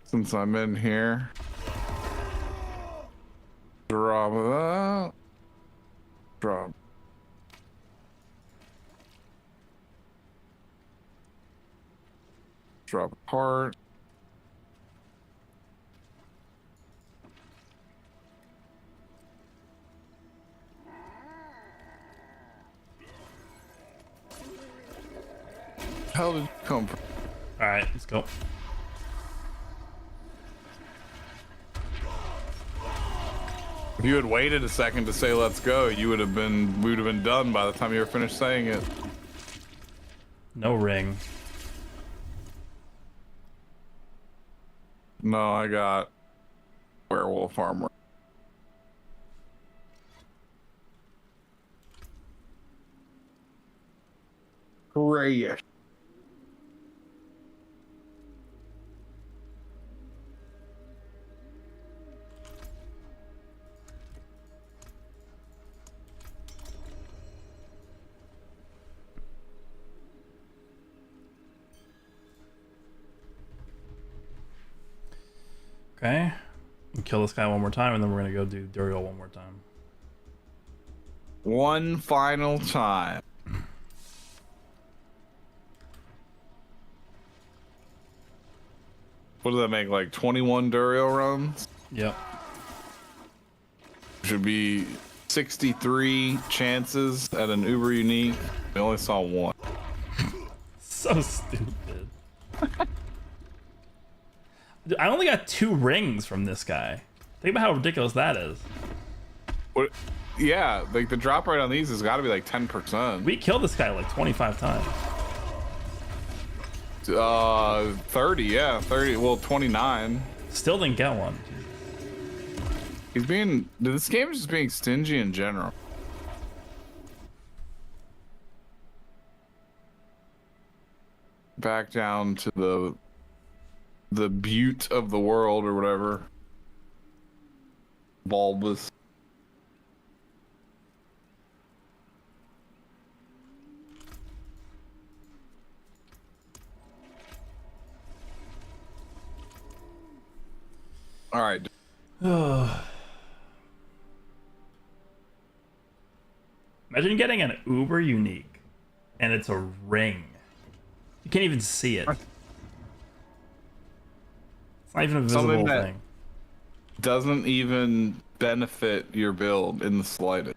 Since I'm in here, drop that. Drop. Drop a part. How did you come from? All right, let's go. If you had waited a second to say let's go, we would have been done by the time you were finished saying it. No ring. No, I got werewolf armor. Great. Okay. We'll kill this guy one more time, and then we're gonna go do Duriel one more time. One final time. What does that make, like 21 Duriel runs? Yep. Should be 63 chances at an uber unique. We only saw one. So stupid. Dude, I only got 2 rings from this guy. Think about how ridiculous that is. What? Yeah, like the drop rate on these has got to be like 10%. We killed this guy like 25 times. 30, yeah, 30. Well, 29. Still didn't get one. He's being. This game is just being stingy in general. Back down to the butte of the world or whatever. Bulbous. All right. Imagine getting an uber unique and it's a ring. You can't even see it. It's not even a visible Something that thing. doesn't even benefit your build in the slightest.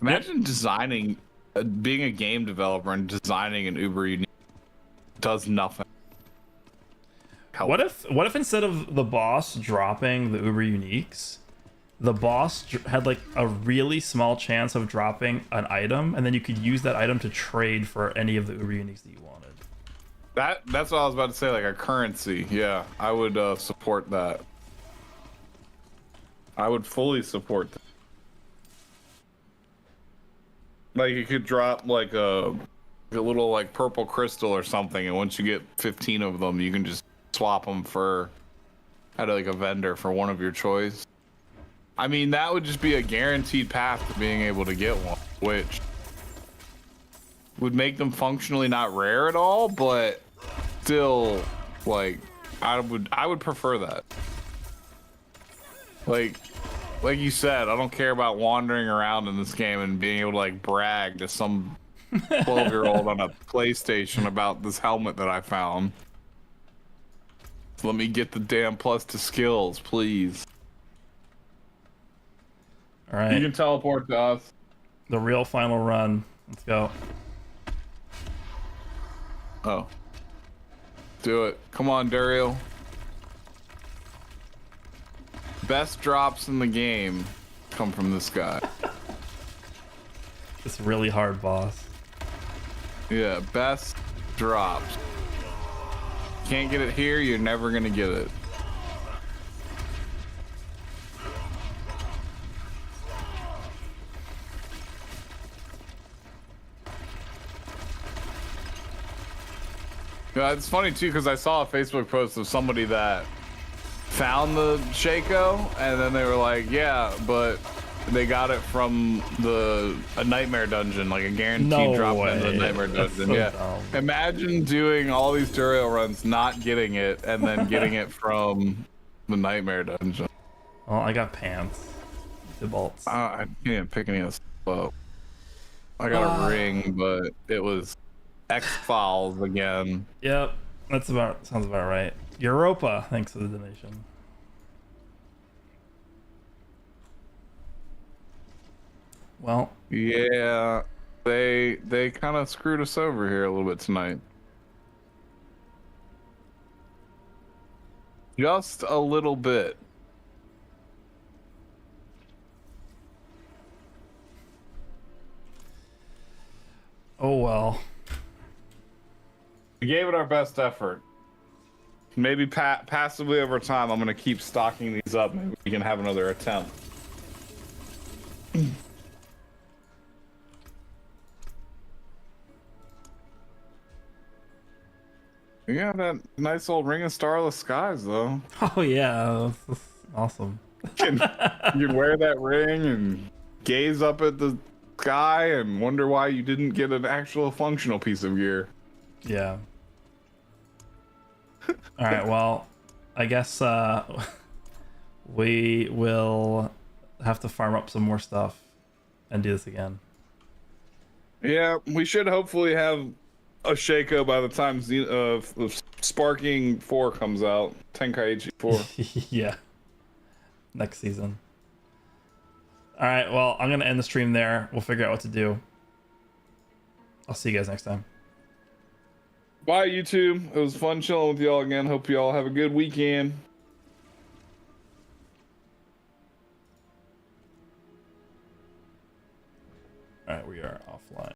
Imagine designing, being a game developer and designing an uber unique does nothing. What if instead of the boss dropping the uber uniques, the boss had like a really small chance of dropping an item, and then you could use that item to trade for any of the uber uniques that you wanted? That's what I was about to say, like a currency. Yeah, I would support that. I would fully support that. Like you could drop like a little like purple crystal or something, and once you get 15 of them, you can just swap them for at like a vendor for one of your choice. I mean, that would just be a guaranteed path to being able to get one, which would make them functionally not rare at all, but still, like, I would prefer that. Like you said, I don't care about wandering around in this game and being able to like brag to some 12-year-old on a PlayStation about this helmet that I found. Let me get the damn plus to skills, please. All right. You can teleport to us. The real final run. Let's go. Oh. Do it. Come on, Duriel. Best drops in the game come from this guy. This really hard boss. Yeah, best drops. Can't get it here, you're never gonna get it. Yeah, it's funny too because I saw a Facebook post of somebody that found the Shaco and then they were like, yeah, but they got it from a nightmare dungeon, like a guaranteed drop in the nightmare dungeon. So yeah. dumb. Imagine doing all these tutorial runs, not getting it, and then getting it from the nightmare dungeon. Well, I got pants. The bolts. I can't pick any of this up. I got a ring, but it was X-Files again. Yep. Sounds about right. Europa, thanks for the donation. Well, Yeah, they kind of screwed us over here a little bit tonight. Just a little bit. oh well. We gave it our best effort. Maybe passively over time, I'm gonna keep stocking these up. Maybe we can have another attempt. Yeah, that nice old Ring of Starless Skies, though. Oh yeah, that's awesome. You can wear that ring and gaze up at the sky and wonder why you didn't get an actual functional piece of gear. Yeah. All right. Well, I guess we will have to farm up some more stuff and do this again. Yeah, we should hopefully have a Shaco by the time Sparking 4 comes out. Tenkaichi 4. Yeah. Next season. All right. Well, I'm gonna end the stream there. We'll figure out what to do. I'll see you guys next time. Bye, YouTube. It was fun chilling with y'all again. Hope y'all have a good weekend. All right. We are offline.